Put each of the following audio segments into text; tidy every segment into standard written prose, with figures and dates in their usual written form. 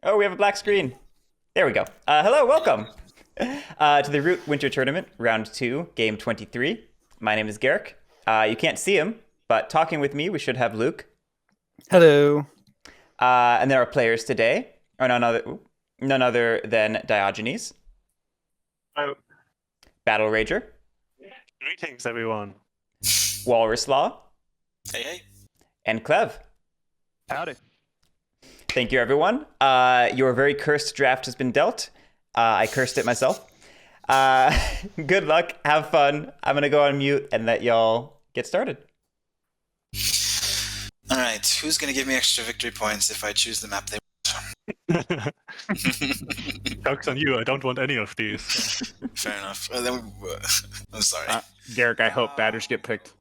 Oh, we have a black screen. There we go. Hello, welcome to the Root Winter Tournament, Round 2, Game 23. My name is Guerric. You can't see him, but talking with me, we should have Luke. Hello. And there are players today, or none other than Diogenes. Oh. Battlerager. Greetings, everyone. WalrasLaw. Hey. And Clev. Howdy. Thank you, everyone. Your very cursed draft has been dealt. I cursed it myself. Good luck. Have fun. I'm going to go on mute and let y'all get started. All right. Who's going to give me extra victory points if I choose the map they want? Joke's on you. I don't want any of these. Fair enough. I'm sorry. Guerric, I hope batters get picked.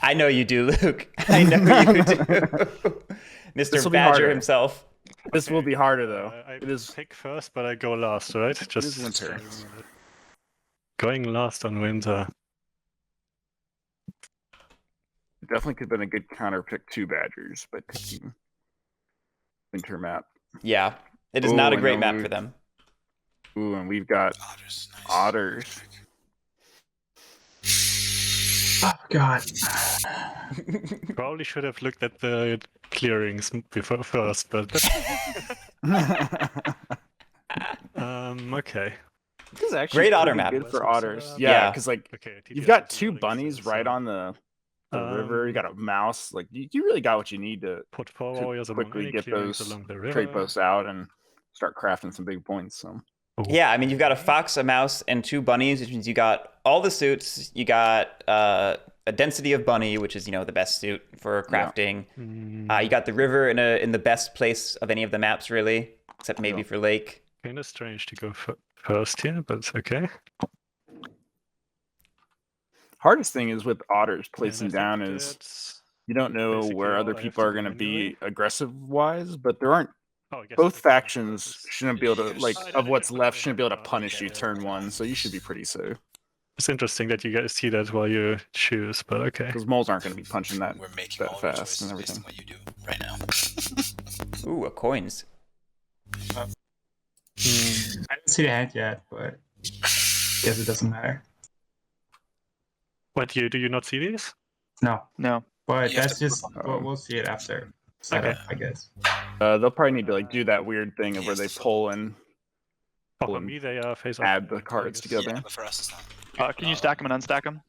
I know you do, Luke. I know you do. Mr. Badger himself. This will be harder, though. I pick first, but I go last, right? Just winter. Going last on winter. It definitely could have been a good counter pick to Badgers by picking winter map. Yeah, it is not a great map for them. Ooh, and we've got Otters. Nice. Otters. Oh, God. Probably should have looked at the clearings before first, but okay. This is actually great otter map. Good for otters. Yeah. Yeah, because like Okay, you've got two bunnies right on the river. You got a mouse. Like you really got what you need to put four warriors quickly get those along the river. trade posts out and start crafting some big points. So. Yeah, I mean, you've got a fox, a mouse, and two bunnies, which means you got all the suits. You got a density of bunny, which is, the best suit for crafting. Yeah. You got the river in the best place of any of the maps, really, except maybe for lake. Kind of strange to go first here, but it's okay. Hardest thing is with otters placing And I down think is that's you don't know basically where all other I have people to are do going to anyway. be aggressive wise, but there aren't. Oh, I guess Both I factions shouldn't be able to, like, Yes. of what's left, shouldn't be able to punish you turn one, so you should be pretty safe. It's interesting that you guys see that while you choose, but okay. Because moles aren't going to be punching that We're making all fast the choices and based everything. on what you do right now. Ooh, a coins. I didn't see the hand yet, but guess it doesn't matter. What do you not see these? No, but You have that's to- just we'll see it after setup, I guess. They'll probably need to, like, do that weird thing of where they pull and Oh, for and me, they are face up. add the cards Yeah, together. but for us, it's not. Can you stack them and unstack them?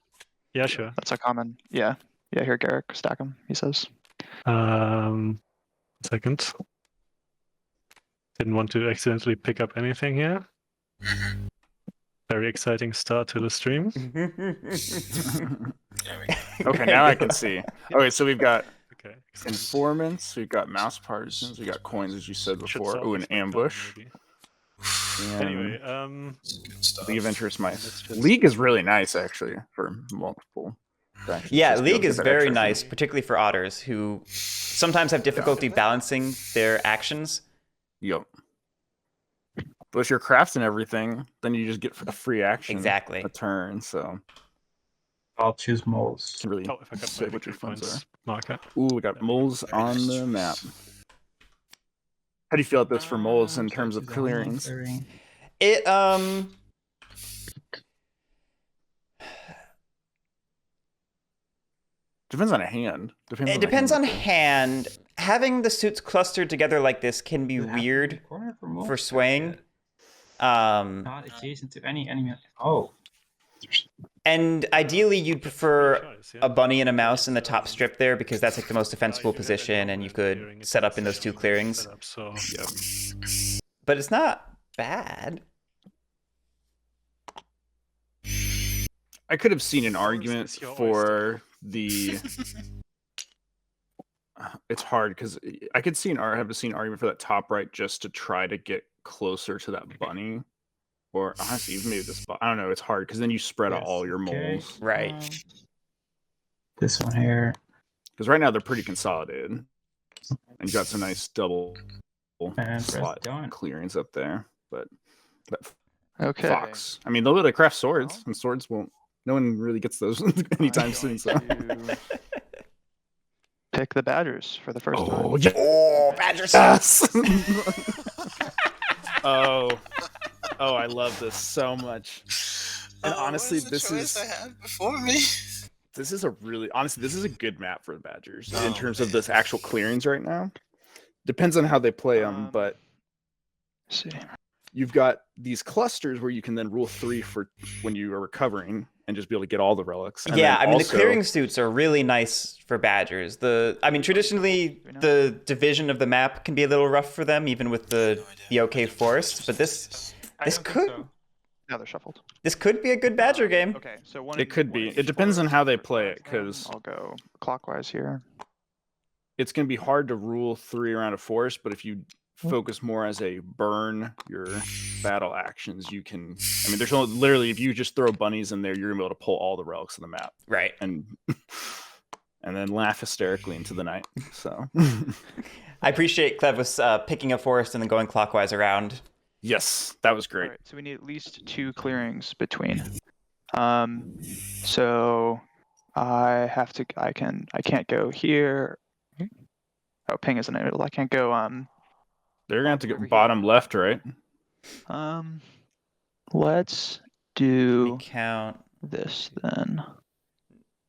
Yeah, sure. That's a common. Yeah. Yeah, here, Guerric, stack them, he says. Second. Didn't want to accidentally pick up anything here. Very exciting start to the stream. There we go. Okay, now I can see. Okay, so we've got Okay. informants, we've got mouse partisans, we got coins, as you said Should before. solve Ooh, an this by turn, ambush. maybe. And Anyway, Good stuff. League of Interest Let's mice. just- League is really nice, actually, for multiple factions. Yeah, Just to be able League to is get that very extra nice, thing. particularly for otters, who sometimes have difficulty balancing their actions. Yep. But if you're crafting everything, then you just get a free action. Exactly. A turn, so I'll choose moles. can really Oh, if I got my say what your victory funds are. points marker. Ooh, we got moles Very on nice the choice. map. How do you feel about this for moles in terms of clearings? It Depends on a hand. it depends on hand. Having the suits clustered together like this can be weird for swaying. Not adjacent to any enemy. Oh, And ideally, you'd prefer Choice, yeah. a bunny and a mouse in the top strip there because that's like the most defensible position, and you could set up in those two clearings. So, But it's not bad. I could have seen an argument It's your for the. It's hard because I could see have seen an argument for that top right just to try to get closer to that bunny, or honestly, even maybe this. I don't know. It's hard because then you spread out all your moles. Right. this one here. Because right now they're pretty consolidated, and you got some nice double And slot press done. clearings up there. But that Okay. fox, I mean, they'll be able to craft swords, and swords won't. No one really gets those anytime soon. So. Pick the Badgers for the first time. yeah. Oh, Badger Yes. Oh, I love this so much. And honestly, what is the choice I had before me? This is a good map for the Badgers in Oh, terms of man. this actual clearings right now. Depends on how they play them, but Let's see. you've got these clusters where you can then rule 3 for when you are recovering and just be able to get all the relics. And Yeah, then I mean, also, the clearing suits are really nice for Badgers. Traditionally, the division of the map can be a little rough for them, even with the OK Forest. But this I don't think could so. Now they're shuffled. this could be a good Badger game. Okay, so one. It could be. It depends on how they play it, because I'll go clockwise here. it's going to be hard to rule 3 around a forest, but if you focus more as a burn your battle actions, you can. I mean, there's literally, if you just throw bunnies in there, you're gonna be able to pull all the relics of the map, Right. and then laugh hysterically into the night. So I appreciate Clev was picking a forest and then going clockwise around. yes, that was great. Alright, so we need at least 2 clearings between. So I can't go here. Oh, ping is enabled. I can't go They're gonna have to over go here. bottom left, right? Let's We do count. this then.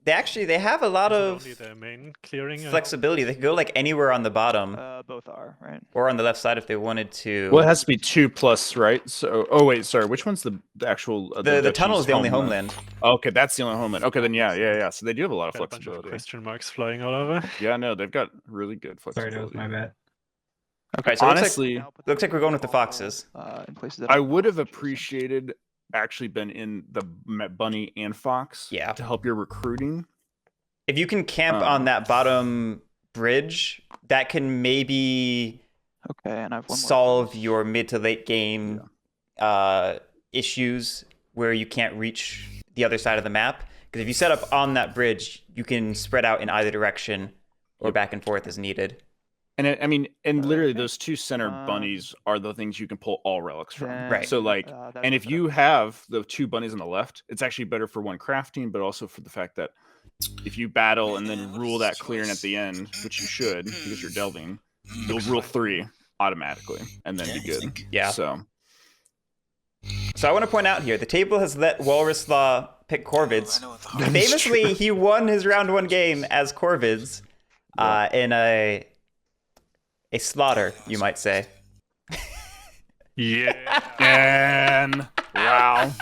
They have a lot Isn't of only their main clearing. flexibility. They could go like anywhere on the bottom Both are, right? or on the left side if they wanted to. Well, it has to be 2+, right? So, oh wait, sorry. Which one's the actual? The tunnel is the only homeland. Okay, that's the only homeland. Okay, then yeah. So they do have a lot of Got a bunch of flexibility. question marks flying all over. Yeah, no, they've got really good Sorry, flexibility. that was my bad. Okay, so Honestly, looks like we're going with the foxes. In places that I are would have interesting. appreciated actually been in the bunny and fox. Yeah. To help your recruiting. If you can camp on that bottom bridge, that can maybe Okay, and I have one more. solve your mid to late game issues where you can't reach the other side of the map. Because if you set up on that bridge, you can spread out in either direction or back and forth as needed. And literally those 2 center bunnies are the things you can pull all relics from. Right. So like, and if you have the 2 bunnies on the left, it's actually better for one crafting, but also for the fact that if you battle and then rule that clearing at the end, which you should because you're delving, you'll rule 3 automatically and then be good. Yeah. So I want to point out here, the table has let WalrasLaw pick Corvids. I know what the hard Famously, he won his round 1 game as Corvids in a slaughter, you might say. Yeah. and wow.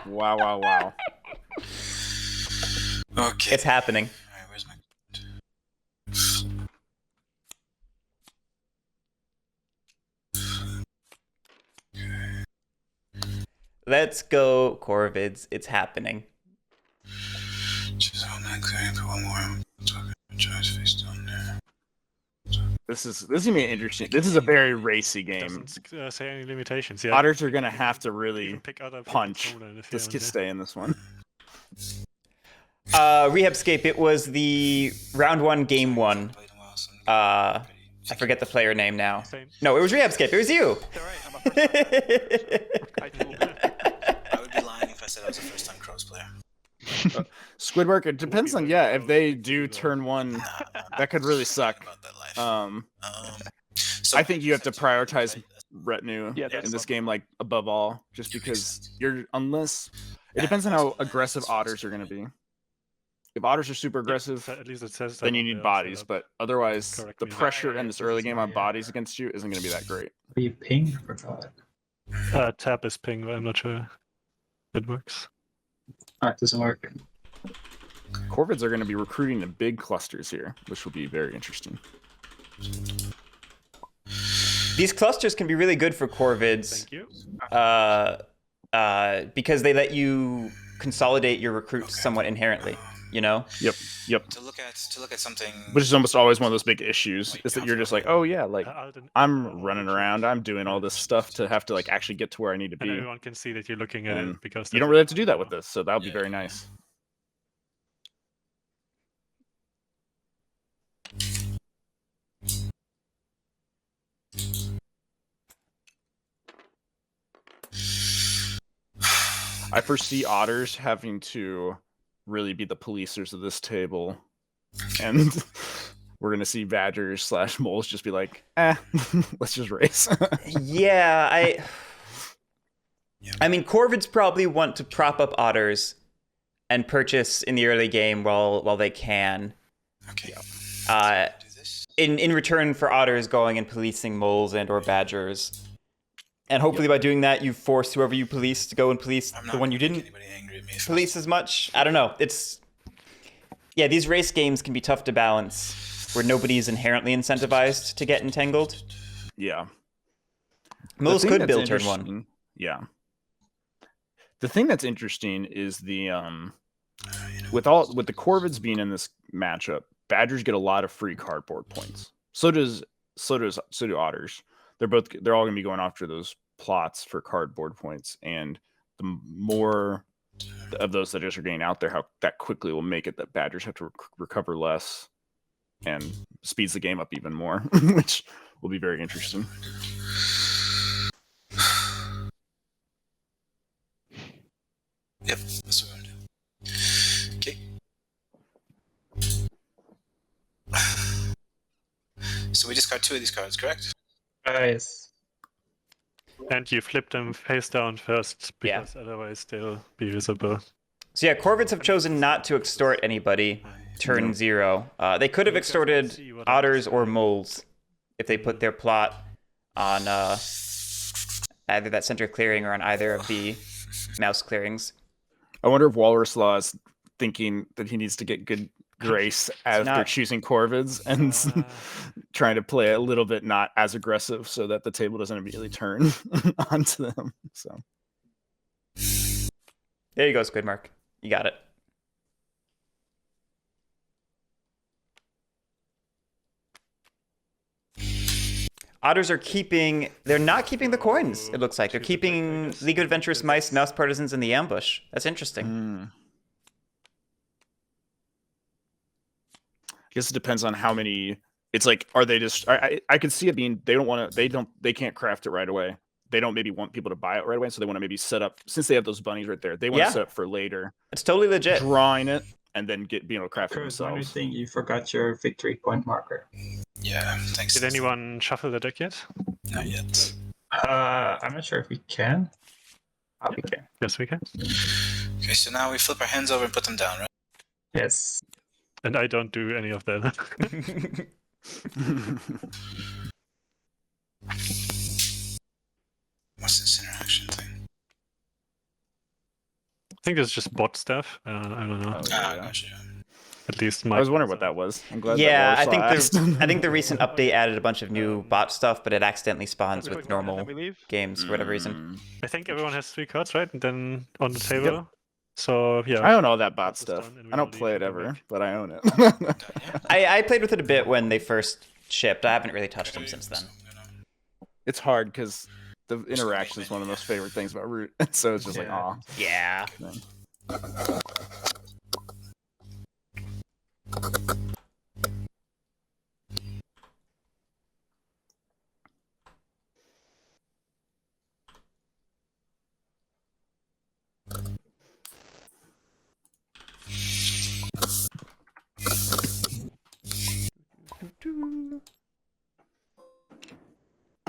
Wow. Okay. It's happening. Alright, where's my... Let's go, Corvids. It's happening. Choose a homeland clearing, put one more. Charge face down there. This is gonna be interesting. This is a very racy game. Doesn't say any limitations. Yeah. Otters are gonna have to You really can pick other people's punch homeland if you this want kid to. stay in this one. Rehabscape, it was the round 1, game 1. Played a while, so I forget the player name now. Same. No, it was Rehabscape. It was you. It's alright, I'm a first time. I would be lying if I said I was a first-time Crows player. Squidwork, it depends on if they do turn 1, that could really suck. About that life. So I think you have to prioritize retinue Yeah, in that's this game like above all, just because it depends on how aggressive otters are going to be. If otters are super aggressive, At least it says that then you on need the bodies, setup. but otherwise Correct the me. pressure in this early game on Yeah. bodies against you isn't going to be that great. Are you ping? I forgot. Tap is ping, but I'm not sure it works. It doesn't work. Corvids are going to be recruiting in big clusters here, which will be very interesting. These clusters can be really good for Corvids. Thank you. Because they let you consolidate your recruits somewhat inherently, you know? Yep. to look at something. Which is almost always one of those big issues, is that you're just like, oh yeah, like I'm running around, I'm doing all this stuff to have to like actually get to where I need to And be. everyone can see that you're looking at And it because You don't really have to do that with this, so that would be very nice. I foresee otters having to really be the policers of this table and we're gonna see Badgers / Moles just be like, let's just race. Yeah, I mean, Corvids probably want to prop up otters and purchase in the early game while they can. Okay. Uh, Do this. in return for otters going and policing moles and or badgers. And hopefully by doing that, you force whoever you police to go and police I'm the not one you gonna make didn't anybody angry at me if police as much. I don't know. Yeah, these race games can be tough to balance, where nobody is inherently incentivized to get entangled. Yeah. Moles The thing could that's build turn one. interesting- Yeah. The thing that's interesting is the with the Corvids being in this matchup, Badgers get a lot of free cardboard points. So do Otters. They're all gonna be going after those plots for cardboard points, and the more of those that just are getting out there, how that quickly will make it that Badgers have to recover less, and speeds the game up even more, which will be very interesting. Yep, that's what I'm gonna do. Okay. So we discard 2 of these cards, correct? Yes. And you flip them face down first, Yeah. because otherwise they'll be visible. So yeah, Corvids have chosen not to extort anybody turn 0. They could have extorted otters or moles if they put their plot on either that center clearing or on either of the mouse clearings. I wonder if WalrasLaw is thinking that he needs to get good grace as they're not. choosing Corvids and trying to play a little bit not as aggressive so that the table doesn't immediately turn onto them. So There you go, Squidmark. You got it. Otters are they're not keeping the coins, it looks like. They're keeping League of Adventurous Mice, Mouse Partisans, and the Ambush. That's interesting. I guess it depends on how many. It's like, are they just? I could see it being they can't craft it right away. They don't maybe want people to buy it right away, so they want to maybe set up, since they have those bunnies right there. They want to set up for later, It's totally legit. drawing it and then being able to craft it Chris, why do you themselves. think you forgot your victory point marker? Yeah, thanks. Did anyone shuffle the deck yet? Not yet. I'm not sure if we can. Oh, we can. Yes, we can. Okay, so now we flip our hands over and put them down, right? Yes. And I don't do any of that. What's this interaction thing? I think it's just bot stuff. I don't know. Ah, gotcha. At least I was wondering what that was. I'm glad. Yeah, that I think the recent update added a bunch of new bot stuff, but it accidentally spawns with normal games for whatever reason. I think everyone has 3 cards, right? And then on the table. So yeah. I own all that bot This is stuff. done, and we I don't will play leave it it ever, back. but I own it. I played with it a bit when they first shipped. I haven't really touched them since then. It's hard because the interaction is one of the most favorite things about Root. So it's just like, aw. Yeah.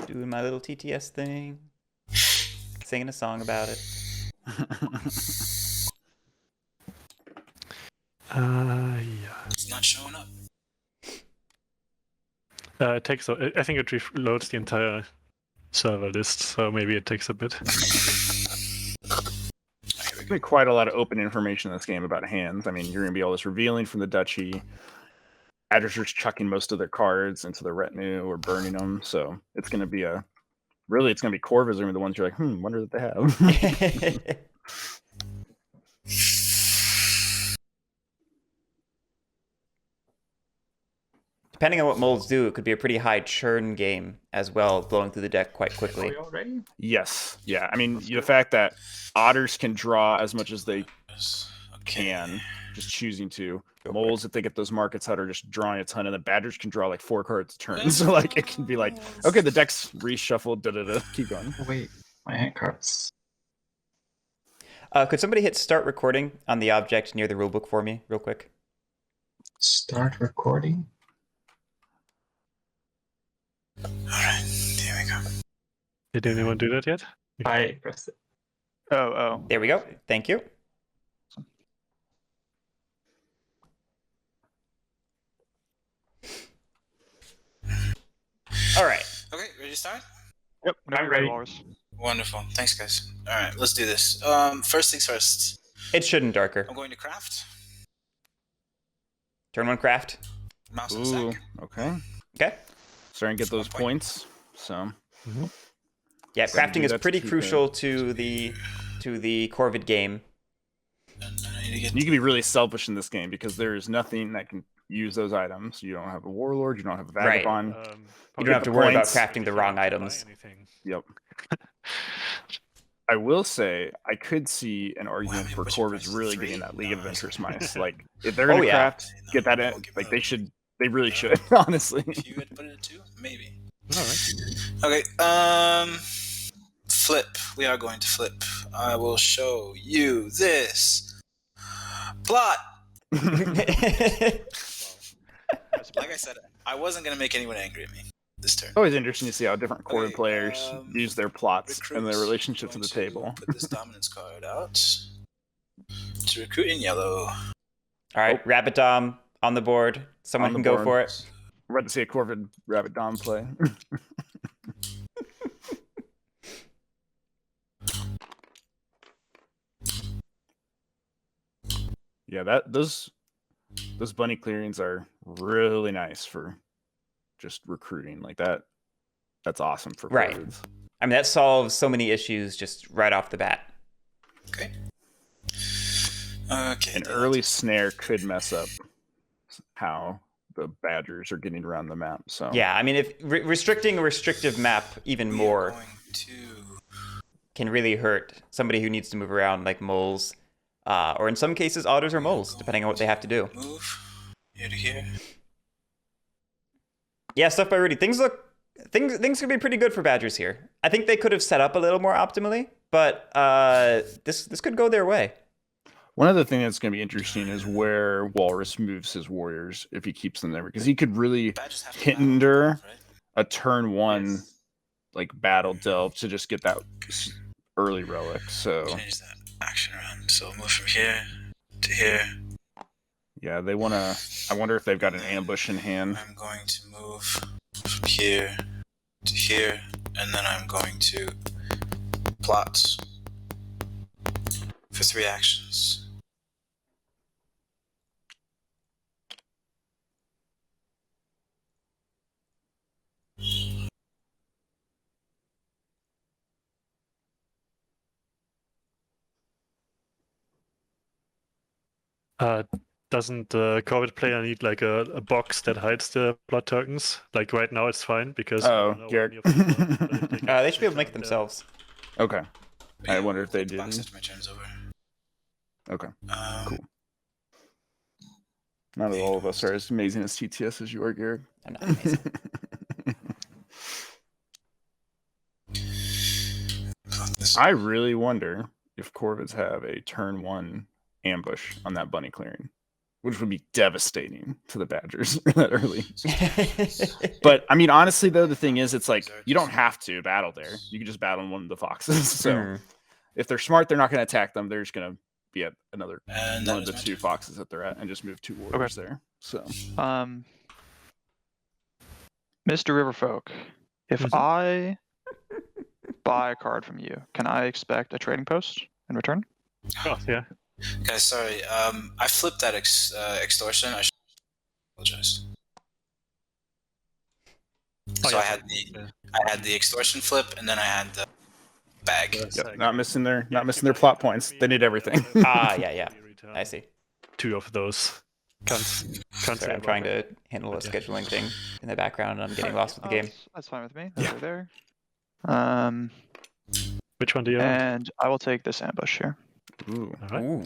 Doing my little TTS thing. Singing a song about it. Yeah. It's not showing up. It takes. I think it reloads the entire server list, so maybe it takes a bit. There's gonna be quite a lot of open information in this game about hands. I mean, you're gonna be all this revealing from the duchy. Adversars chucking most of their cards into the retinue or burning them, so it's gonna be it's gonna be Corvids are gonna be the ones you're like, wonder what they have. Depending on what molds do, it could be a pretty high churn game as well, blowing through the deck quite Are quickly. we already? Yes, yeah. I mean, the fact that Otters can draw as much as they Okay. can, just choosing to. Moles, if they get those markets out, are just drawing a ton, and the Badgers can draw like 4 cards a turn. So like it can be like, okay, the deck's reshuffled, keep going. Oh, wait, my hand cards. Could somebody hit start recording on the object near the rulebook for me, real quick? Start recording. Alright, here we go. Did anyone do that yet? I pressed it. Oh. There we go. Thank you. All right. Okay, ready to start? Yep. Whenever I'm you're ready. Walrus. Wonderful. Thanks, guys. Alright, let's do this. First things first. It shouldn't darker. I'm going to craft. Turn 1 craft. Mouse in a Ooh, sec. okay. Okay. Starting to get those 1 point. points. So Yeah, Trying to crafting do is that to pretty keep crucial to the Corvid game. And I need to get you can be really selfish in this game because there is nothing that can use those items. You don't have a warlord. You don't have a Right. vagabond. You don't have to worry about points. crafting the wrong items. Yep. I will say I could see an argument for Corvids really getting that League of Adventurous mice. Like if they're gonna yeah. craft, get that in. Like they should. They really should. Honestly. If you had put it at 2, maybe. All right. Okay, flip. We are going to flip. I will show you this plot. Like I said, I wasn't going to make anyone angry at me this turn. Always interesting to see how different Corvid Okay, players use their plots and their Recruits. relationship to Going the table. Put this dominance card out to recruit in yellow. All right, Rabbit Dom on the board. Someone On the can go board. for it. We're about to see a Corvid Rabbit Dom play. Yeah, those bunny clearings are really nice for just recruiting like that. That's awesome for Right. Corvids. I mean, that solves so many issues just right off the bat. Okay. Okay. An early snare could mess up how the Badgers are getting around the map. So Yeah, I mean, if restricting a restrictive map even We are more going to can really hurt somebody who needs to move around, like moles, or in some cases, otters or moles, depending on what they have to do. move here to here. Yeah, stuff by Rudy. Things could be pretty good for Badgers here. I think they could have set up a little more optimally, but this could go their way. one other thing that's going to be interesting is where Walrus moves his warriors if he keeps them there, because he could really Badgers have to hinder battle, right? a turn 1 like battle delve to just get that early relic. So Change that action around. So move from here to here. yeah, they want to. I wonder if they've got an ambush in hand. I'm going to move from here to here, and then I'm going to plot for 3 actions. Doesn't the Corvid player need like a box that hides the blood tokens? Like right now it's fine because I Oh, don't know Guerric. any of them are, but if get They should be able to make it shit themselves. Okay. I wonder if they Put the box did. after my turn's over. Okay. Um, Cool. Not all of us are as amazing as TTS as you are, Garrett. I'm not amazing. plot this. I really wonder if Corvids have a turn 1 ambush on that bunny clearing, which would be devastating to the Badgers that early. But I mean, honestly, though, the thing is, it's like you don't have to battle there. You can just battle one of the foxes. So Mhm. if they're smart, they're not going to attack them. They're just going to be at another And one that of the was my 2 turn. foxes that they're at and just move 2 warriors there. So Mr. Riverfolk, if I buy a card from you, can I expect a trading post in return? Oh, yeah. Guys, sorry. I flipped that extortion. I should apologize. Oh, So yeah. I had the extortion flip, and then I had the bag. yep, not missing their plot points. They need everything. Yeah. I see. 2 of those. Can't Sorry, say I'm about trying it. to handle a Yeah. scheduling thing in the background, and I'm getting lost with the game. That's fine with me. Yeah. Over there. Which one do you want? And I will take this ambush here. Ooh, All right. Ooh.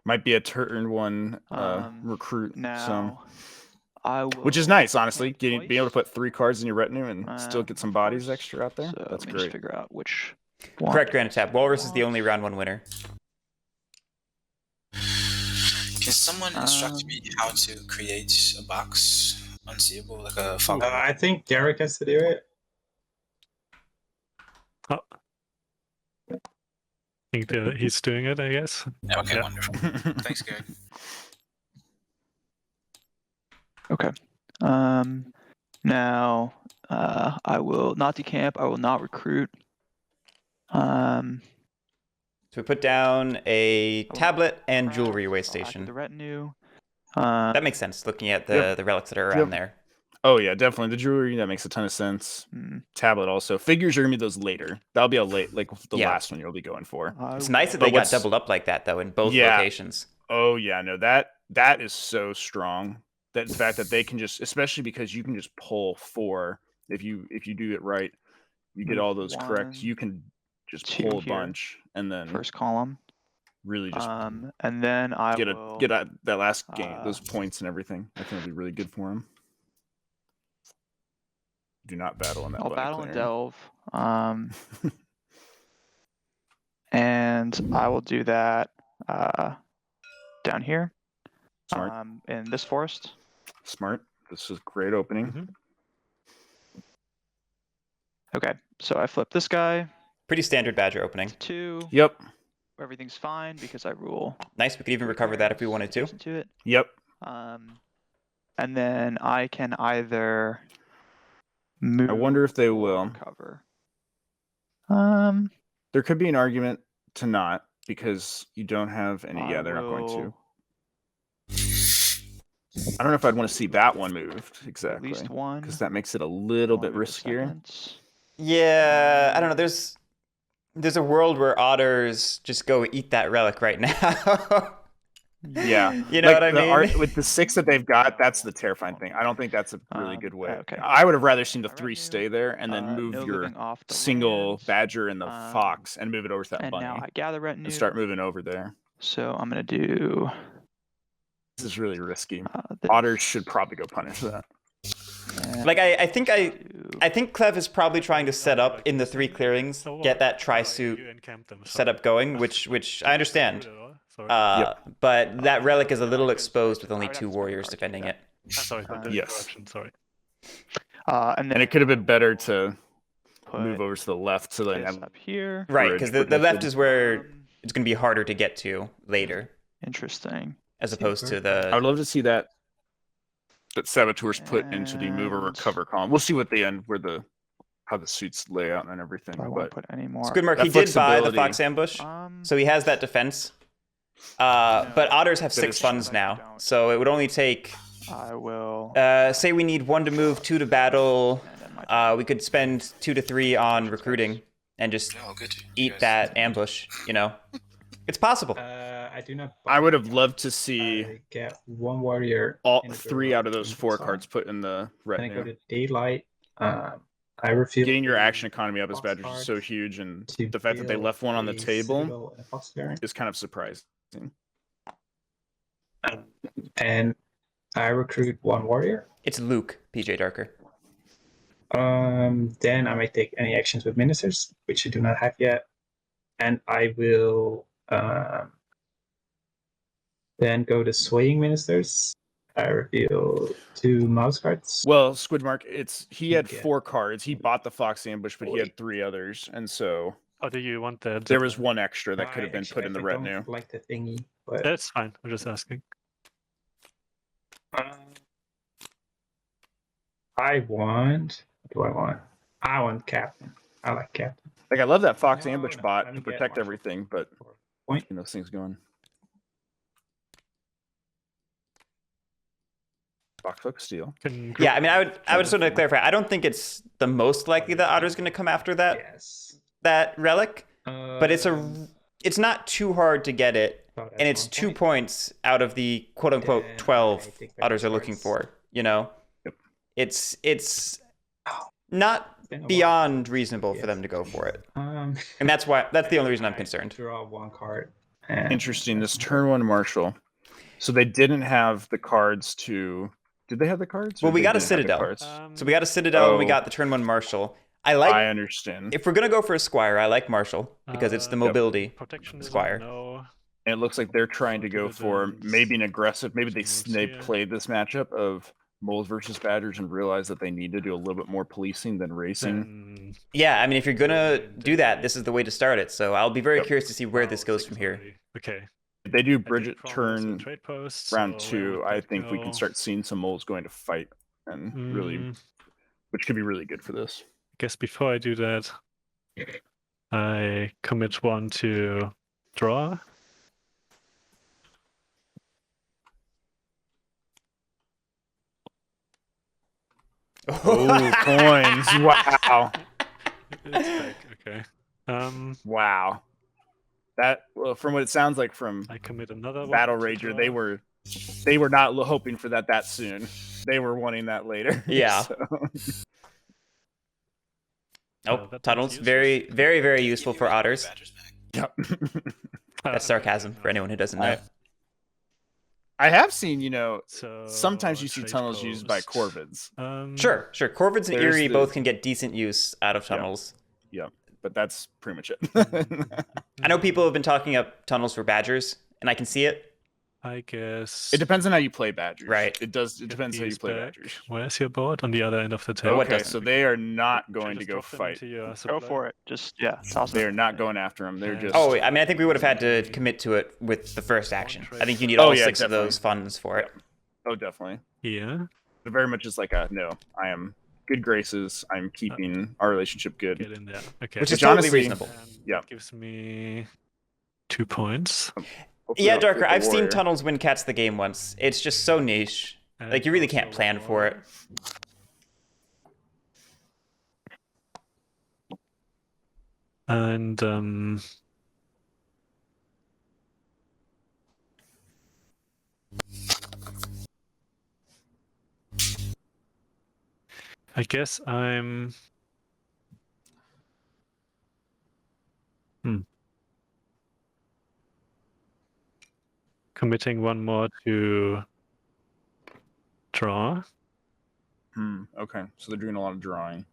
might be a turn 1 recruit. Now, So. I will. Which is nice, honestly. camp Being able to twice. put 3 cards in your retume and still Uh, get some bodies force. extra out there. So That's let me great. just figure out which one. Correct, Granite Tab. Walrus is the only round 1 winner. Can someone instruct me how to create a box unseeable, like a fog. I think Guerric has to do it. Oh. I think he's doing it, I guess. Okay, Yeah. wonderful. Thanks, Gary. Okay. Now, I will not decamp. I will not recruit. So we put down a tablet and jewelry way I'll act with station. the retinue. That makes sense, looking at the relics that are around there. Oh yeah, definitely the jewelry. That makes a ton of sense. Tablet also. Figures are gonna be those later. That'll be a late, like the last one you'll be going for. It's nice that they got doubled up like that though in both locations. Oh yeah, no, that is so strong. That the fact that they can just, especially because you can just pull 4 if you do it right, you get all those correct. You can just pull a bunch and then first column. really just And then I will get that last game, those points and everything. I think it'll be really good for him. Do not battle on that. I'll battle and delve. And I will do that down here. Smart. In this forest. Smart. This is a great opening. Okay, so I flip this guy. Pretty standard Badger opening. 2. Yep. Everything's fine because I rule. Nice. We could even recover that if we wanted to. To it. Yep. And then I can either move. I wonder if they or will. Recover. There could be an argument to not because you don't have any. Yeah, they're not going to. I don't know if I'd want to see that one moved exactly. At least one. Because that makes it a little bit riskier. Yeah, I don't know. There's a world where otters just go eat that relic right now. Yeah, you know what I mean. With the 6 that they've got, that's the terrifying thing. I don't think that's a really good way. Okay. I would have rather seen the 3 stay there and then move your off the single lands. badger and the fox and move it over to that And bunny now I gather retinue. and start moving over there. So I'm gonna do. This is really risky. Otters should probably go punish that. Like I think Clev is probably trying to set up in the 3 clearings, get that tri-suit set up going, which I understand. But that relic is a little exposed with only 2 warriors defending it. Sorry, yes. Sorry. And it could have been better to move over to the left so they have up here. Right, because the left is where it's going to be harder to get to later. Interesting. As opposed to the. I would love to see that saboteurs put into the move or recover column. We'll see what the end how the suits lay out and everything. I won't put any more. It's good, Mark. He did buy the Fox Ambush, so he has that defense. But otters have 6 funds now, so it would only take. I will. Say we need 1 to move, 2 to battle. We could spend 2 to 3 on recruiting and just eat that ambush. You know, it's possible. I do not. I would have loved to see get 1 warrior. All 3 out of those 4 cards put in the retinue. Then I go to daylight. I refuse. Getting your action economy up as Badgers is so huge, and the fact that they left 1 on the table is kind of surprising. And I recruit 1 warrior. It's Luke, PJ Darker. Then I might take any actions with ministers, which I do not have yet, and I will then go to swaying ministers. I reveal 2 mouse cards. Well, Squidmark, he had 4 cards. He bought the Fox Ambush, but he had 3 others, and so. Oh, do you want that? There was 1 extra that could have been put in the I retinue. don't like the thingy, but That's fine. I'm just asking. I want. What do I want? I want captain. I like captain. Like, I love that Fox No, Ambush no, bot let to me get protect one. everything, but Point. those things going. Fox Hook Steel. Yeah, I mean, I would sort of clarify. I don't think it's the most likely that Otter's going to come after that that relic, but it's not too hard to get it, and it's 2 points out of the quote unquote 12 Otters are looking for. You know, it's not beyond reasonable for them to go for it, and that's the only reason I'm concerned. Draw 1 card. Interesting. This turn 1 Marshall. So they didn't have the cards to. Did they have the cards? Well, we got a Citadel. So we got a Citadel and we got the turn 1 Marshal. I understand. If we're going to go for a Squire, I like Marshal because it's the mobility protection Squire. No. And it looks like they're trying to go for maybe an aggressive. Maybe they played this matchup of moles versus badgers and realize that they need to do a little bit more policing than racing. Then Yeah, I mean, if you're gonna do that, this is the way to start it. So I'll be very Yep. curious to see where this goes from here. Okay. If they do I did Bridget promise a turn trade post, round so where 2, would I that think we can go? start seeing some moles going to fight, and really, which could be really good for this. I guess before I do that, I commit 1 to draw. Oh, coins! Wow, It's back. Okay. wow. That, well, from what it sounds like from I commit another 1 to Battlerager, draw. they were not hoping for that soon. They were wanting that later. Yeah. So. Oh, that tunnels, one's very, very, very useful for otters. Yep. That's sarcasm for anyone who doesn't know. I have seen, So sometimes you see trade tunnels used by post. corvids. Sure. Corvids and There's Eerie the- both can get decent use out of tunnels. But that's pretty much it. I know people have been talking up tunnels for badgers, and I can see it. I guess. It depends on how you play badgers. Right. It does. It depends how you He's play back. badgers. Where's your board? On the other end of the table. what Okay, doesn't? so they are not Should I going to just go drop them fight. into your Go supply? for it. Just toss They it. are not going after them. They're just. Oh, I mean, I think we would have had to commit to it with the first action. I think you need Oh, all yeah, 6 of definitely. those funds for it. Oh, definitely. Yeah. They're very much just like a no. I am good graces. I'm keeping our relationship good. Get in there. Okay. Which is Which totally honestly- reasonable. And Yeah. that gives me 2 points. Hopefully Yeah, I'll Darker, flip a I've seen warrior. tunnels win Cats the game once. It's just so niche. Like, you really can't plan for it. And I guess I'm committing 1 more to draw. Okay, so they're doing a lot of drawing.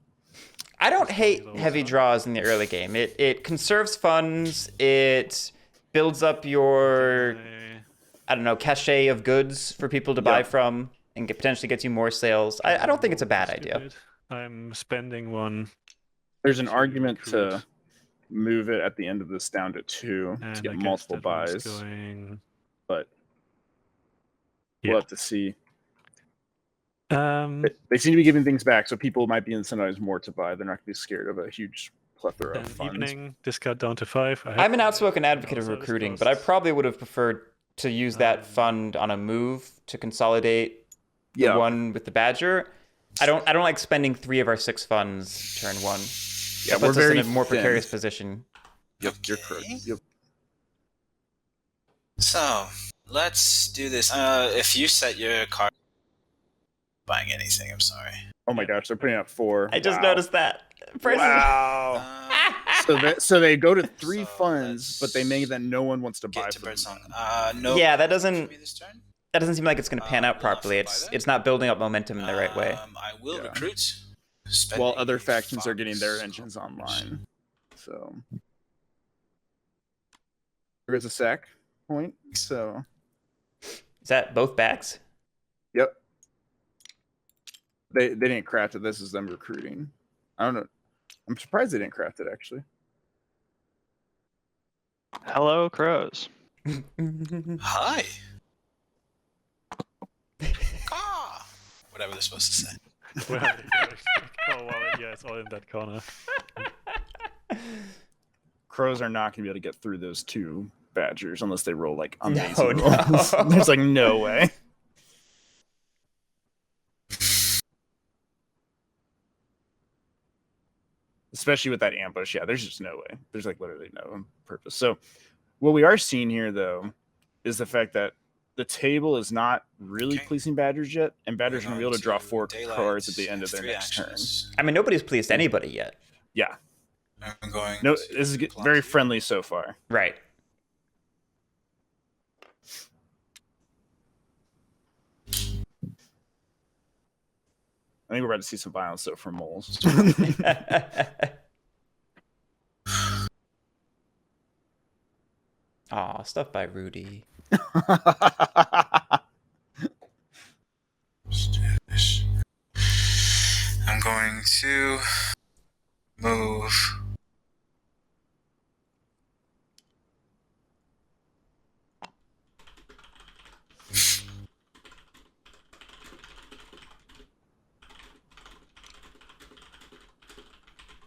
I don't That's hate probably the heavy worst. draws in the early game. It conserves funds. It builds up your, I don't know, cachet of goods for people to buy Yep. from, and potentially gets you more sales. I don't think it's a bad idea. Stupid. I'm spending 1 There's an to argument recruit, to move it at the end of this down to 2 and to I get guess multiple that one's buys, Going... but Yeah. we'll have to see. Um, They seem to be giving things back, so people might be incentivized more to buy. They're not going to be scared of a huge plethora then of funds. evening, discard down to 5. I'm an outspoken advocate of service recruiting, but I costs. probably would have preferred to use that fund on a move to consolidate the Yeah, one with the Badger. I don't like spending 3 of our 6 funds turn 1. yeah, It we're puts us very in a more thin. precarious position. Yep, you're correct. Yep. So let's do this. If you set your card, buying anything. I'm sorry. Oh my gosh, they're putting up 4. I just Wow. noticed that. Prices- Wow. Uh, So they go to 3 So funds, but they let's make that no one wants to buy get to from them. Birdsong. No. Yeah, that for doesn't me this turn. that doesn't seem like it's going to pan out We'll have to properly. buy that. It's not building up momentum in the right way. I will Yeah. recruit. While spending other factions are getting their funds. engines online. So there is a sack point. So Is that both backs? yep. They didn't craft it. This is them recruiting. I don't know. I'm surprised they didn't craft it actually. Hello, crows. Hi. Ah, whatever they're supposed to say. Where are they going? Oh, wow. Yeah, it's all in that corner. Crows are not gonna be able to get through those 2 badgers unless they roll like No, amazing no. rolls. There's like no way. Especially with that ambush, yeah, there's just no way. There's like literally no purpose. So what we are seeing here though is the fact that the table is not really Okay. policing badgers yet, and badgers are We're gonna be able to draw going 4 daylight, cards at the end of have their 3 next turn. actions. I mean, nobody's policed anybody yet. Yeah. I'm going. No, to this is plot very here. friendly so far. Right. I think we're about to see some violence though from moles. Aw, stuff by Rudy. Let's do this. to move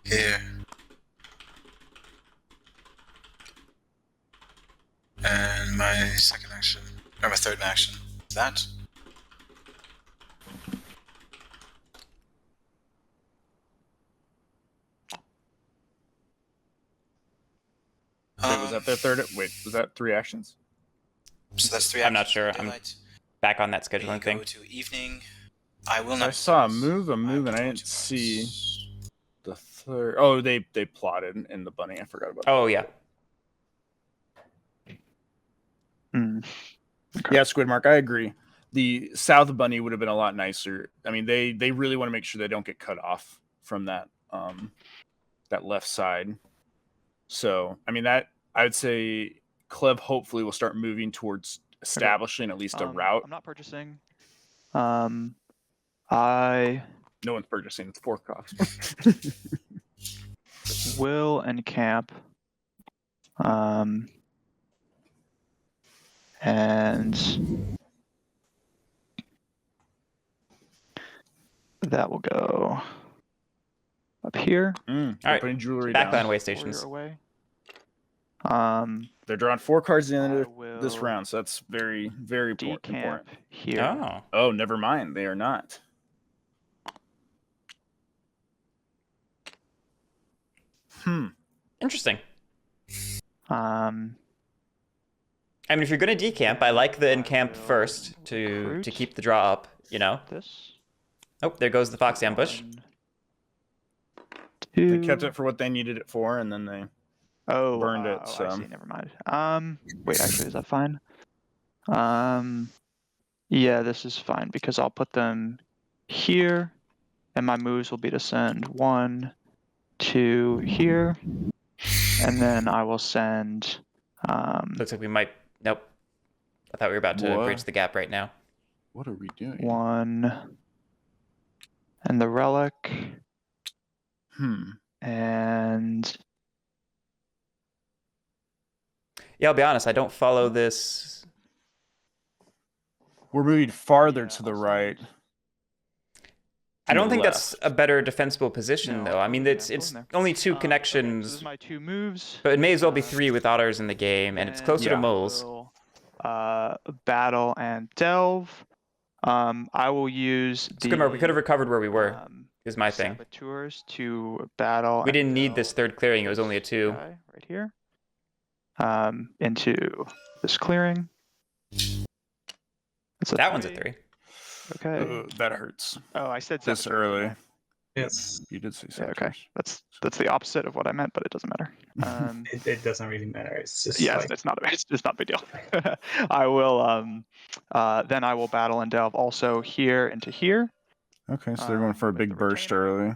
here. And my second action, or my third action, is that. Wait, was that their third? Wait, was that 3 actions? So that's 3 I'm actions. not sure. I'm Daylight. back on that We scheduling go thing. to evening. I will So not. I saw a use move, my and I didn't opportunity see bonus. the third. Oh, they plotted in the bunny. I forgot about that. Oh yeah. Hmm. Yeah, Squidmark, I agree. The South Bunny would have been a lot nicer. I mean, they really want to make sure they don't get cut off from that that left side. So, I mean, that I would say Clev hopefully will start moving towards establishing at least a route. I'm not purchasing. I No one's purchasing. It's 4 cost. will encamp. And that will go up here. They're All right, putting jewelry backland down. way Warrior stations. away. They're drawing 4 cards at the end I of this will round, so that's very, very decamp important. here. Oh. Oh, never mind. They are not. Interesting. Um, I mean, if you're gonna decamp, I like the encamp will first to recruit. keep the draw up. You know. this. Oh, there goes the fox ambush. 1, They 2. kept it for what they needed it for, and then they Oh, burned it, I so- see. Never mind. Wait. Actually, is that fine? Yeah, this is fine because I'll put them here, and my moves will be to send 1, 2 here, and then I will send. Looks like we might. Nope. I thought we were about to What? bridge the gap right now. What are we doing? 1, and the relic, and Yeah, I'll be honest. I don't follow this. We're moving farther Yeah, to the I'll right. send- I to don't the think that's a left. better defensible position, No, though. I I'm mean, going it's there, I'm it's going there. only 2 Okay, so connections, this is my 2 moves. but it may as well be Um, 3 with otters in the game, and it's Then closer to Yeah. moles. will, battle and delve. I will use It's good, Mark. We could have recovered where we were. Is my thing. saboteurs to battle. We and didn't need this delve third clearing. It was this only a 2. guy right here. Into this clearing. It's That one's a 3. Okay. That hurts. Oh, I said This saboteurs, early. didn't I? Yes. You did say Yeah, okay. saboteurs. That's the opposite of what I meant, but it doesn't matter. It doesn't really matter. It's just Yes, like, it's not a big deal. I will then I will battle and delve also here into here. Okay, so they're going for a with big the burst retainer. early.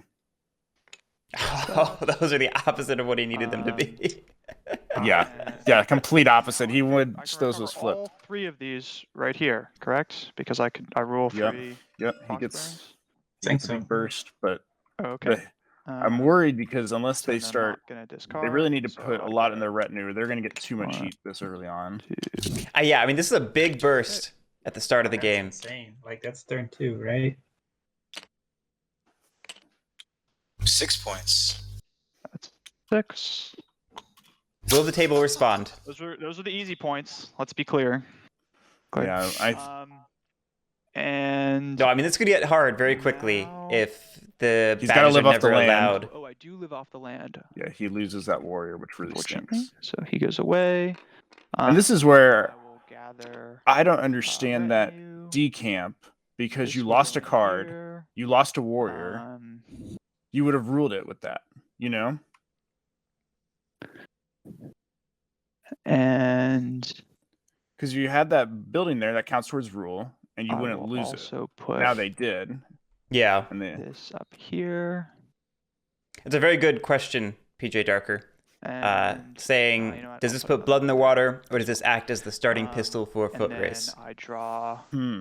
Oh, those are the opposite of what he needed them to be. Yeah, And yeah, complete opposite. He would I can those recover was flipped. all 3 of these right here, correct? Because I rule Yep. 3 Yep, he fox gets burns. think a so. big burst, but Okay. I'm worried because unless so they then I'm start, not gonna they discard, really need to so put a I'll lot in get their retinue. They're going to get too much 1, heat this early on. 2. Yeah, I mean, this is a big burst at the start of the That's game. insane. Like that's turn 2, right? 6 points. That's 6. Will the table respond? Those are the easy points. Let's be clear. Clear. Yeah, And No, I mean, this could get hard very quickly Now- if the He's gotta badges are live off the never land. allowed. Oh, I do live off the land, yeah, he loses that warrior, which really unfortunately. stinks. So he goes away. And this is where I will gather I don't understand that retinue. decamp because This you will lost go a card, here. you lost a warrior. You would have ruled it with that, you know? And Because you had that building there that counts towards rule, and you I wouldn't will lose it. also put Now they did, Yeah, and they this up here. it's a very good question, PJ Darker. saying, you know what, does I'll this put put another blood in the one. water, or does this act as the starting pistol for a And foot then race? I draw.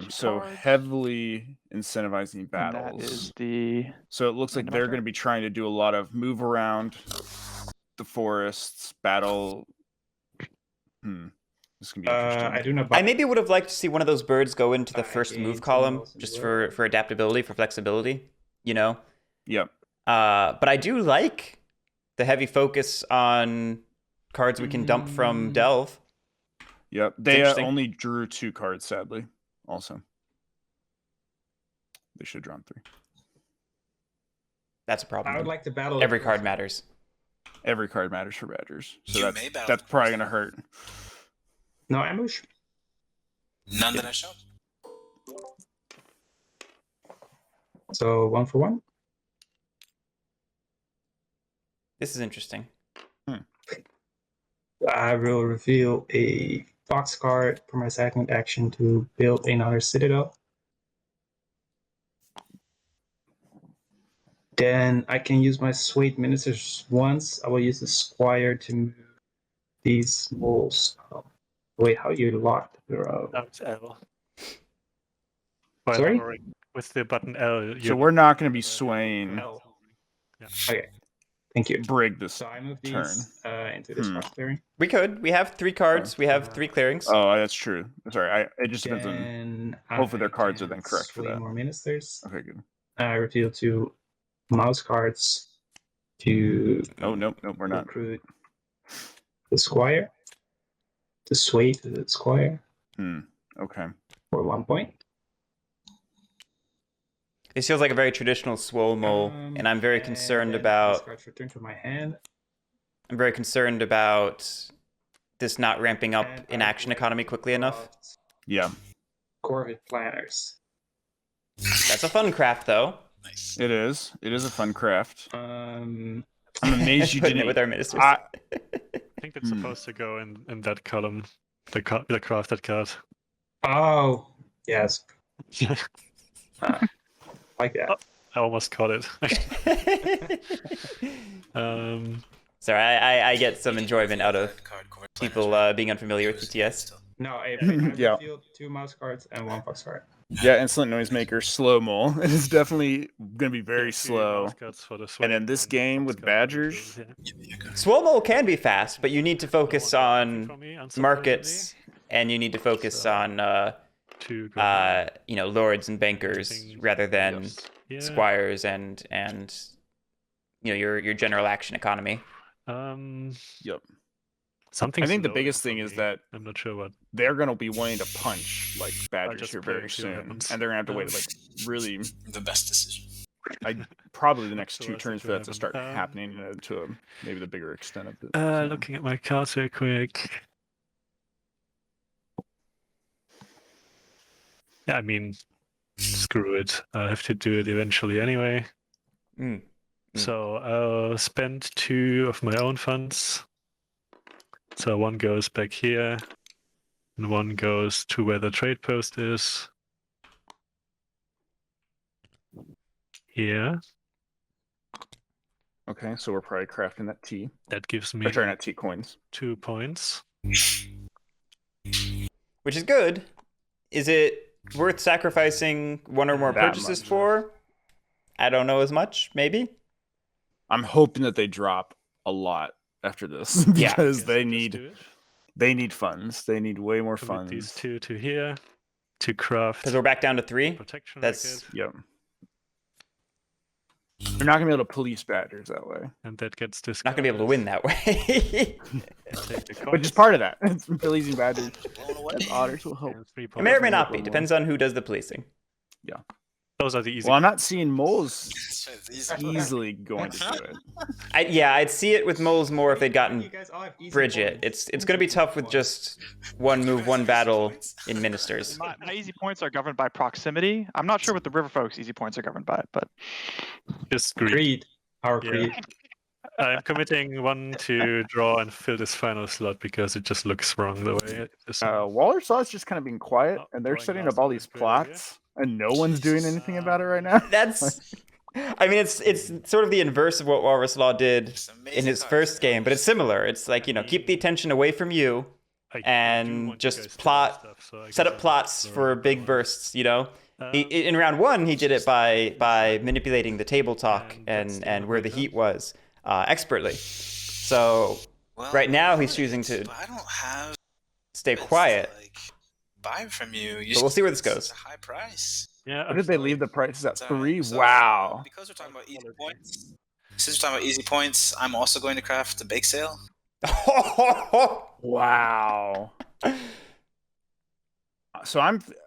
So cards, heavily incentivizing and battles. that is the. So it looks like end of my they're turn. going to be trying to do a lot of move around the forests, battle. This can be interesting. I do not. I maybe would have liked to see one of those birds go into the first gain move 2 column, miles in just the road. for adaptability, for flexibility, you know? Yep. But I do like the heavy focus on cards we can dump from Delve. Yep. They interesting. only drew 2 cards, sadly. Also, they should have drawn 3. That's a problem. I would like to battle. Every card matters. Every card matters for Badgers, so You may battle that's probably going to hurt. No ambush. None that I showed. So 1 for 1. This is interesting. I will reveal a fox card for my second action to build another citadel. Then I can use my Swayed Ministers once. I will use the Squire to move these walls. Oh, wait, how you locked the row? That's L. While Sorry? hovering with the button L. So we're not going to be swaying L. Okay, thank you. Brig this So I move turn. these into this box clearing. We could. We have 3 cards. We have 3 clearings. Oh, that's true. Sorry, it just depends on. Then hopefully their I cards are can then correct for sway that. more ministers. Okay, good. I reveal 2 mouse cards to Oh, nope, we're not. recruit the Squire. To sway to the Squire Okay. for 1 point. This feels like a very traditional swole mole, and I'm very concerned then about. These cards return to my hand. I'm very concerned about this not ramping up And in I action would economy quickly enough. draft Yeah, Corvid planners. That's a fun craft, though. Nice. it is. It is a fun craft. Um, I'm amazed you Putting didn't. it with our ministers. I- I think it's supposed to go in that column. The crafted card. oh yes, like that. I almost caught it. Sorry, I get some enjoyment out of people being unfamiliar with TTS. No, I Yeah. revealed 2 mouse cards and 1 fox card. Yeah, Insolent Noisemaker, slow mole. It is definitely going to be very slow. And in this game with Badgers, Swole mole can be fast, but you need to focus on markets, and you need to focus on lords and bankers rather than squires and your general action economy. Yep. Something. I think the slow biggest for thing is me. that I'm not sure what. they're going to be wanting to punch like Badgers just here play very and see what soon. happens. And they're going to have to wait like really The best decision. probably the next So 2 what's turns it for that to happen? start happening to maybe the bigger extent of it. Looking at my cards real quick. Yeah, I mean, screw it. I'll have to do it eventually anyway. So I'll spend 2 of my own funds. So 1 goes back here, and 1 goes to where the trade post is. Here. Okay, so we're probably crafting that T. That gives me Or sorry, not T coins. 2 points. Which is good. Is it worth sacrificing 1 or more That purchases much. for? I don't know as much, maybe. I'm hoping that they drop a lot after this Yeah. because Yes, they just need do it. funds. They need way more Commit funds. these 2 to here to craft Because we're back down to 3. protection That's- racket, Yep. They're not gonna be able to police Badgers that way. and that gets this. Not going to be able to win that way. But just part of that. It's policing Badgers. Blown away. As otters will help. It may or may not be. Depends on who does the policing. Those are the easy. Well, I'm not seeing moles It's easy. easily going to do it. I'd see it with moles more if they'd gotten You guys all have easy Bridget. points. It's going to be tough with just 1 move, 1 battle in ministers. My easy points are governed by proximity. I'm not sure what the river folks' easy points are governed by, but Just greed. Greed. Our Yeah. greed. I'm committing 1 to draw and fill this final slot because it just looks wrong the way it is. WalrasLaw is just kind of being quiet, Oh, and they're drawing setting last up all one these is great idea. plots, and no one's doing anything about it right now. That's I mean, it's sort of the inverse of what WalrasLaw did Just amazing in his cards. first game, but it's similar. It's like, keep the attention away from you I do and want you guys just to do plot, stuff, so I set guess up I'll plots explore for big otherwise. bursts, Um, In round 1, he did it by manipulating the table talk And that's the and where the window. heat was expertly. So Well, right now he's would, choosing to but I don't have stay bids quiet. to, like, buy from you. But we'll see where this It's goes. a high price. Yeah. What did they leave the prices at? It's all right. 3? So, Wow. because we're talking about easy points, since we're talking about easy points, I'm also going to craft the bake sale. Wow. So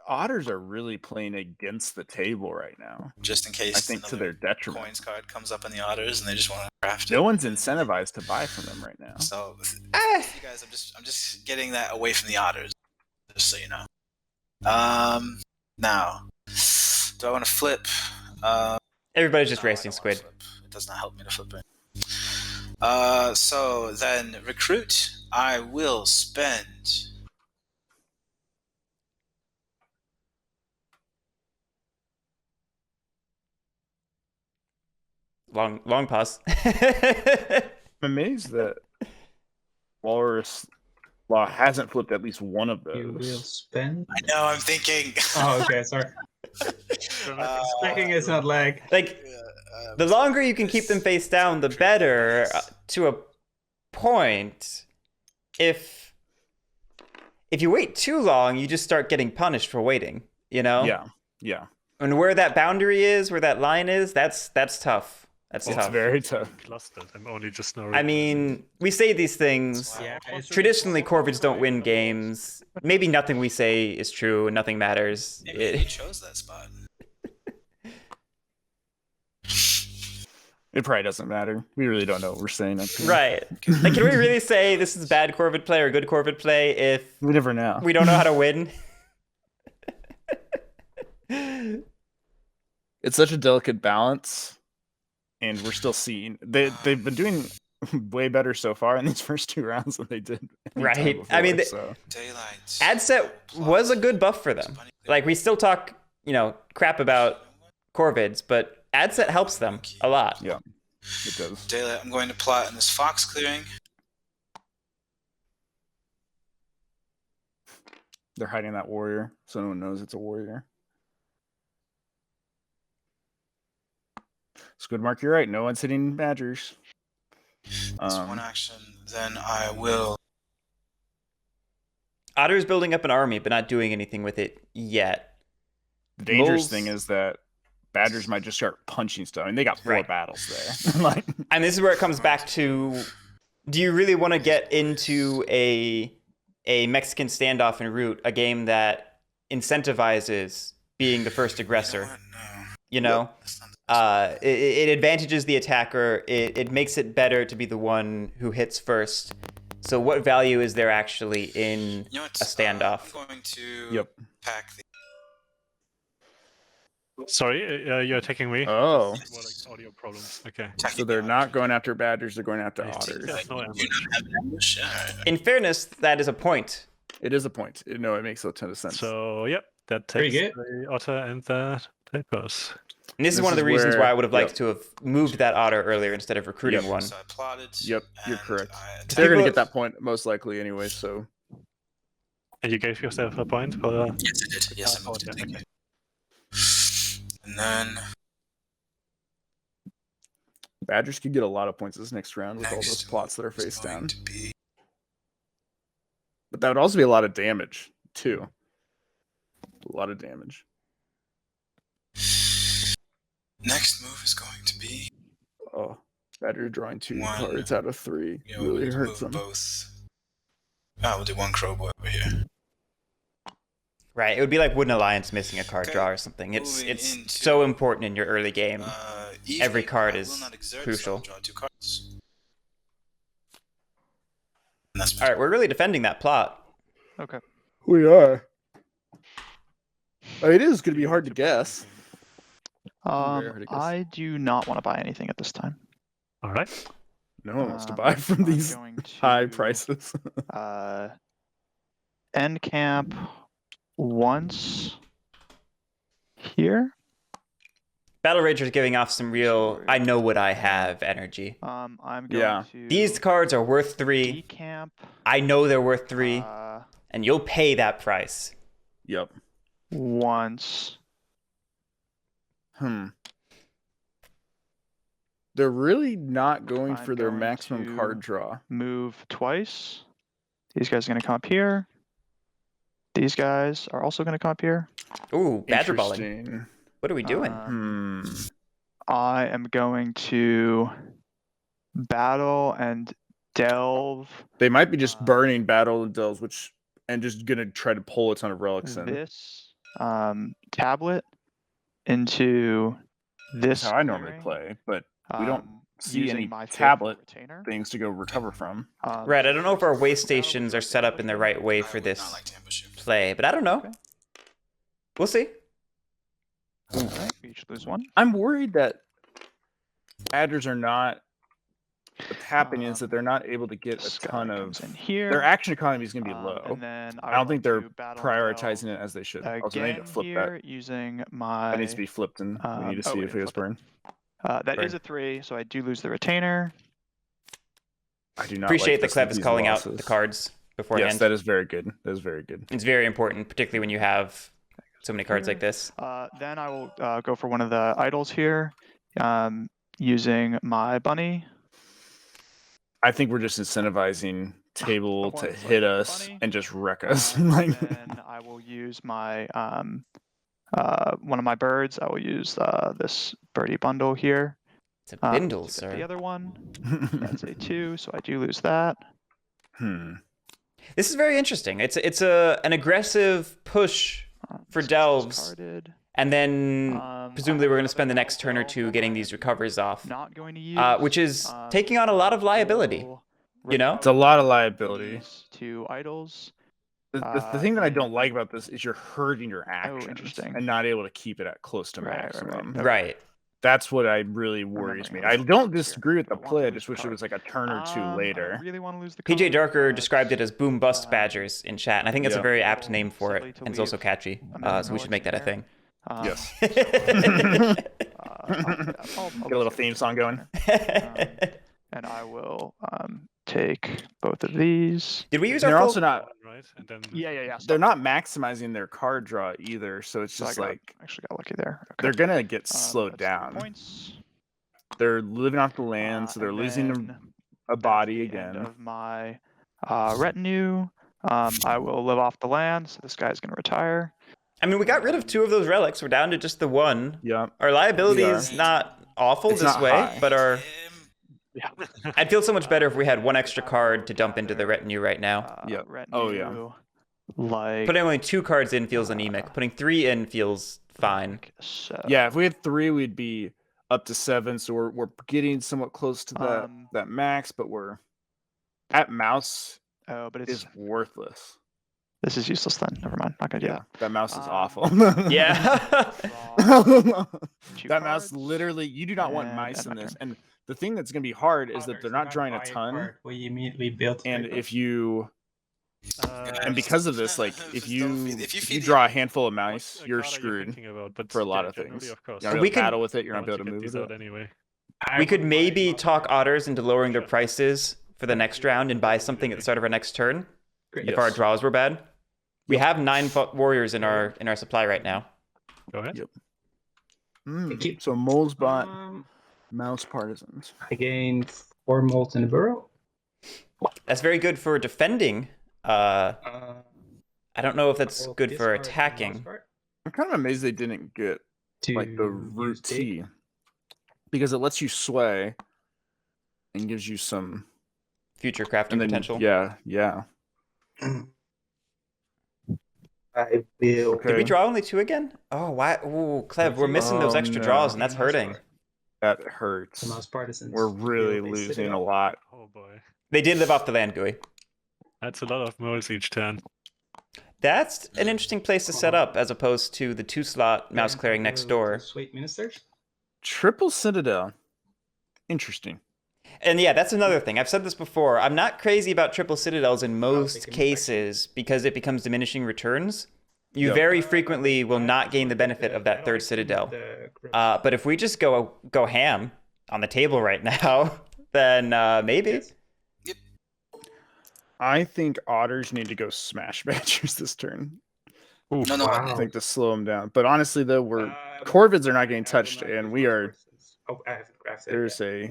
otters are really playing against the table right now. Just in case I think to their another detriment. coins card comes up in the otters and they just want to craft it. No one's incentivized to buy from them right now. So, you guys, I'm just getting that away from the otters, just so you know. Now, do I want to flip? Everybody's just No, I racing don't wanna squid. flip. It does not help me to flip it. So then recruit. I will spend. Long pause. I'm amazed that WalrasLaw hasn't flipped at least one of You will those. spend. I know. I'm thinking. Oh, okay, sorry. Speaking is not lag. Like, the longer you can keep them face down, the better, to a point. If you wait too long, you just start getting punished for waiting, Yeah. And where that boundary is, where that line is, that's tough. That's It's tough. very tough. Clustered. I'm only just now. I mean, we say these things. Yeah, it's Traditionally, Corvids don't win games. Maybe nothing we say is true and nothing matters. Maybe he chose that spot. It probably doesn't matter. We really don't know what we're saying up here. Right. Like, can we really say this is bad Corvid play or good Corvid play if We never know. we don't know how to win? It's such a delicate balance, and we're still seeing they've been doing way better so far in these first 2 rounds than they did. any time Right. I mean, before, so. Daylight. Ad set was a good buff for them. Like, we still talk, crap about Corvids, but ad set helps them a lot. Yeah, it does. Daylight. I'm going to plot in this fox clearing. They're hiding that warrior, so no one knows it's a warrior. Squid Mark, you're right. No one's hitting badgers. That's one action. Then I will. Otter's building up an army, but not doing anything with it yet. The dangerous Moles- thing is that badgers might just start punching stuff. I mean, they got 4 Right. battles there. Like, And this is where it comes back to, do you really want to get into a Mexican standoff en route, a game that incentivizes being the first aggressor? No. That's not It advantages the attacker. It makes it better to be the one who hits first. So what value is there actually in You know what? a standoff? I'm going to Yep. pack the. Sorry, you're attacking me. oh, More like audio problems. Okay. so they're not going after badgers; they're going after I think otters. there's no You ambush. not have an ambush? Alright. In fairness, that is a point. It is a point. No, it makes a ton of sense. So yep, that Pretty takes good. the otter and the typos. And this is This one of the is reasons where- why I would have liked yep. to have moved that otter earlier instead of recruiting Yep. one. So I plotted. Yep, you're and correct. I attacked. They're going to People- get that point most likely anyway. So And you gave yourself a point for Yes, I did. Yes, I moved it. okay. Thank you. And then badgers could get a lot of points this next round with all those next plots that are is face going down. to be But that would also be a lot of damage too. A lot of damage. next move is going to be. Oh, badger drawing 2 One. cards out of 3 You know, really we'll hurts move them. both. We'll do one crowboy over here. Right, it would be like Wooden Alliance missing a card Okay, draw or something. It's moving into, so important in your early game. Every Evening, card I is will not exert, crucial. So I'll draw 2 cards. And that's All right, we're really defending that plot. Okay. We are. It is going to be hard to guess. Very hard to guess. I do not want to buy anything at this time. All right. No one wants to buy from I'm these going high to, prices. End camp once here. Battlerager is giving off some real I know what I have energy. I'm going to These cards are worth 3. decamp. I know they're worth 3, and you'll pay that price. Yep. Once. They're really not going I'm for their going maximum to card draw. Move twice. These guys are going to come up here. These guys are also going to come up here. Ooh, badger balling. Interesting. What are we doing? I am going to battle and delve. They might be just burning battle and delves, and just gonna try to pull a ton of relics in. This tablet into this. That's how I normally play, but we don't see using any my favorite tablet retainer. things to go recover from. Right, I don't know if our way stations are set up in the right way for this play, but I don't know. We'll see. Alright, we each lose 1. I'm worried that Badgers are not. What's happening is that they're not able to get a ton of. In here. Their action economy is going to be low. And then I don't think they're battle prioritizing it as they should. Also, they need to flip that. Using my. That needs to be flipped, and we need to see if it goes burn. That is a 3, so I do lose the retainer. I do not appreciate like that Clev is calling out the cards beforehand. Yes, that is very good. That is very good. It's very important, particularly when you have so many cards like this. Then I will go for one of the idols here, using my bunny. I think we're just incentivizing table to hit us and just wreck us. Then I will use my one of my birds. I will use this birdie bundle here. It's a bindle, sir. The other one, that's a 2, so I do lose that. This is very interesting. It's an aggressive push for delves, and then presumably we're going to spend the next turn or 2 getting these recovers off, Not going to use, which is taking on a lot of liability. You know, It's a lot of liability. 2 idols. The thing that I don't like about this is you're hurting your actions interesting. and not able to keep it at close to maximum. Right. That's what I really worries me. I don't disagree with the play. I just wish it was like a turn or 2 later. I really want to lose the PJ card, Darker but, described it as boom bust badgers in chat, and I think that's a Yeah. very apt name for it, Simply to and it's also leave catchy. So we should make that a thing. Yes. I'll Get a little theme song going. And I will take both of these. Did we use our They're full... also not. Right? And then Yeah. They're not maximizing their card draw either, so it's So I just got- like actually got lucky there. Okay. they're gonna get slowed That's 3 down. Points. They're living off the land, so they're And losing then a body at the end again. of my retinue, I will live off the land, so this guy's going to retire. I mean, we got rid of 2 of those relics. We're down to just the 1. Yeah. Our liability We are. is not awful It's this not way, high. but our... yeah. I'd feel so much better if we had 1 extra card to dump into the retinue right now. Yep. Retinue, Oh, yeah. Like, Putting only 2 cards in feels anemic. Putting 3 in feels fine. like so. Yeah, if we had 3, we'd be up to 7, so we're getting somewhat close to that max, but we're at mouse Oh, but it's is worthless. this is useless then. Never mind. Not gonna do That mouse is awful. Yeah. that. That mouse literally, you do not want And mice end in my this. turn. And the thing that's going to be hard is that they're not drawing a ton. We immediately built. And if you, and because of this, like if you feed draw a handful of What mice, card you're are you screwed. thinking about? But for a lot of generally, things. Of course. You're not We able to could- battle with it. You're I not want able to get move these with out it. anyway. We could maybe talk otters into lowering their prices for the next round and buy something at the start of our next turn if our draws were bad. We have 9 warriors in our supply right now. Go ahead. Yep. Thank you. So moles bot mouse partisans. I gained 4 moles in the burrow. That's very good for defending. I don't know if that's Well, good for discard the mouse attacking. part I'm kind of amazed they didn't get to like the use root dig. T, because it lets you sway and gives you some Future crafting and then, potential. Yeah. I will. Okay. Did we draw only 2 again? Oh, why? Ooh, Clev, we're missing those Oh, extra no. draws, and that's hurting. That hurts. The mouse partisans. We're really feel they sit losing up. a lot. Oh boy. They did live off the land, Gooey. That's a lot of moles each turn. That's an interesting place to set up, as opposed to the 2-slot mouse Yeah, clearing next the door. Sweet ministers. Triple Citadel. Interesting. And yeah, that's another thing. I've said this before. I'm not crazy about triple citadels in most they can cases because it becomes diminishing returns. You Yep. very frequently will not gain the benefit of that 3rd citadel. The But if we just go ham on the table right now, then maybe. Yep. I think otters need to go smash badgers this turn. No, no. Wow. I think to slow them down. But honestly, though, corvids are not getting touched, and we are. Oh, I haven't crafted. There's a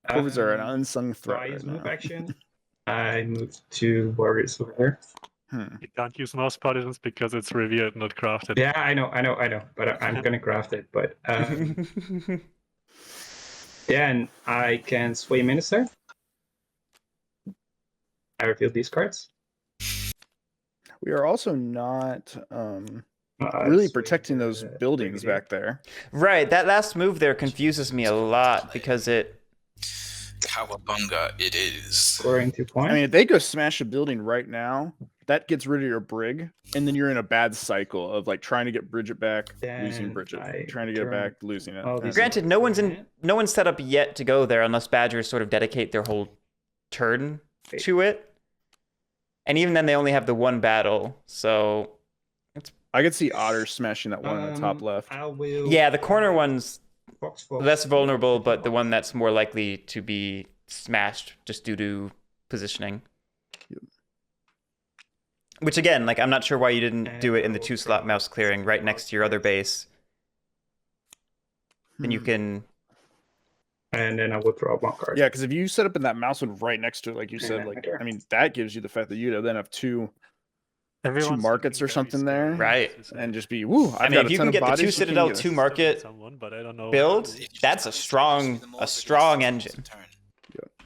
corvids are an unsung So threat I right use move now. action. I moved to WalrasLaw. You can't use mouse partisans because it's revealed, not crafted. Yeah, I know. But I'm gonna craft it. But yeah, and I can sway minister. I reveal these cards. We are also not really protecting those buildings back there. Right, that last move there confuses me a lot because it. Cowabunga, it is. Scoring 2 points. I mean, if they go smash a building right now, that gets rid of your brig, and then you're in a bad cycle of like trying to get Bridget back, losing Then Bridget, I trying to get it turn back, losing it. all And- these- Granted, no one's set up yet to go there unless Badgers sort of dedicate their whole turn to it. And even then, they only have the one battle, so I could see otters smashing that one on the top left. I will. yeah, the corner one's Fox. less vulnerable, but the one that's more likely to be smashed just due to positioning. Yep. Which again, like I'm not sure why you didn't do it in the 2-slot mouse clearing right next to your other base. Then you can. And then I will draw 1 card. Yeah, because if you set up in that mouse one right next to it, like you said, Yeah, like sure. I mean, that gives you the fact that you'd then have two Everyone's markets looking or something very there. scary. Right. and just be woo. I've I mean, got if a you ton can of get the bodies, 2 you Citadel, can get 2 market Someone, but I don't know. build, that's a strong engine.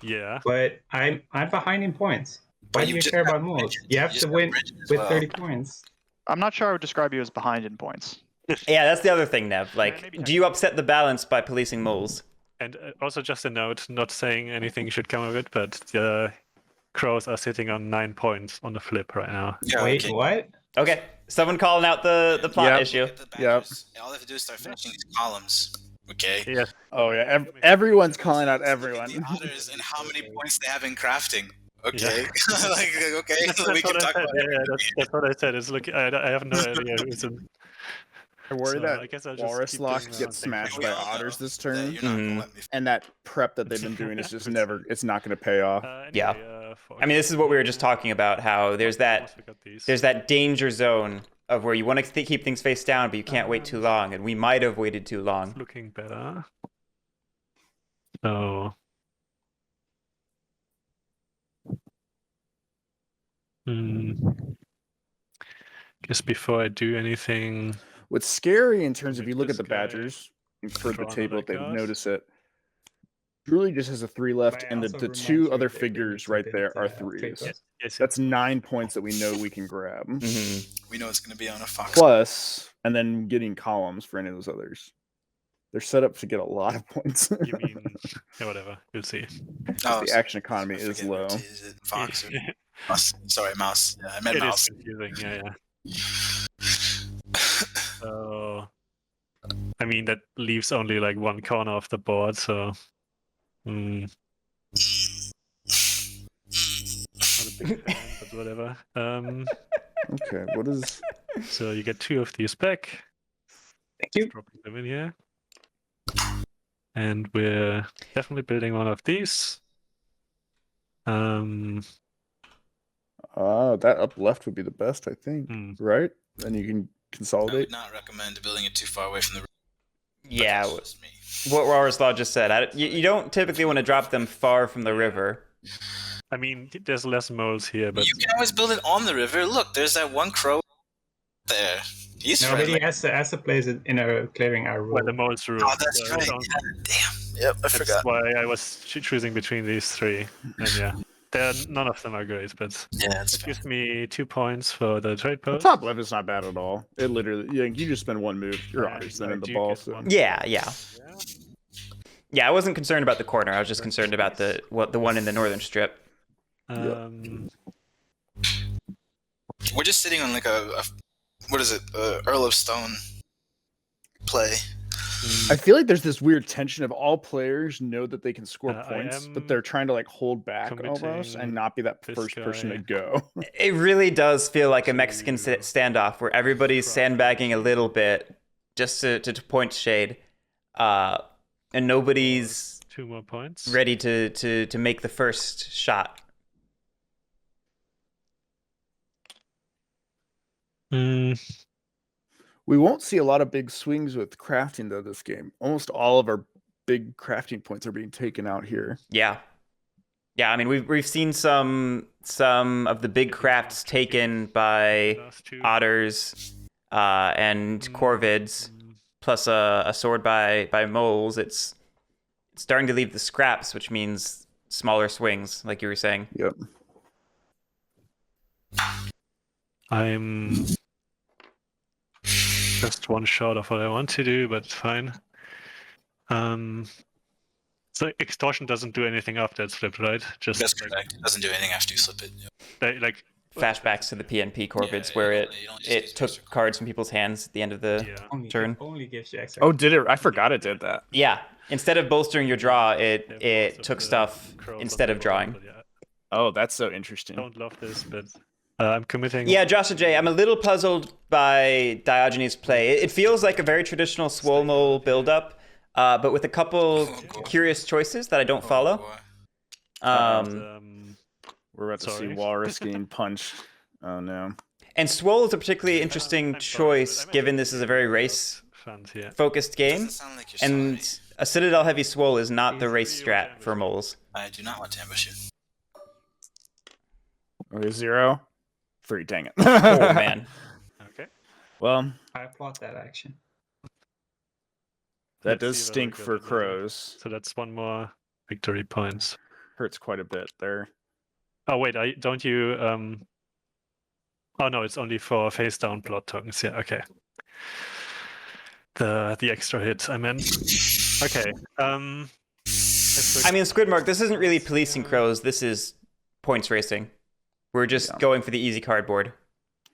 Yeah. But I'm behind in points. Why But do you you just care have about moves? bridges. You You have just to have win bridges as with well. 30 points. I'm not sure I would describe you as behind in points. Yeah, that's the other thing, Nev. Like, maybe do you upset the balance by policing moles? And also just a note, not saying anything should come of it, but the crows are sitting on 9 points on the flip right now. Yeah, Wait, okay. what? Okay, someone calling out the plot Yep. issue. Get the badgers. All they have to do is start finishing these columns. Okay. Yes. Oh yeah, everyone's calling out everyone. The otters and how many points they have in crafting. Okay. Yeah. like, okay, That's we can what I talk said. about Yeah, that's what I said. It's look, I have no idea who's in. I worry So, I that guess I'll just Walrus keep Law doing could my get own thing. smashed We by all know otters this that turn, you're not Mhm. gonna let me. and that prep that they've been doing is just never. It's not going to pay off. Yeah. I mean, this is what we were just talking about. How there's that danger zone of where you want to keep things face down, but you can't wait too long, and we might have waited too long. Looking better. So. Guess before I do anything, What's scary in terms of Make you look at this the guy Badgers for the draw table, if another they card. notice it. Julie just has a 3 left, But I and also the remind 2 you other that they figures need right to there build, are trade 3s. posts. yes, That's 9 points that we know we can grab. Mhm. We know it's gonna be on a fox. Plus, and then getting columns for any of those others. They're set up to get a lot of points. you mean yeah, whatever. We'll see. Oh, the action economy I is forget low. which is it fox or mouse? Sorry, mouse. Yeah, I meant It is mouse. confusing. Yeah. So, I mean, that leaves only like one corner of the board. So, not a big fan, but whatever. Okay, what is So you get 2 of these back. Thank you. Dropping them in here. And we're definitely building one of these. that up left would be the best, I think. Hmm. Right? Then you can I would consolidate. not recommend building it too far away from the. Yeah, That's just me. what WalrasLaw just said. You don't typically want to drop them far from the river. I mean, there's less moles here, but You can always build it on the river. Look, there's that one crow there. He's Nobody friendly. has to place it in a clearing our rule. where the moles rule. Oh, that's So right. don't- Yeah, damn. Yep, I That's forgot. why I was choosing between these 3. And yeah, none of them are great, but Yeah, it's it fine. gives me 2 points for the trade The post. top left is not bad at all. It literally, you just spend 1 move. You're And always I in the do ball. get So. 1. Yeah. Yeah, I wasn't concerned about the corner. I was just concerned about the one in the northern strip. We're just sitting on like a what is it? Earl of Stone play. I feel like there's this weird tension of all players know that they can score I points, but am they're trying to like hold back almost committing and not be that this first person to guy. go. It really does feel like a Mexican standoff where everybody's sandbagging a little bit, just to point shade, and nobody's 2 more points. ready to make the first shot. Mm, We won't see a lot of big swings with crafting though this game. Almost all of our big crafting points are being taken out here. Yeah. I mean, we've seen some of the big crafts taken by last 2. otters and corvids, plus a sword by moles. It's starting to leave the scraps, which means smaller swings, like you were saying. Yep. I'm just 1 short of what I want to do, but fine. So extortion doesn't do anything after it's flipped, right? Just That's correct. It doesn't do anything after you flip it. like Flashbacks to the PNP corvids, Yeah, where you it don't just get took extra cards from people's hands at the end of the yeah. turn. Only gives you extra. Oh, did it? I forgot it did that. Yeah, instead of bolstering your draw, Most it of took the stuff crows on instead the of board, drawing. but yeah, Oh, that's so interesting. don't love this, but I'm committing. Yeah, Josh and Jay, I'm a little puzzled by Diogenes' play. It feels like a very traditional Swole Mole build-up, but with a couple curious choices that I don't follow. boy. We're about to Sorry. see Walrus getting punched. Oh no. And Swole is a particularly interesting I'm sorry, choice, but I'm given actually this is a very fans here. race-focused game. Doesn't sound like you're And sorry. a Citadel Heavy Swole is not the race strat for moles. I do not want to ambush you. Okay, 0. 3, dang it. Oh, man. Okay. Well, I applaud that action. that Let's does see whether stink we for got another. crows. So that's 1 more victory points. Hurts quite a bit there. Oh wait, don't you? Oh no, it's only for face down plot tokens. Yeah, okay. The extra hit I meant. Okay. I mean, Squidmark, this isn't really policing crows. This is points racing. We're just Yeah. going for the easy cardboard.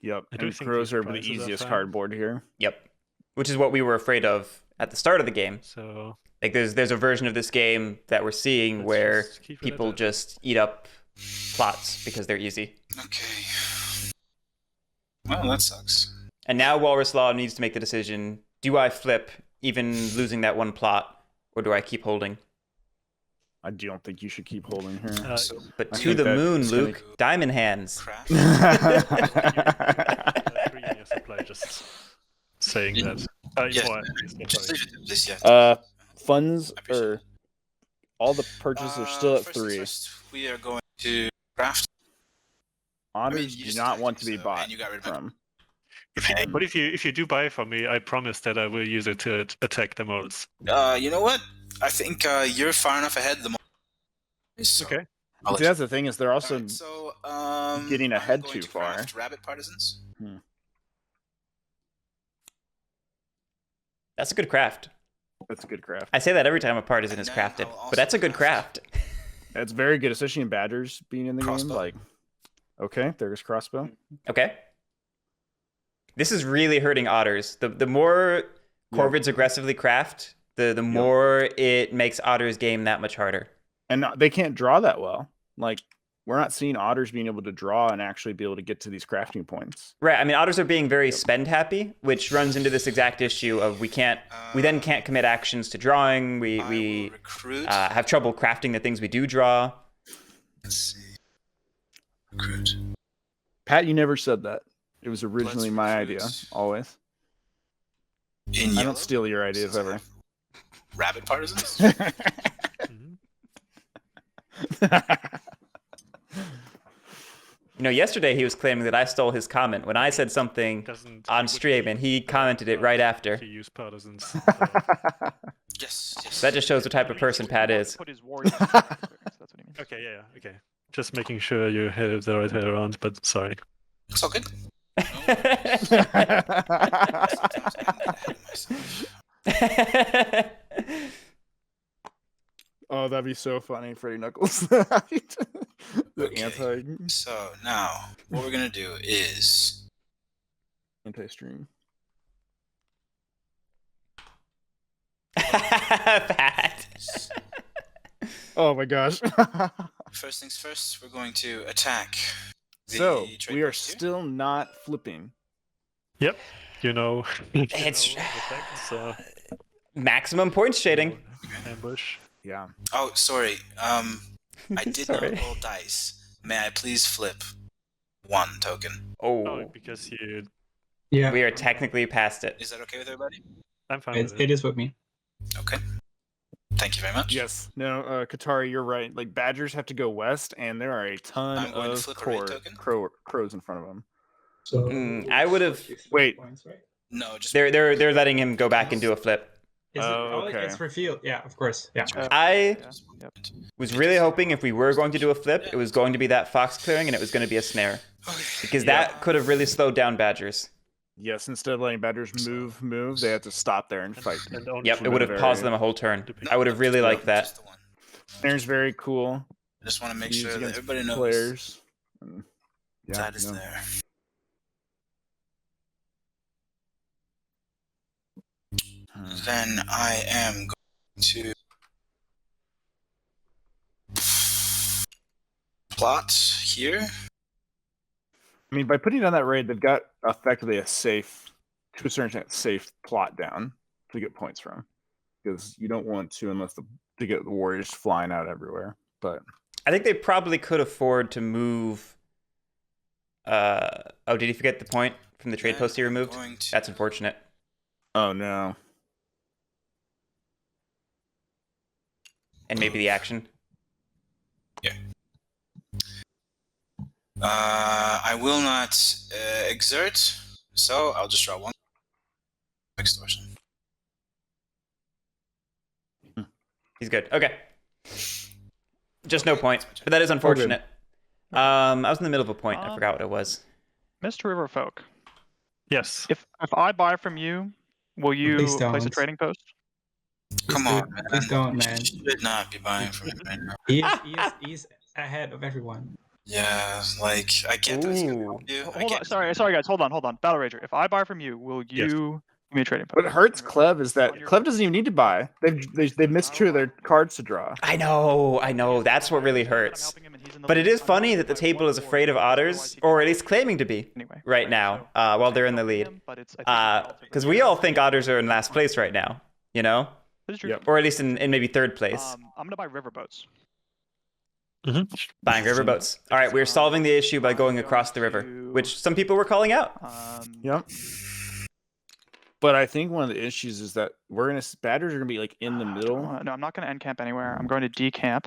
Yep. I do And think crows these are the prices are easiest fine. cardboard here. Yep. Which is what we were afraid of at the start of the game. So Like, there's a version of this game that we're seeing let's where just keep it at people that. just eat up plots because they're easy. Okay. Well, that sucks. And now WalrasLaw needs to make the decision, do I flip, even losing that 1 plot, or do I keep holding? I don't think you should keep holding here. So, But I to think the that moon, it's gonna Luke. Diamond hands. crap. 3 in your supply, just saying that. Yes, Or at least, Just sorry. leave it, please. Yeah. Funds I appreciate or all the purchases are still at first things 3. first, we are going to craft. Otters you do just not attacked want me, to be so- bought and you got rid of my- from. But if you do buy from me, I promise that I will use it to attack the moles. You know what? I think you're far enough ahead. So, Okay. I'll let See, that's the thing is they're you- also Alright, so, getting I'm ahead going too to far. craft Rabbit partisans. That's a good craft. That's a good craft. I say that every time a partisan is And then crafted, I'll also but that's a good craft. It's very good, especially in badgers being in the Crossbow. game. Like, okay, there's crossbow. Okay. This is really hurting otters. The more corvids aggressively craft, the more it makes otters' game that much harder. And they can't draw that well. Like, we're not seeing otters being able to draw and actually be able to get to these crafting points. Right. I mean, otters are being very spend happy, which runs into this exact issue of we then can't commit actions to drawing. We will recruit. have trouble crafting the things we do draw. Let's see. Recruit. Pat, you never said that. It was originally Let's my idea, recruit. always. In I yellow, don't steal your ideas since I ever. have Rabbit partisans. You know, yesterday he was claiming that I stole his comment when I said something Doesn't on he stream, wouldn't and he use commented it right after. To use partisans. So. Yes. That just shows what type of person Pat is. Put his warriors in character, so that's what he means. Okay, yeah, okay. Just making sure you have the right way around, but sorry. It's all good. Sometimes I can get ahead of myself. Oh, that'd be so funny, Freddy Knuckles. The Okay. anti-stream. So now, what we're gonna do is Pat. Oh my gosh. first things first. We're going to attack. The So, trade we are post here. still not flipping. Yep. you know, It's effects, maximum points shading. ambush. Yeah. Oh, sorry. I did Sorry. not roll dice. May I please flip 1 token? Oh, Oh, because you. Yeah, we are technically past it. Is that okay with everybody? I'm fine with it is with me. Okay. Thank you very much. Yes. No, Katari, you're right. Like badgers have to go west, and there are a ton I'm going to of flip a red token. crows in front of them. So I would have. 43 Wait. points, right? No, just They're letting him go back and do a flip. Is it? Oh, Oh, okay. it's revealed. Yeah, of course. Yeah. I Yep. was really hoping if we were going to do a flip, it was going to be that fox clearing and it was going to be a snare. Okay. Because that could have really slowed down badgers. Yes, instead of letting badgers move, they have to stop there and fight. And only Yep, two it would have very- paused them a whole turn. I would have really liked that. Just the one. Snare's very cool. I just want to make Used sure that against everybody knows players. Mm, Yeah, that is no. there. Then I am going to plot here. I mean, by putting down that raid, they've got effectively a safe, to a certain extent, safe plot down to get points from, because you don't want to unless to get the warriors flying out everywhere. But I think they probably could afford to move. Oh, did you forget the point from the trade Then post he I'm removed? going to- That's unfortunate. oh no, And maybe the action. I will not exert, so I'll just draw 1 extortion. He's good. Okay. Just no point, but that is unfortunate. I was in the middle of a point. I forgot what it was. Mr. Riverfolk, Yes. if I buy from you, will you Please place a don't. trading post? Come on, man. Please don't, You man. should not be buying from him right now. He's ahead of everyone. Yeah, like, I get that he's gonna Ooh. help you. I Hold get on, sorry guys, hold on. Battlerager, if I buy from you, will you Yes. give me a trading post? what hurts Clev is that Clev doesn't even need to buy. They've missed 2 of their cards to draw. I know. That's what really hurts. But it is funny that the table is afraid of otters, or at least claiming to be, Anyway, right now, while they're in the lead. Because we all think otters are in last place right now, you know? Yep. Or at least in maybe third place. I'm gonna buy riverboats. Buying riverboats. All right, we're solving the issue by going across the river, which some people were calling out. Yep. But I think one of the issues is that badgers are gonna be like in the middle. No, I'm not gonna end camp anywhere. I'm going to decamp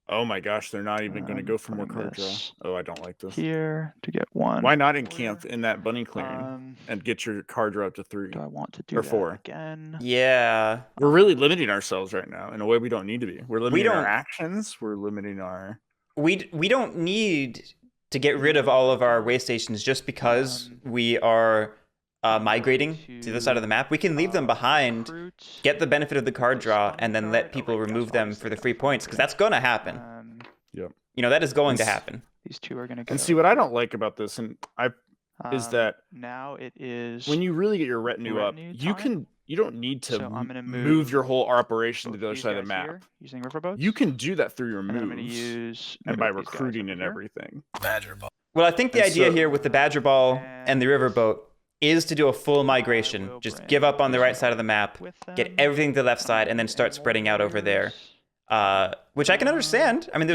Oh my gosh, they're not even gonna go for more putting card draw. this Oh, I don't like this. here to get 1. Why not encamp in that bunny clearing Um, and get your card draw up to 3? do I want to do Or that 4. again? Yeah. We're really limiting ourselves right now in a way we don't need to be. We're limiting our don't- actions. We're limiting our. We don't need to get rid of all of our way stations just because we are migrating to the side of the map. We can leave them behind, Recruit, get the benefit of the card draw, and then let people remove them for the free points, because that's going to happen. Yep. You know, that is going to happen. These 2 are gonna go. And see what I don't like about this, and is that now it is when you really get your retinue up, retinue you don't need to So I'm gonna move your move whole operation to both the other these side of the guys map. here using riverboats. You can do that through your and I'm gonna moves use and by move these guys recruiting over and here. everything. Badger ball. Well, I think the And idea so- here with the Badger Ball and the Riverboat is to do a full migration. will Just bring give up on the these right side of the map, with get them, everything to the left side, and then start spreading out over there. Which I can understand. I mean,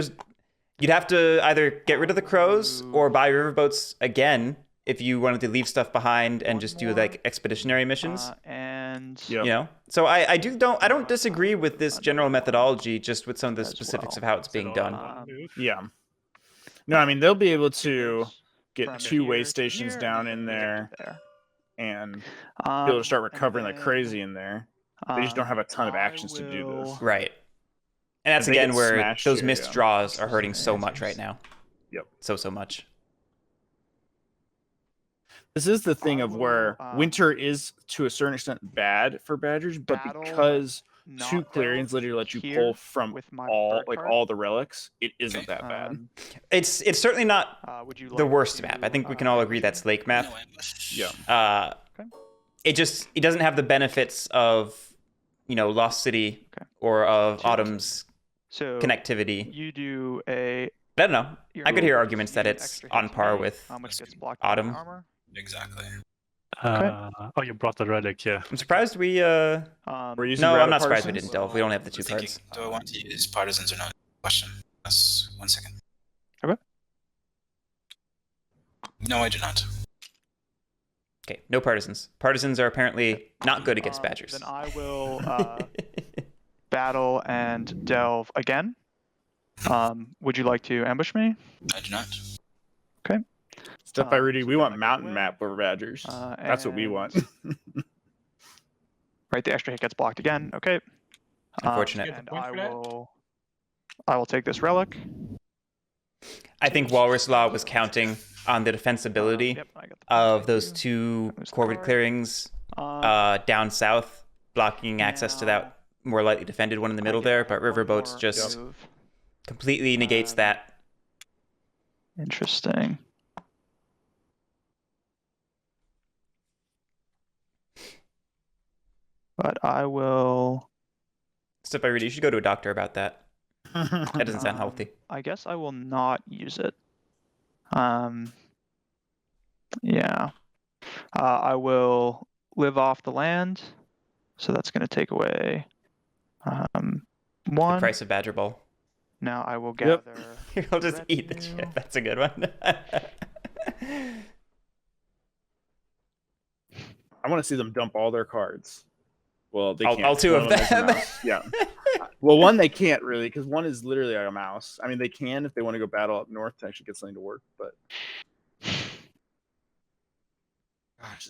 you'd have to either get rid of the crows or buy riverboats again if you wanted to leave stuff behind and just do like expeditionary missions. And Yep. You know, so I don't disagree with this general methodology, just with some of the As specifics well. of how it's Is it being all done. in one move? Yeah. No, I mean they'll be able to get from 2 way here to stations here, down and in then there get to and be there. able to start And recovering like then, crazy in there. They just don't have a ton of I actions to do will- this. Right. And that's If they again get where smashed those here, missed yeah. draws are hurting so much right now. Yep. So much. This is the thing I of where will, winter is to a certain extent bad for badgers, but battle because not 2 clearings delve literally let you here pull from with my all bird card. all the relics, it isn't that bad. It's certainly not Would you the like worst to, map. I think we can all agree that's Lake map. No ambush. Yeah. Okay. It doesn't have the benefits of, you know, Lost City Okay. or of So- Autumn's So connectivity. you do a. I don't know. your I could hear move, arguments that you it's extra on hits par me, with which gets blocked by Autumn. armor. Exactly. Oh, you brought the relic, yeah. I'm surprised we. We're using No, I'm Rattle not surprised we Partisans? didn't delve. We only have the I'm 2 thinking, cards. do I want to use partisans or not? Question. That's 1 second. Okay. No, I do not. Okay, no partisans. Partisans are apparently not good against badgers. Then I will battle and delve again. Would you like to ambush me? I do not. Okay. Step by Rudy, so we then want I go mountain away. map over badgers. That's what we And- want. Right, the extra hit gets blocked again. Okay. Unfortunate. Get the And point I for that? will take this relic. I think WalrasLaw was counting on the defensibility Yep, I got the point, of thank those you. 2 There's Corvid card. clearings down south, blocking access to Now- that more lightly defended one in the middle I there, get but one Riverboats more just move. completely negates Um, that. Interesting. But I will. Step by Rudy, you should go to a doctor about that. That doesn't sound healthy. I guess I will not use it. Yeah. I will live off the land. So that's going to take away The 1. price of Badger Ball. Now I will Yep. gather. He'll just eat the retinue. chip. That's a good one. I want to see them dump all their cards. Well, they All- can't. all 2 One of is a them. mouse. Yeah. Well, one they can't really because one is literally like a mouse. I mean, they can if they want to go battle up north to actually get something to work, but gosh,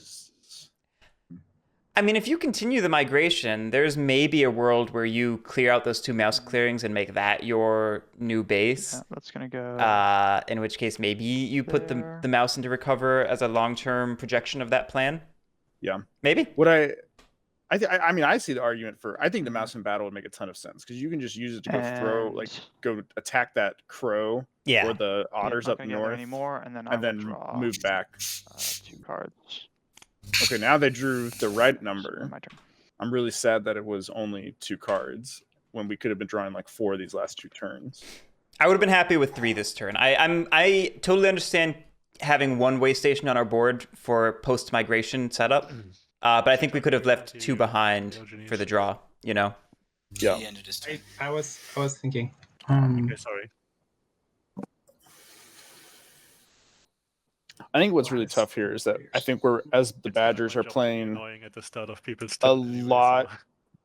I mean, if you continue the migration, there's maybe a world where you clear out those 2 mouse clearings and make that your new base. Yeah, that's going to go. In which case, maybe you put There. the mouse into recover as a long-term projection of that plan. Yeah. Maybe. what I mean, I see the argument for. I think the mouse in battle would make a ton of sense because you can just use it to go throw, like, And- go attack that crow Yeah. or the Yeah, otters not up gonna gather north, anymore, and then I and will then draw move back. 2 cards. Okay, now they drew the right So, number. my turn. I'm really sad that it was only 2 cards when we could have been drawing like 4 of these last 2 turns. I would have been happy with 3 this turn. I totally understand having 1 way station on our board for post-migration setup, but I think we could have left 2 behind for the draw, you know? Yeah. He ended his turn. I was thinking. Okay, sorry. I think what's really tough here is that I think we're, as the It's kind of Badgers my are job to be playing annoying at the start of people's a turn anyway, lot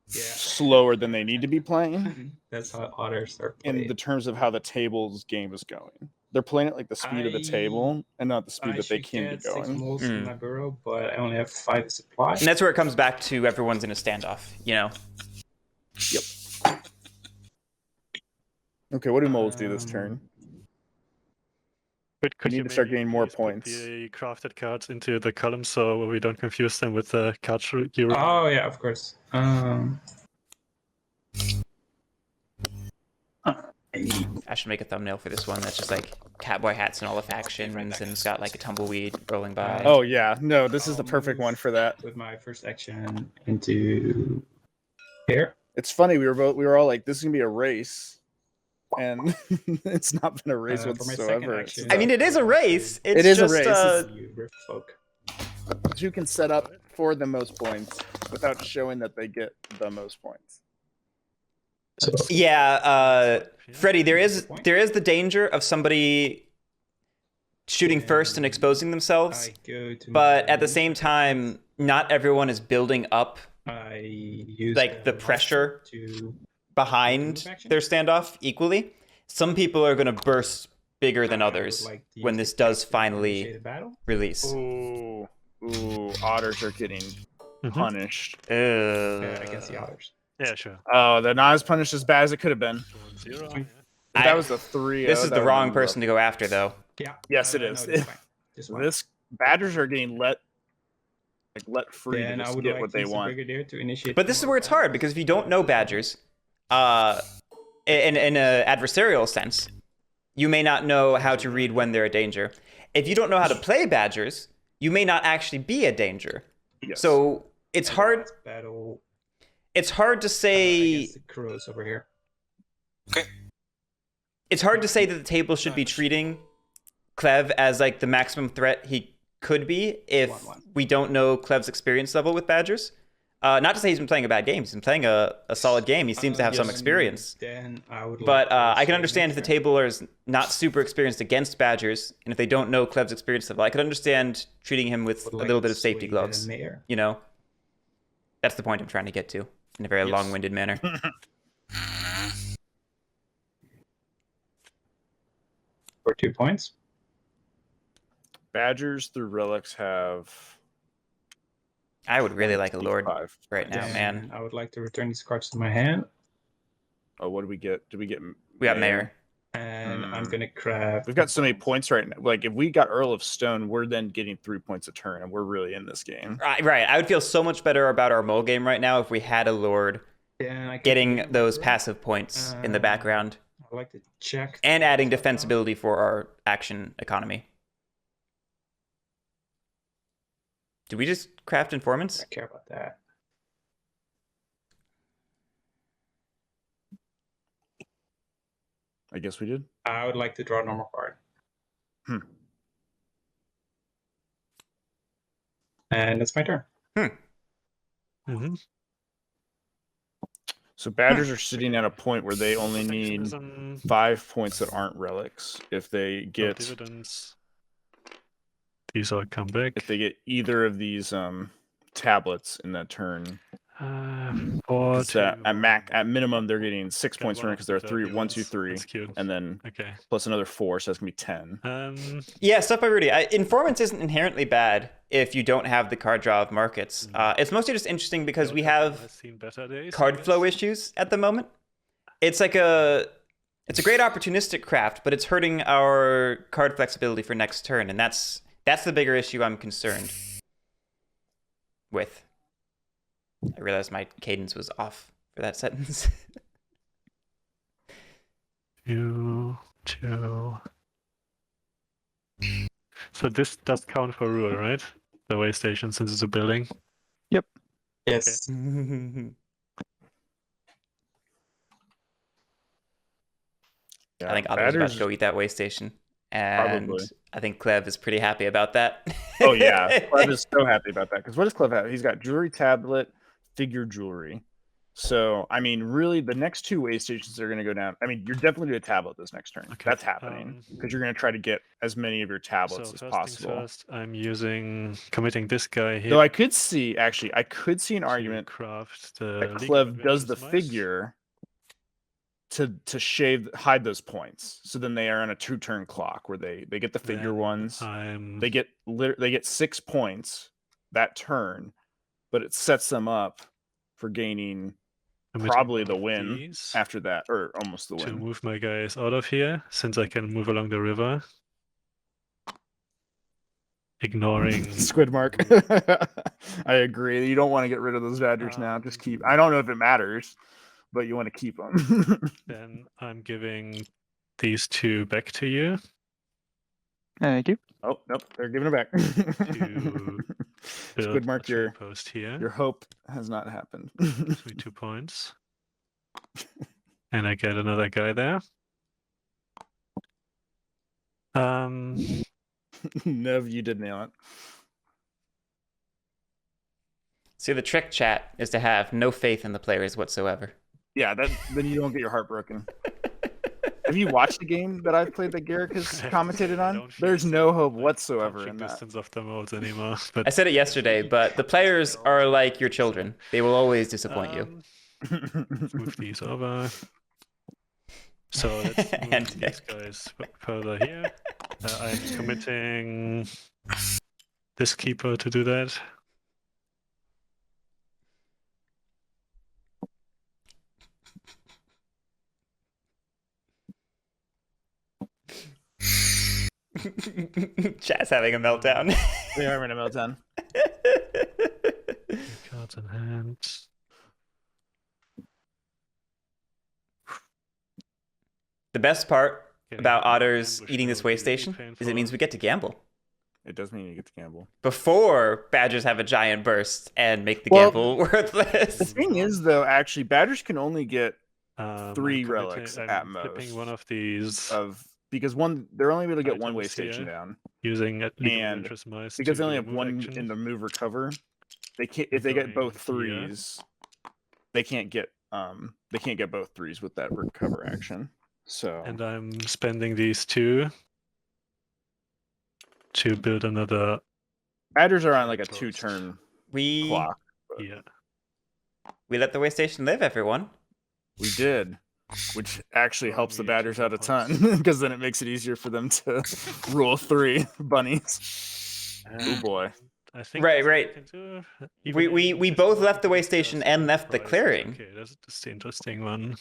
so- Yeah. slower than they need to be playing That's how otters are in played. the terms of how the table's game is going. They're playing at like the speed of the table and not the speed I that they should can be get 6 going. moles in Mm. my burrow, but I only have 5 supply. And that's where it comes back to everyone's in a standoff, you know? Okay, what do moles do this turn? Could need you to start maybe getting more please put points. the crafted cards into the column so we don't confuse them with the cards you Oh yeah, of course. I should make a thumbnail for this one that's just like cowboy hats and all the factions, and it's got like a tumbleweed rolling by. Oh yeah, no, this is the I'll perfect one move for that. With my first action into here. It's funny, we were all like, this is gonna be a race. And it's not been a race For my second whatsoever. action- I mean, it is a race. It's It is a just, race. You rift folk. You can set up for the most points without showing that they get the most points. So yeah, Freddie, there is the danger of somebody shooting first and exposing themselves, I go to but my- at the same time, not everyone is building up I use like the pressure to behind their standoff equally. Some people are going to burst bigger than I would others like to when use this the does text to finally initiate a battle. release. Ooh, otters are getting punished. Yeah, against the others. Yeah, sure. Oh, they're not as punished as bad as it could have been. 0, If I- that was the 3. This is the wrong person to go after, though. Yeah. Yes, it no, is. that's fine. Just one. This Badgers are getting let free Then to I just would get like what to they use the want. Brigadier to initiate. But this is more where it's hard, battles. because if you don't know Badgers, in an adversarial sense, you may not know how to read when they're a danger. If you don't know how to play Badgers, you may not actually be a danger. Yes. So it's And hard. last battle. It's hard to say. Against the crows over here. It's hard to say that the table should be treating Clev as like the maximum threat he could be if 1-1. we don't know Clev's experience level with Badgers. Not to say he's been playing a bad game. He's been playing a solid game. He seems to have some experience. Then I would But like I can understand if the table is not super experienced against Badgers, and if they don't know Clev's experience level, I could understand treating him with a little bit of safety gloves. You know, that's the point I'm trying to get to in a very long-winded manner. For 2 points. Badgers through relics have. I would really like a Lord 5 right now, Then man. I would like to return these cards to my hand. Oh, what do we get? Did we get? We got Mayor. And I'm going to craft. We've got so many points right now. Like if we got Earl of Stone, we're then getting 3 points a turn, and we're really in this game. Right. I would feel so much better about our mole game right now if we had a Lord getting those passive points in the background. I'd like to check. And adding defensibility for our action economy. Did we just craft informants? I care about that. I guess we did. I would like to draw a normal card. And it's my turn. So Badgers are sitting at a point where they only need 5 points that aren't relics. If they get dividends, these all come back. If they get either of these tablets in that turn, at minimum they're getting 6 points per turn because there are 1, 2, 3, and then plus another 4, so that's gonna be 10. Yeah, stuff by Rudy. Informants isn't inherently bad if you don't have the card draw of markets. It's mostly just interesting because we have card flow issues at the moment. It's like it's a great opportunistic craft, but it's hurting our card flexibility for next turn, and that's the bigger issue I'm concerned with. I realized my cadence was off for that sentence. 2. So this does count for rule, right? The way station, since it's a building. Yep. Yes. I think Otto's about to go eat that way station. And probably. I think Clev is pretty happy about that. Oh, yeah. Clev is so happy about that. Because what does Clev have? He's got jewelry tablet, figure jewelry. So, I mean, really, the next 2 way stations are going to go down. I mean, you're definitely doing a tablet this next turn. Okay. That's happening. Because you're going to try to get as many of your tablets as possible. First, I'm committing this guy here. Though I could see an argument that Clev does the figure to hide those points, so then they are on a 2-turn clock where they get the figure ones. They get 6 points that turn, but it sets them up for gaining probably the win after that, or almost the win. To move my guys out of here, since I can move along the river, ignoring squid mark. I agree. You don't want to get rid of those Badgers now. Just keep. I don't know if it matters, but you want to keep them. Then I'm giving these 2 back to you. Thank you. Oh, nope, they're giving it back. Squid mark, your post here. Your hope has not happened. 2 points. And I get another guy there. Nev, you did nail it. See, the trick, chat, is to have no faith in the players whatsoever. Yeah, then you don't get your heart broken. Have you watched the game that I've played that Guerric has commentated on? There's no hope whatsoever in that. Distance of the modes anymore. But I said it yesterday, but the players are like your children. They will always disappoint you. Move these over. So let's move these guys further here. I'm committing this keeper to do that. Chat's having a meltdown. We are having a meltdown. Cards in hand. The best part about Otters eating this way station is it means we get to gamble. It does mean you get to gamble. Before Badgers have a giant burst and make the gamble worthless. The thing is, though, actually, Badgers can only get 3 relics at most. Flipping one of these because they're only able to get one way Items station here. down. Using at least And interest mice Because to they only do a have move one action. in the move recover, they can't. If they get both Going here. threes, they can't get both threes with that recover action. So And I'm spending these 2 to build another Badgers are on like a Post. 2-turn We clock. here. let the way station live, everyone. We did, which actually Oh, helps the me Badgers too, out a post. ton because then it makes it easier for them to rule 3 bunnies. Oh boy. I think Right, that's all right. I can do. We Even if both it's left the way not station just and left the prices. clearing. Okay, that's the interesting one.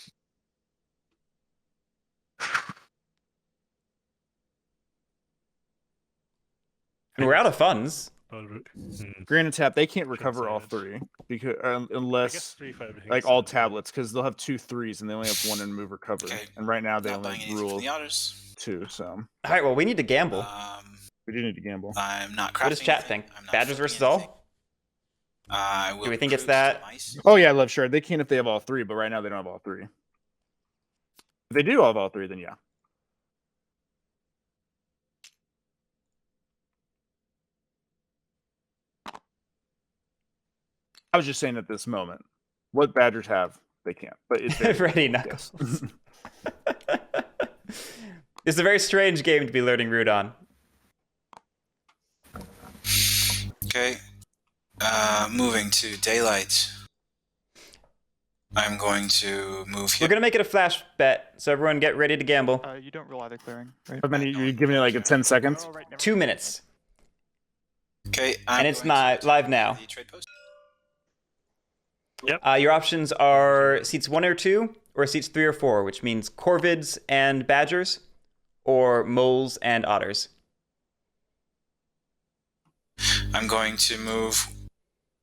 And we're out of funds. Granite Tap, they can't recover say all that. 3 because I guess unless 3-5 like all tablets, because they'll have 2 3s and they only have 1 in move recover. Okay. And right now they Not only buying anything rule from the others. 2, so All right, well, we need to gamble. we do need to gamble. I'm not crafting What does chat anything. think? I'm not Badgers flipping versus anything. all? I will Do we think it's recruit that? the mice. Oh yeah, Love Shard. They can if they have all 3, but right now they don't have all 3. If they do have all 3, then yeah. I was just saying at this moment, what Badgers have, they can't. But it's very Ready yes. Knuckles. It's a very strange game to be learning Root on. Okay. Moving to daylight. I'm going to move We're here. gonna make it a flash bet, so everyone get ready to gamble. You don't rule either clearing, right? How many? You're giving it like a 10 seconds? 2 minutes. Okay, And it's not live now. The trade post. Your options are seats 1 or 2, or seats 3 or 4, which means corvids and badgers, or moles and otters. I'm going to move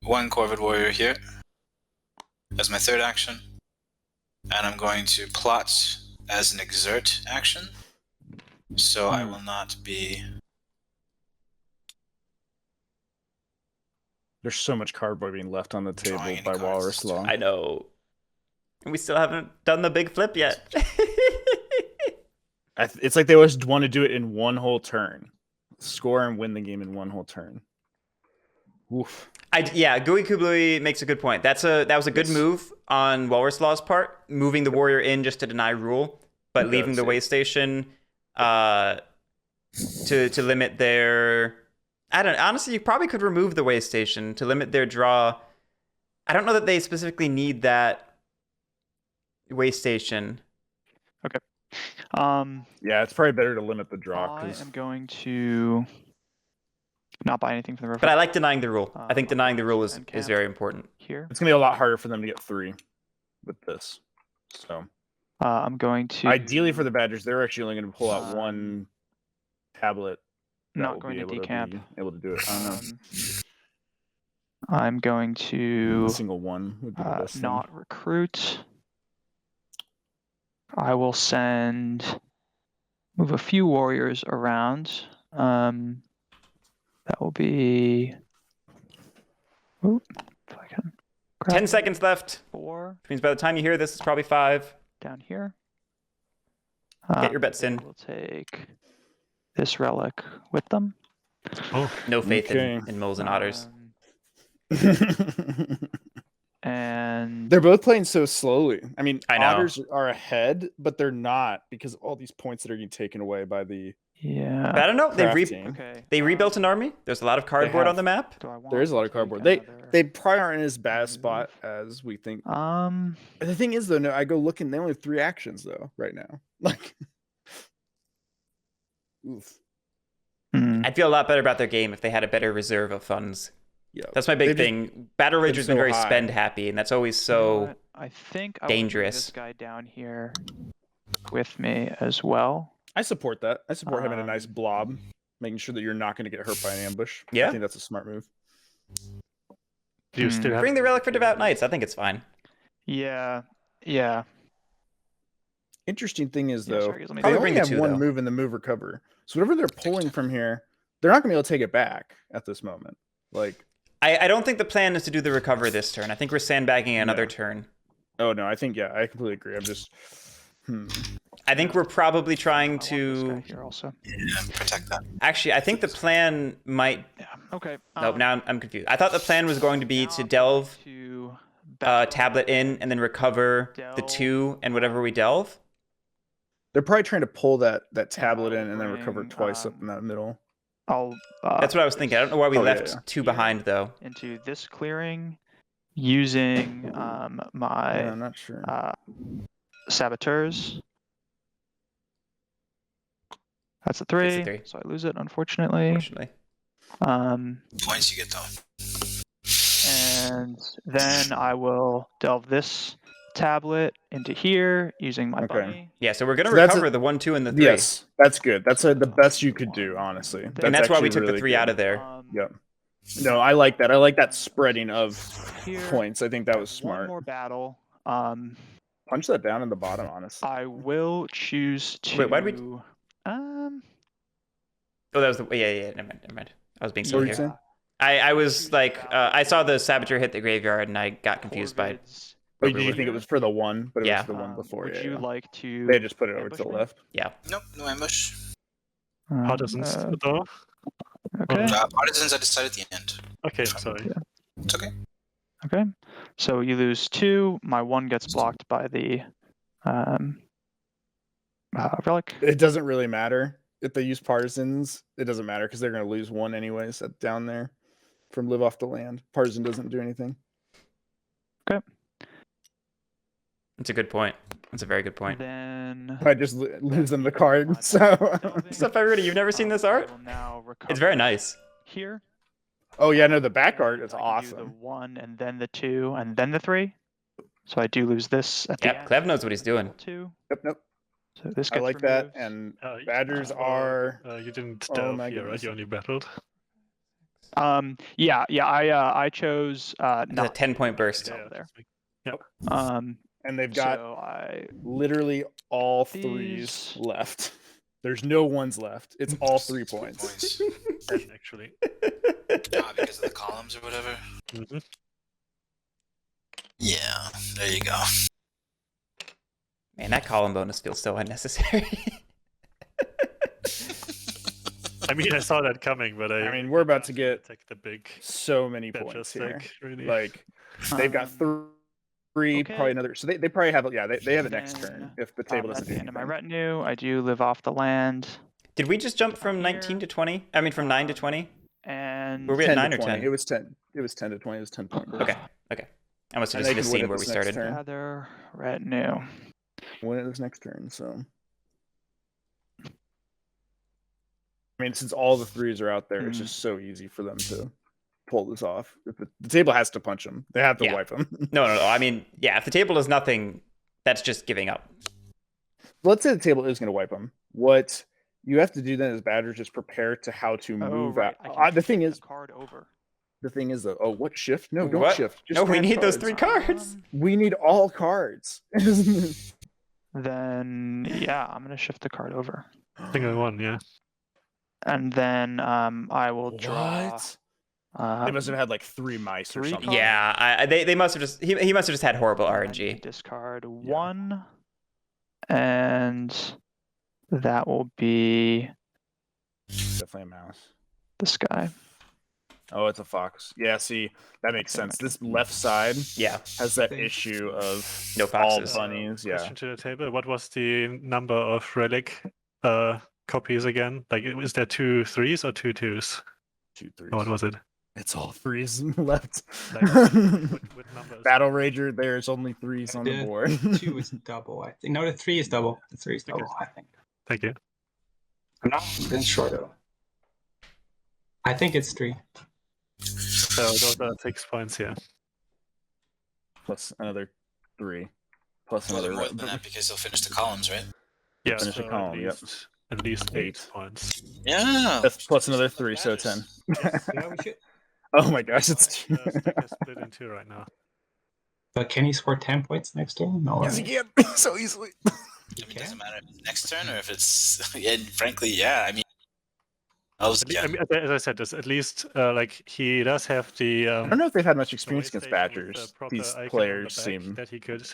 1 Corvid Warrior here as my 3rd action. And I'm going to plot as an exert action. So I will not be... There's so much cardboard being left on the table Drawing any by cards Walrus this Law. I know. And we still haven't done the big flip yet. It's like they always want to do it in one whole turn. Score and win the game in one whole turn. Oof. Yeah, Gooey Kublui makes a good point. That was a good move on Walrus Law's part, moving the warrior in just to deny rule, but leaving the way station to limit their... I don't know. Honestly, you probably could remove the way station to limit their draw. I don't know that they specifically need that way station. Okay. Yeah, it's probably better to limit the draw. I am going to not buy anything from the river. But I like denying the rule. I think denying the rule is Camp very important. here. It's going to be a lot harder for them to get 3 with this. So I'm going to... ideally for the Badgers, they're actually only going to pull out 1 tablet. that not will going be to able decamp. be able to do it. I don't know. I'm going to A single 1 would be the best thing. not recruit. I will move a few warriors around. That will be... Oop, if I can grab 10 seconds left. 4 Which means by the time you hear this, it's probably 5. down here. Get your bets in. We'll take this relic with them. Oh, No faith Okay. in moles and otters. And They're both playing so slowly. I mean, I know. Otters are ahead, but they're not because of all these points that are getting taken away by the... yeah. But I don't know. crafting. Okay. They rebuilt an army. There's a lot of cardboard on have. the map. Do I want There is a lot to of take cardboard. another- They probably aren't in as bad a move? spot as we think. Um. The thing is, though, no, I go looking. They only have 3 actions though right now. Like, oof. hmm. I'd feel a lot better about their game if they had a better reserve of funds. Yeah, That's my big They've just thing. Battlerager's been so very high. spend happy, and that's always You know so. what? I think I will bring dangerous. this guy down here with me as well. I support that. I support having a nice Um, blob, making sure that you're not going to get hurt by an ambush. Yeah. I think that's a smart move. do you Hmm. still have Bring the relic for devout knights. I think it's fine. Yeah. Yeah. Interesting thing is Yeah, though, sorry, let me they Probably only bring the have 2, 1 though. move in the move recover. So whatever they're pulling from here, they're not going to be able to take it back at this moment. Like, I don't think the plan is to do the recover this turn. I think we're sandbagging another No. turn. oh no, I think I completely agree. I'm just, I think we're probably trying I want this guy to. here also. Yeah, protect that. Actually, I think the plan might. Yeah. Okay. Nope. Now I'm confused. I thought the plan was going to be now to I'm delve going to tablet in and then recover the 2 and whatever we delve. They're probably trying to pull that tablet in and then recover bring, twice up in that middle. I'll. That's what I was thinking. I don't know why we Oh, yeah, left yeah. 2 behind though. Into this clearing using Yeah, my I'm not sure. saboteurs. That's a 3, It's a 3. so I lose it unfortunately. Unfortunately. Points you get though. And then I will delve this tablet into here using my Okay. bunny. Yeah, so we're gonna So that's recover the 1, 2, and the 3. Yes, that's good. That's the best you could do, honestly. And that's why we actually took the really 3 good. out of there. Yep. No, I like that. I like that spreading of Here, points. I think that was one smart. more battle. Punch that down in the bottom, honestly. I will choose to. Wait, why'd we- Oh, that was the. Yeah. Never mind. I was being What silly were you here. saying? I was like, I saw the saboteur hit the graveyard and I got confused by. Corvids. Oh, did you think it was for the 1? But it Yeah. was the one before. Would Yeah, you yeah. like to? They just put it over to ambush the me? left. Yeah. Nope, no ambush. Partisans though. Okay. Partisans I decide at the end. Okay, sorry. It's okay. Okay. So you lose 2. My 1 gets blocked by the relic. It doesn't really matter if they use partisans. It doesn't matter because they're going to lose 1 anyways down there from live off the land. Partisan doesn't do anything. Okay. That's a good point. That's a very good point. Then I just lose them the card. So. Stuff everybody, you've never seen this art? I will now It's very recover nice. Here. Oh yeah, no, the back art is I can do the awesome. 1 and then the 2 and then the 3. So I do lose this at the Yep, end. Clev knows what he's doing. 2. Nope. So this I gets like that. removed. And Uh, badgers are. You didn't Oh delve my here, right? goodness. You only battled. Yeah. I chose The not 10-point burst. to delve there. Yep. And they've got So I literally all 3s These- left. There's no 1s left. It's all 3 points. Ten, actually. Because of the columns or whatever. Mm-hmm. Yeah, there you go. Man, that column bonus feels so unnecessary. I mean, I saw that coming, but I mean, we're about to get take the big so many Betcha points here. stick, really. Like they've got 3, okay. probably another. So they probably have. Yeah, they have it next Then, turn if the table doesn't at do the end of my anything. retinue, I do live off the land. Did we just jump from Here. 19 to 20? I mean, from 9 to 20? And Were we at 10 9 to or 20. 10? It was 10. It was 10 to 20. It was 10 point. Okay. I must have And just they missed can win seeing it where we this next started. turn. gather retinue. Win it this next turn. So. I mean, since all the 3s are out there, it's just so easy for them to pull this off. If the table has to punch them. They have to Yeah. wipe them. No. I mean, yeah, if the table does nothing, that's just giving up. Let's say the table is going to wipe them. What you have to do then is Badger just prepare to how to move right. out. I can The thing shift is, the card over. though. Oh, what shift? No, don't What? shift. Just No, we grab need those cards. 3 cards. We need all cards. Then yeah, I'm gonna shift the card over, single one, yeah. and then I will draw. What? They must have had like 3 mice or 3 something. cards. Yeah, they must have just he must have just had horrible and then RNG. Discard 1, and that will be Definitely a mouse. this guy. Oh, it's a fox. Yeah, see, that makes Damn sense. it. This left side Yeah. has that Thank issue of No all foxes. bunnies. Yeah. Question to the table. What was the number of relic copies again? Like, is there 2 3s or 2 2s? 2 3s. Or what was it? It's all 3s left. Like, what numbers? Battlerager, there's only 3s on the Yeah. board. 2 is double, I think. No, the 3 is double. The 3 is double, I think. Thank you. I'm not even sure though. I think it's 3. So those are 6 points here. Plus another 3. Plus Well, another. more than that because they'll finish the columns, right? Yeah, Finish the so column, yep. at least 8 8. points. Yeah. That's plus another 3, so 10. Yeah, we should. Oh my gosh, it's. The stick is split in 2 right now. But can he score 10 points next turn? No. Yes, right? he can so easily. I mean, it doesn't matter if it's next turn or if it's. Yeah, frankly, yeah. I mean, I mean, as I said, there's at least like he does have the. I don't know if they've had much the experience way against station with Badgers. the proper These icon on the players back seem. that he could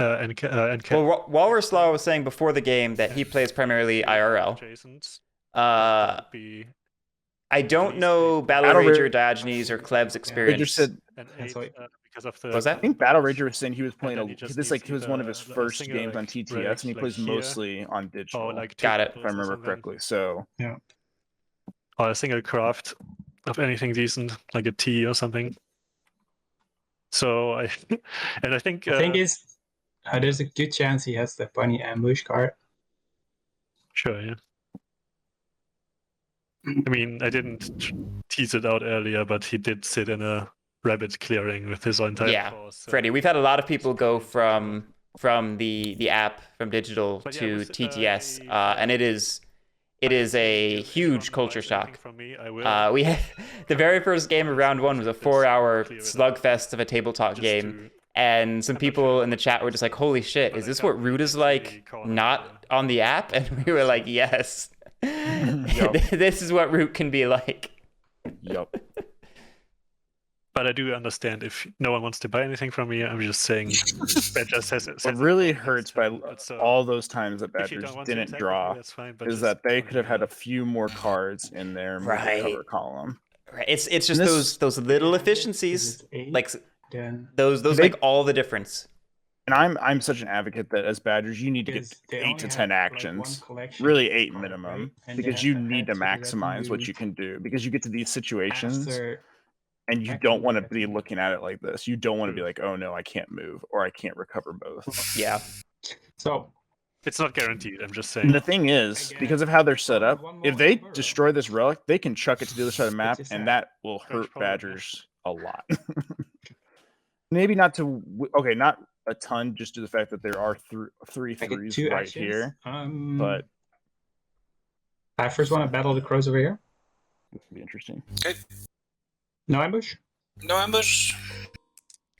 Well, WalrasLaw was saying before the game that he plays primarily IRL. I don't know Battlerager, Diogenes, or Clev's experience. Because of the. What was that? I think Battlerager was saying he was playing this was one of his first games on TTS, and he plays mostly on digital. Got it. If I remember correctly. So Yeah. Or a single craft of anything decent, like a tea or something. So I think The thing is, there's a good chance he has the bunny ambush card. Sure, yeah. I mean, I didn't tease it out earlier, but he did sit in a rabbit clearing with his entire force. So. Freddie, we've had a lot of people go from the app, from digital to TTS, and it is a huge culture shock. We had, the very first game of round 1 was a 4-hour slugfest of a tabletop game, and some people in the chat were just like, "Holy shit, is this what Root is like? Not on the app?" And we were like, "Yes, this is what Root can be like." Yep. But I do understand if no one wants to buy anything from me. I'm just saying that just says what really hurts by all those times that Badgers didn't draw is that they could have had a few more cards in their cover column. Right. It's just those little efficiencies, like those make all the difference. And I'm such an advocate that as Badgers you need to get 8 to 10 actions, really 8 minimum, because you need to maximize what you can do, because you get to these situations. And you don't want to be looking at it like this. You don't want to be like, oh no, I can't move, or I can't recover both. Yeah. So it's not guaranteed. I'm just saying. And the thing is, because of how they're set up, if they destroy this relic, they can chuck it to the other side of the map, and that will hurt Badgers a lot. Maybe not to not a ton, just to the fact that there are three threes right here. But I first want to battle the crows over here. This would be interesting. Okay. No ambush? No ambush.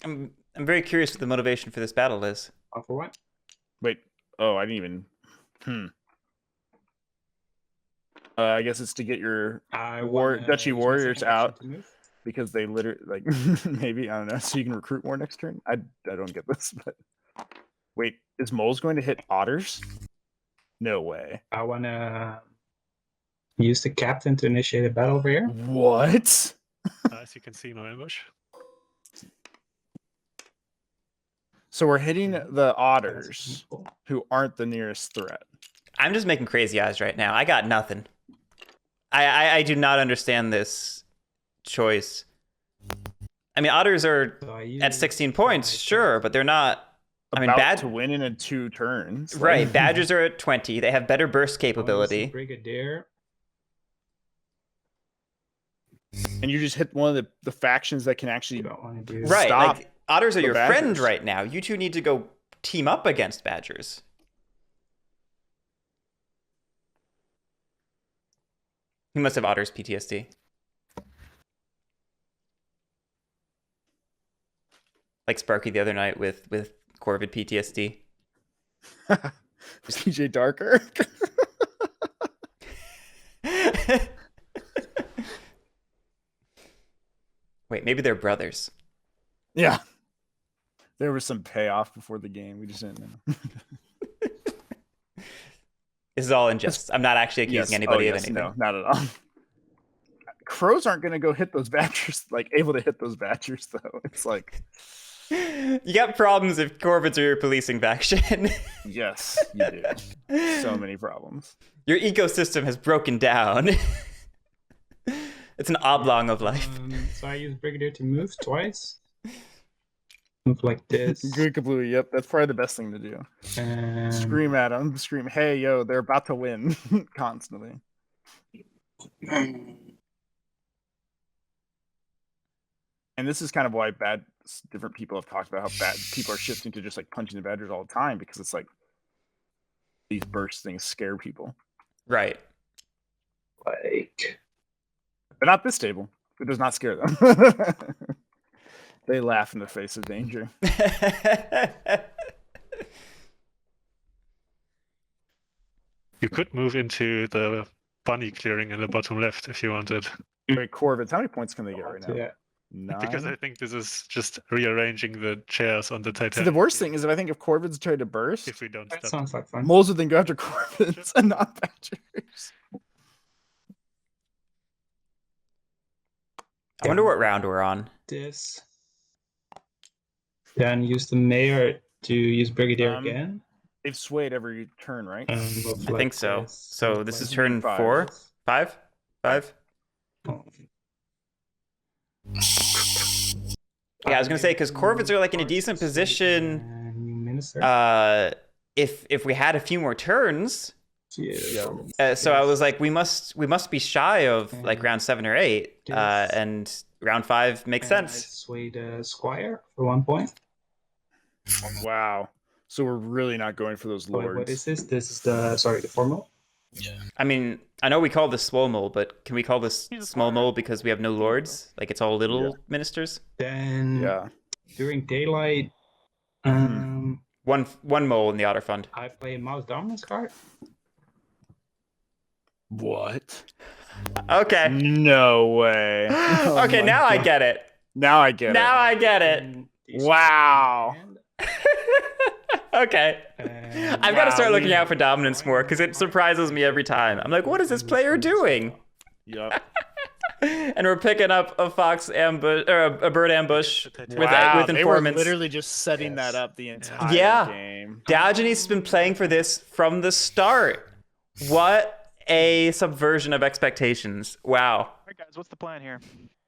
I'm very curious what the motivation for this battle is. For what? Wait. Oh, I didn't even. I guess it's to get your Duchy warriors out because they literally maybe I don't know, so you can recruit more next turn. I don't get this, but wait, is Moles going to hit otters? No way. I wanna use the captain to initiate a battle over here. What? As you can see, no ambush. So we're hitting the otters, who aren't the nearest threat. I'm just making crazy eyes right now. I got nothing. I do not understand this choice. I mean, otters are at 16 points, sure, but they're not. I mean, to win in 2 turns. Right, Badgers are at 20. They have better burst capability. Brigadier. And you just hit one of the factions that can actually right. Stop like otters are your Badgers. friend right now. You two need to go team up against Badgers. He must have otters PTSD. Like Sparky the other night with Corvid PTSD. CJ Darker. Wait, maybe they're brothers. Yeah. There was some payoff before the game. We just didn't know. This is all in jest. I'm not actually accusing anybody of anything. No, not at all. Crows aren't going to go hit those Badgers, able to hit those Badgers, though. It's like... You got problems if Corvids are your policing faction. Yes, you do. So many problems. Your ecosystem has broken down. It's an oblong of life. So I use Brigadier to move twice. Move like this. Good kablooey, yep. That's probably the best thing to do. Scream at them. Scream, hey, yo, they're about to win. Constantly. And this is kind of why different people have talked about how bad people are shifting to just punching the Badgers all the time, because it's these burst things scare people. Right. But not this table. It does not scare them. They laugh in the face of danger. You could move into the bunny clearing in the bottom left if you wanted. Wait, Corvids, how many points can they get right now? Yeah. Because I think this is just rearranging the chairs on the Titanic. So the worst thing is if I think if Corvids tried to burst, if we don't That stop sounds like fun. moles would then go after Corvids and not Badgers. I wonder what round we're on. This. Then use the mayor to use Brigadier Um, again. They've swayed every turn, right? Move I like think so. this, So move this like is turn five. 4? 5? 5? Oh. Yeah, I was gonna say because Corvids are like in a decent position. New minister. If we had a few more turns. Yeah. So I was like, we must be shy of like round 7 or 8, Yes. and round 5 makes And I sense. swayed Squire for 1 point. Wow. So we're really not going for those Wait, lords. what is this? This is the formal. Yeah. I mean, I know we call this Swomel, but can we call this He's a small squire. mole because we have no lords? Like it's all little Yeah. ministers. Then Yeah. during daylight, One mole in the Otter Fund. I play a mouse dominance card. What? Okay. No way. Oh Okay, my now I God. get it. Now I get Now I get it. And these Wow. and, Okay. and I've got to start Wow, looking we- out for dominance more because it surprises me every time. I'm like, what is this player doing? Yep. And we're picking up a fox ambush or a bird ambush with Wow, they were informants. literally just setting that Yes. up the entire Yeah. game. Diogenes has been playing for this from the start. What a subversion of expectations. Wow. All right, guys, what's the plan here?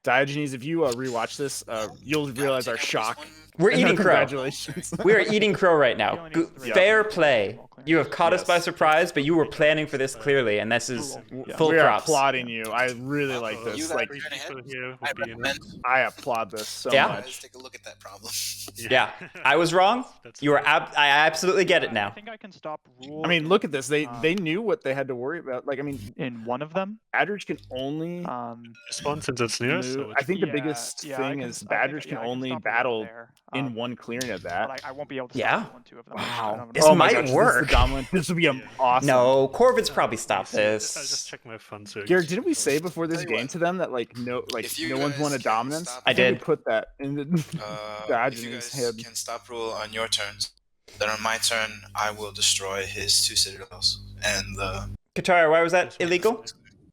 Diogenes, if you rewatch this, you'll realize our shock. We're And eating crow. Congratulations. We are eating crow right now. He only needs three. Fair play. You have caught us by Yes. surprise, but you were planning for this clearly, and this is Yeah. full we are props. applauding you. I really like You this. got Like, three ahead. here I would be recommend I applaud this so Yeah. you guys much. take a look at that problem. Yeah, I was wrong. That's You were. I absolutely get it I now. think I can stop rule. I mean, look at this. They knew what they had to worry about. Like, I mean, in one of them. Badgers can only response since it's near. So move. I think the Yeah, biggest yeah, I thing can- is I think- Badgers yeah, can I can only stop rule battle there, in one clearing of that. But I won't be able to Yeah. stop one, two of them. Wow. This Oh my might gosh, this is work. the dominant. This would be awesome. No, Corvids probably stop I'll this. just check my funds. Garrick, didn't we say before this Tell you game what, to them that like no if you one's won a guys can dominance? stop- I think we did. put that in the If you Diogenes' guys head. can stop rule on your turns, then on my turn I will destroy his 2 citadels and the. Katara, why was that illegal?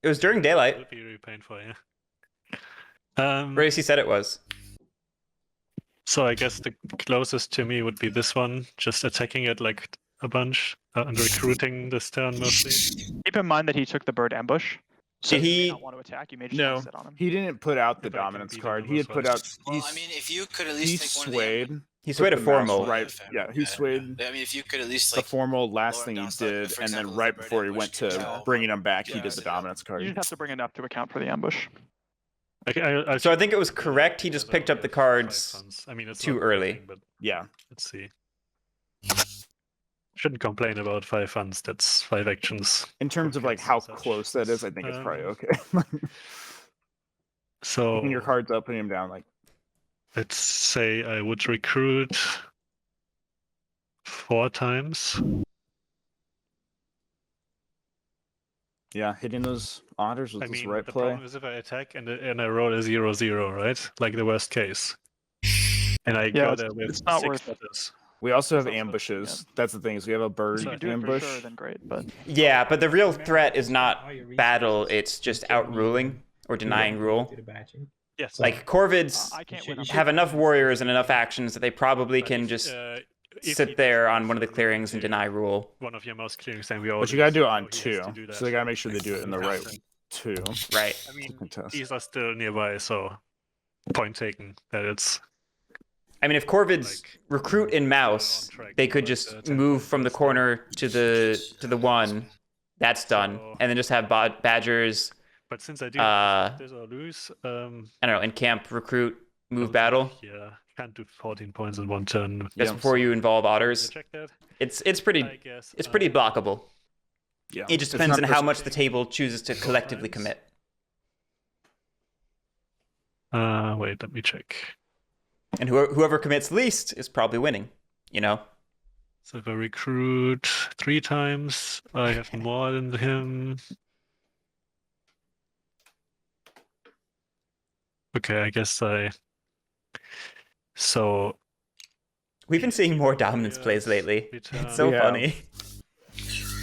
It was during It daylight. would be really painful, yeah. Gracie said it was. So I guess the closest to me would be this one, just attacking it like a bunch and recruiting this turn mostly. Keep in mind that he took the bird ambush. So Did you may he- not want to attack. You may just No, want to sit on him. he didn't put out the If I can dominance beat card. him He had with put one. out. Well, I mean, if you could at He least take one swayed. He swayed a the mouse formal. right. Yeah, he swayed I mean, if you could at least the like. formal last lower thing he down stuff, did, for and then example, right the bird before he ambush went could to kill- bringing him back, he Yeah, did the so- dominance card. You just have to bring enough to account for the ambush. So I think it was correct. He just picked up the cards I mean, it's too not early. everything, but Yeah. let's see. Shouldn't complain about 5 funds. That's 5 actions. In terms of like Focus how and such. close that is, I think it's probably okay. So Picking your cards up, putting them down, like let's say I would recruit 4 times. yeah, hitting those otters was I this mean, right the play. problem is if I attack and I roll a 0-0, right? Like the worst case. And I Yeah, go it's- there with it's not 6 worth- letters. We also have Sounds good, ambushes. That's the thing is we have a bird If you can do it for ambush. sure, then great. But Yeah, but the real threat is not battle. It's just outruling or denying rule. To the badger. Yes. Like Corvids I can't win. have enough warriors and enough actions that they probably can just if sit he there does on one of the also clearings and to deny rule. one of your most clearings, then we But always you gotta do it know on he has 2. to do that. So they gotta make sure they do it in the right 2. Right. I mean, contest. these are still nearby, so point taken that it's I mean, if Corvids Like, recruit in mouse, on track they could for, just like, 10 move points from the less. corner to the 1. That's done, So- and then just have badgers. But since I do Uh, this or lose, I don't know, in camp, recruit, move battle. Yeah, can't do 14 points in one turn. Just Yeah. before you involve otters. Check that. It's I pretty guess, blockable. Yeah. It just It's depends not on how pers- much the table chooses to collectively times. commit. Wait, let me check. And whoever commits least is probably winning, you know? So if I recruit 3 times, I have more than him. Okay, I guess I. So We've been seeing more dominance plays lately. It's so We have. funny.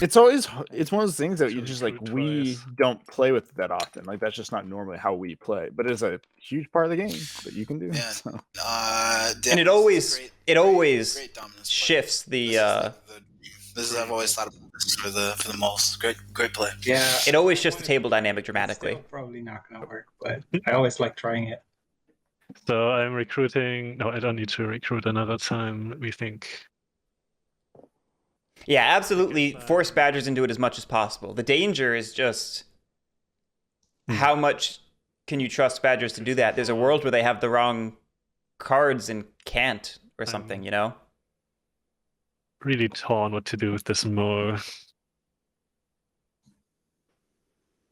It's one of those things that you just like Recruit we twice. don't play with that often. Like that's just not normally how we play, but it's a huge part of the game that you can do. Yeah. So. And it always great dominance play. shifts the This is I've always thought about this for the moles. Great play. Yeah. it always shifts the table dynamic It's dramatically. still probably not gonna work, but I always like trying it. So I'm recruiting. No, I don't need to recruit another time. Let me think. Yeah, absolutely force badgers into it as much as possible. The danger is just how much can you trust badgers to do that? There's a world where they have the wrong cards and can't or something, you know? Really torn what to do with this more.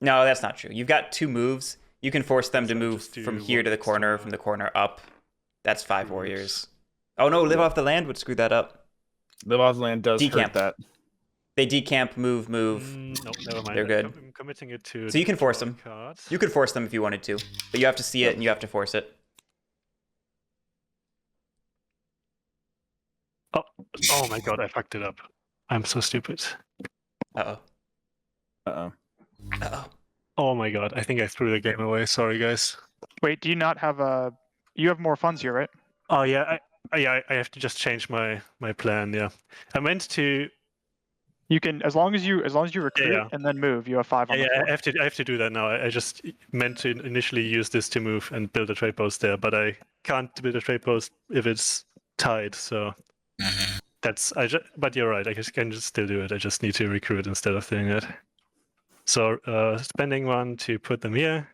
No, that's not true. You've got 2 moves. You can force them to So move just do from here to the one corner, extra from the corner up. That's 5 moves. warriors. Oh no, live off the land would screw that up. Live off land does Decamp. hurt that. They decamp, move. No, never mind. They're good. I'm committing it to. So you can force draw a them. card. You could force them if you wanted to, but you have to see it and you have to force it. Oh my god, I fucked it up. I'm so stupid. Uh-oh. Uh-oh. Uh-oh. Oh my god, I think I threw the game away. Sorry, guys. Wait, do you not have a? You have more funds here, right? Oh yeah, I have to just change my plan. Yeah, I meant to. You can, as long as you recruit Yeah. and then move, you have 5 on Yeah, the floor. I have to do that now. I just meant to initially use this to move and build a trade post there, but I can't build a trade post if it's tied. So Mhm. But you're right. I can just still do it. I just need to recruit instead of doing that. So spending 1 to put them here,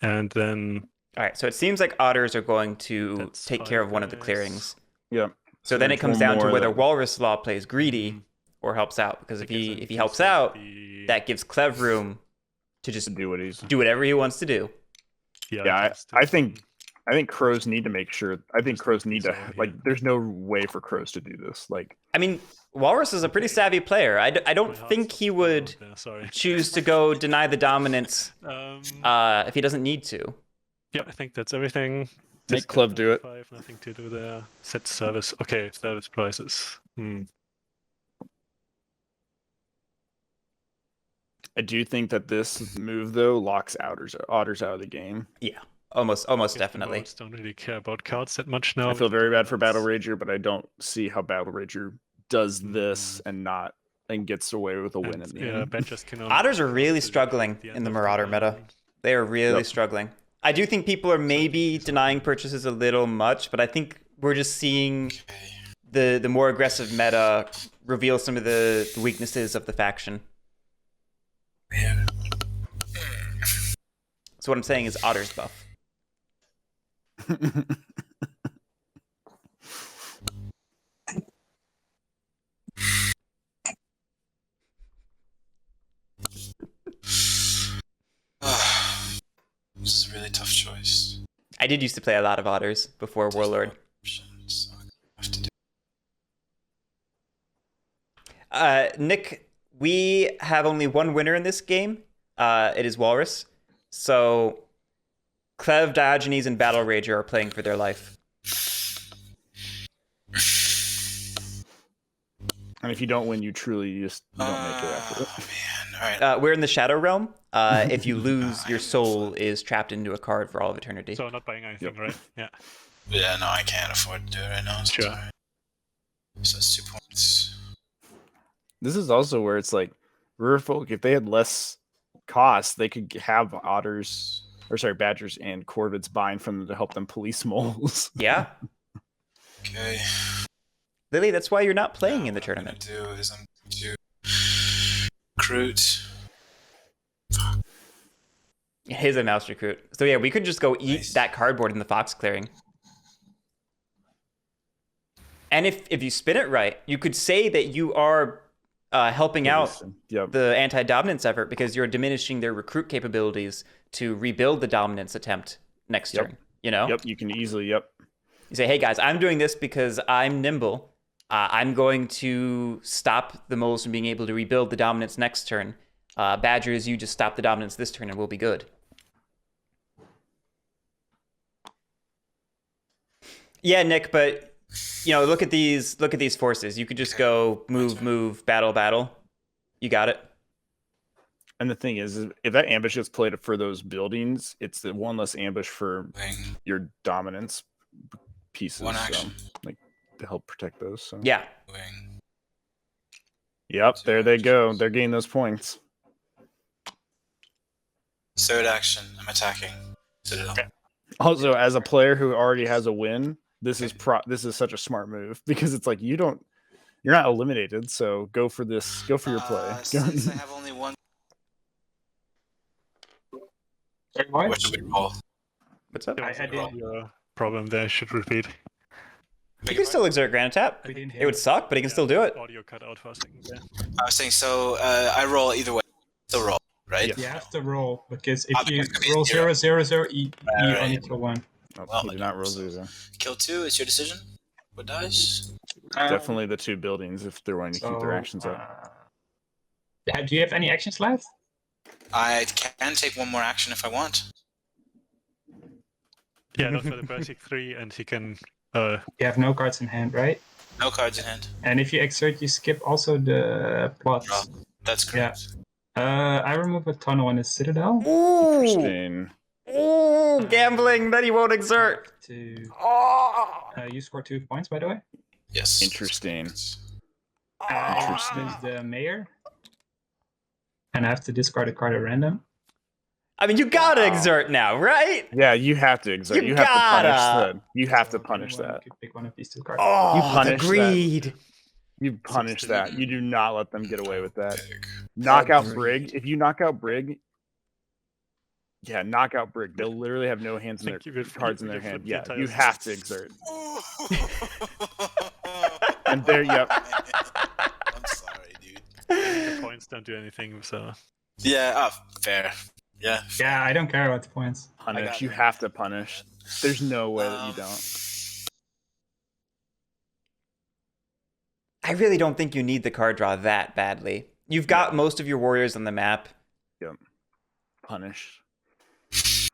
and then All right, so it seems like otters are going to That's take care 5 of one of the guys. clearings. Yep. So then it there's comes one down to more whether that- WalrasLaw plays greedy Mhm. or helps out. Because if I guess he I'm if he helps guessing out, the- that gives Clev room to just to do what he's. do whatever he wants to do. Yeah, I think crows need to make sure. I think Just crows make need these to all here. like. There's no way for crows to do this. Like, I mean, Walrus is a pretty savvy player. I don't My heart's think he would there, sorry. choose to go deny the dominance if he doesn't need to. Yeah, I think that's everything. Make Discount Clev do it. 5, nothing to do there. Set service. Okay, service prices. I do think that this move though locks otters out of the game. Yeah, almost Guess the definitely. boards don't really care about cards that much now. I feel very bad for That's- Battlerager, but I don't see how Battlerager does this and gets away with a win and, in the yeah, end. benches can only Otters are really to struggling the in end the of Marauder meta. They are really Yep. struggling. I do think people are maybe denying purchases a little much, but I think we're just seeing the more aggressive meta reveal some of the weaknesses of the faction. Yeah. So what I'm saying is Otter's buff. This is a really tough choice. I did used to play a lot of Otters before Warlord. Options, so I have to do. Nick, we have only one winner in this game. It is Walrus. So Clev, Diogenes, and Battlerager are playing for their life. And if you don't win, you don't make it after it. Oh man! All right. We're in the Shadow Realm. If you lose, your soul is trapped into a card for all of eternity. So not buying anything, Yep. right? Yeah. Yeah, no, I can't afford to do it right now. So Sure. sorry. So that's 2 points. This is also where it's like Riverfolk, if they had less costs, they could have badgers and corvids buying from them to help them police moles. Yeah. Okay. Lily, that's why you're not playing in the What tournament. I'm gonna do is I'm going to recruit. It is a mouse recruit. So yeah, we could just go eat Nice. that cardboard in the fox clearing. And if you spin it right, you could say that you are helping out Yep. the anti-dominance effort because you're diminishing their recruit capabilities to rebuild the dominance attempt next Yep. turn. You know? Yep, you can easily, yep. You say, hey guys, I'm doing this because I'm nimble. I'm going to stop the moles from being able to rebuild the dominance next turn. Badgers, you just stop the dominance this turn and we'll be good. Yeah, Nick, but look at these forces. You could just go move, battle. You got it. And the thing is if that ambush gets played for those buildings, it's the one less ambush for your dominance pieces. One action. So, like to help protect those. So Yeah. Yep, there they go. They're getting those points. Third action, I'm attacking Citadel. Also, as a player who already has a win, this is such a smart move because it's like you're not eliminated, so go for this. Go for your play. Since I have only one. What should we roll? What's up? I had a problem there. I should repeat. You can still exert Grand Tap. It would suck, but he can still do it. Audio cut out for a second there. I was saying, so I roll either way. Still roll, right? Yes. You have to roll because if Because you it could be roll 0. 0, you Right. only kill one. Oh, Well, he did not roll zero. Kill 2, it's your decision. What dice? Definitely the two buildings if they're wanting to keep their actions up. Do you have any actions left? I can take one more action if I want. Yeah, not for the basic 3, and he can. You have no cards in hand, right? No cards in hand. And if you exert, you skip also the plots. Draw. That's correct. I remove a tunnel on the Citadel. Ooh, Interesting. gambling that he won't exert. You score 2 points, by the way. Yes. Interesting. Interesting. Is the mayor. And I have to discard a card at random. I mean, you gotta exert now, right? Yeah, you have to exert. You You have to punish gotta. that. You have to So punish anyone that. could pick one of these 2 cards. Oh, You the punish that. greed. You punish that. You do not let them get away with that. Big. Knock out Brig. If you knock out Brig, knock out Brig. They'll literally have no hands in their cards in their hand. Yeah, you have to exert. And there, yep. I'm sorry, dude. The points don't do anything, so. Yeah, fair. Yeah. Yeah, I don't care about the points. Punish. You have to punish. There's no way that you don't. I really don't think you need the card draw that badly. You've got most of your warriors on the map. Yep. Punish.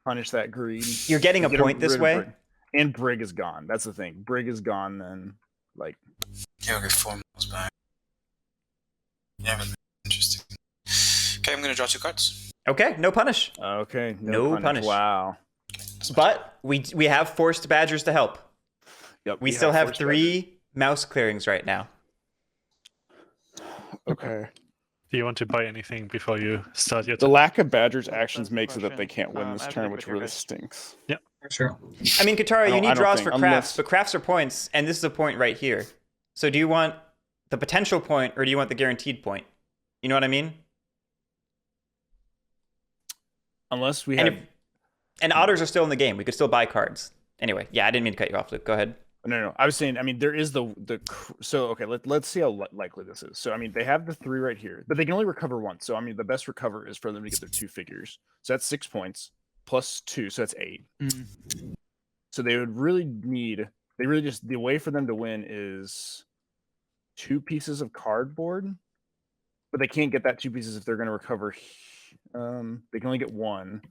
Punish that greed. You're getting a Get point this rid of way. Brig. And Brig is gone. That's the thing. Brig is gone then. Like, Yeah, we'll get 4 miles back. Yeah, but interesting. Okay, I'm gonna draw 2 cards. Okay, no punish. okay. No punish. Wow. But we have forced badgers to help. Yep. We still have forced 3 mouse clearings right now. badgers. Okay. Do you want to buy anything before you start your The turn? lack of Badgers actions That's the makes it that they question. can't win I this have turn, to which pick your really guys. stinks. Sure. I mean, Katara, you I need don't draws think- for crafts, unless- but crafts are points, and this is a point right here. So do you want the potential point, or do you want the guaranteed point? You know what I mean? Unless we And, have... and otters are still in the game. We could still buy cards. Anyway, yeah, I didn't mean to cut you off, Luke. Go ahead. No. I was saying, I mean, there is so, okay, let's see how likely this is. So, I mean, they have the 3 right here, but they can only recover once. So, I mean, the best recover is for them to get their 2 figures. So that's 6 points plus 2. So that's 8. So they would really need, the way for them to win is 2 pieces of cardboard, but they can't get that 2 pieces if they're going to recover. They can only get 1.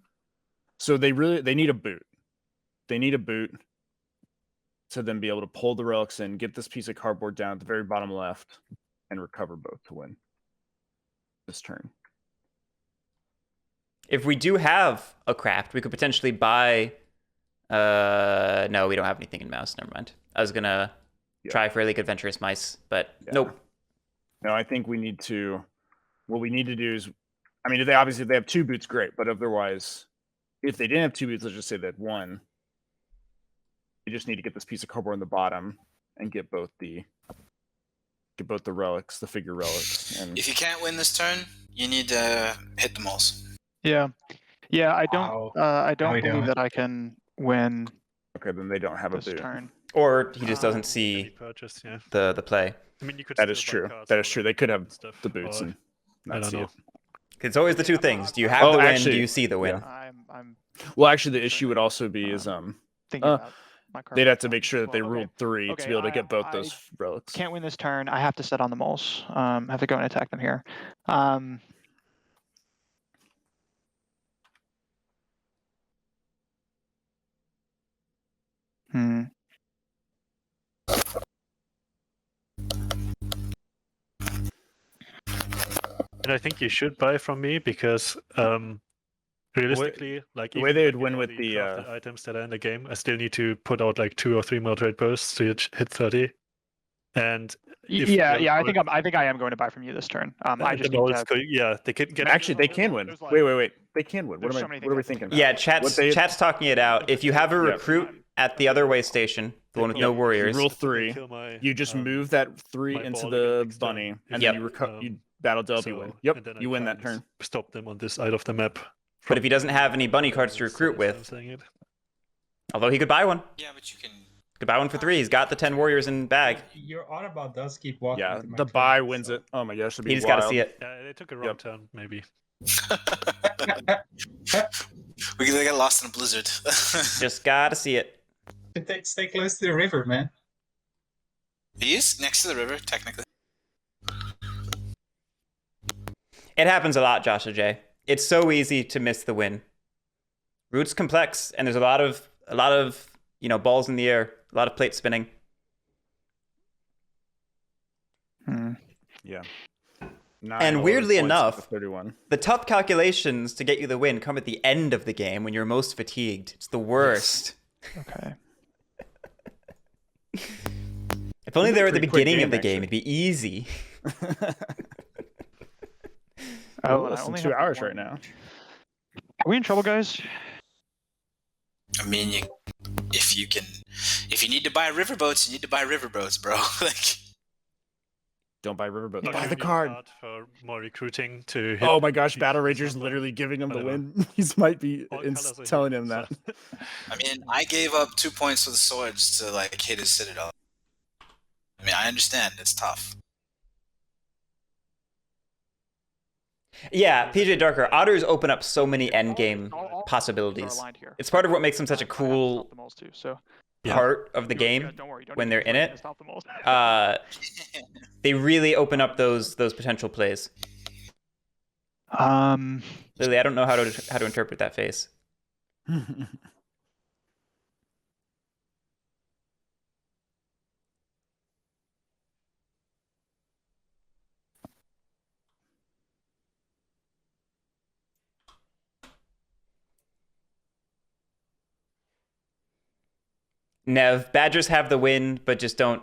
So they need a boot. They need a boot to then be able to pull the relics in, get this piece of cardboard down at the very bottom left, and recover both to win this turn. If we do have a craft, we could potentially buy... no, we don't have anything in mouse. Never mind. I was going to try Fairly Adventurous Mice, but nope. No, I think we need to... What we need to do is... I mean, if they have 2 boots, great. But otherwise, if they didn't have 2 boots, let's just say that 1... You just need to get this piece of cardboard on the bottom and get both the relics, the figure relics. And If you can't win this turn, you need to hit the moles. Yeah. I don't. I don't we believe don't. that I can win okay, then they don't have a this boot. turn. Or he just doesn't Can see be purchased, yeah. the play. I mean, you could. That is still buy true. cards That for is true. them They could have and stuff, the boots or- and I not don't see know. it. It's always the 2 things. Do you have Oh, the win? actually- Do you see the win? Yeah, I'm Well, actually, the issue would also be is thinking about my card. they'd have to make sure that they Well, okay. ruled 3 to Okay, be able to I- get both I those relics. Can't win this turn. I have to set on the moles. I have to go and attack them here. And I think you should buy from me because realistically, like the way even they when would win all with the the crafted items that are in the game, I still need to put out like 2 or 3 moderate bursts to hit 30. And if I think I am going to buy from you this turn. I just need to. Yeah, they can get. Actually, they can win. Wait. They can win. What There's am so I? many What are we things I thinking can about? Yeah, chat's talking it out. If you have a recruit at the other way station, the one with no warriors, You rule 3. You just move that 3 my into ball the against bunny, them. and Yep. then you battle delve, you win. and then I You win that can't turn. Stop them on this side of the map. but if he doesn't have any bunny cards to recruit with, although he could buy one. Yeah, but you can. Could buy one for 3. He's got the 10 warriors in bag. Your Autobot does keep walking. Yeah, to my the turn, buy wins so- it. Oh my gosh, it'd be He just got to wild. see it. Yeah, they took a wrong turn, maybe. We got lost in a blizzard. Just got to see it. Stay close to the river, man. He is next to the river, technically. It happens a lot, Joshua J. It's so easy to miss the win. Route's complex, and there's a lot of balls in the air, a lot of plate spinning. Yeah. And weirdly enough, 31. The tough calculations to get you the win come at the end of the game when you're most fatigued. It's the worst. Okay. If only they were at the Pretty quick beginning of the game, game, it'd be easy. Oh, less than 2 hours right now. Are we in trouble, guys? I mean, if you need to buy riverboats, you need to buy riverboats, bro. Like, don't buy riverboat. You Buy do the need card. for more recruiting to hit. Oh my gosh, each Battlerager's number. literally giving him the Whatever. win. He might be All colours are telling here, him that. so- I mean, I gave up 2 points for the swords to like hit his citadel. I mean, I understand it's tough. Yeah, PJ Darker, otters open up so many endgame possibilities. It's part of what makes them such a cool part of the game when they're in it. They really open up those potential plays. Lily, I don't know how to interpret that face. Nev, Badgers have the win, but just don't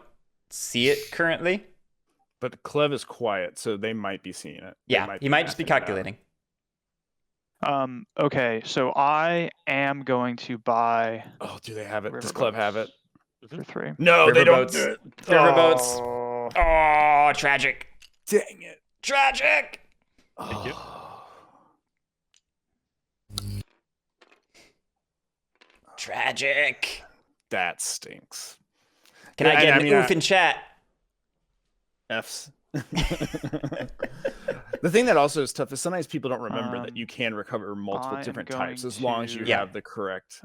see it currently. But Clev is quiet, so they might be seeing it. Yeah, he might just be calculating. Okay, so I am going to buy. Oh, do they have it? Does Clev have it? For 3. No, they don't. Riverboats. Oh, Oh, tragic. dang it. Tragic. Thank you. Tragic. That stinks. Can I get an oof I- in chat? F's. The thing that also is tough is sometimes people don't remember that you can recover multiple I am different going types as long as you to- have the correct.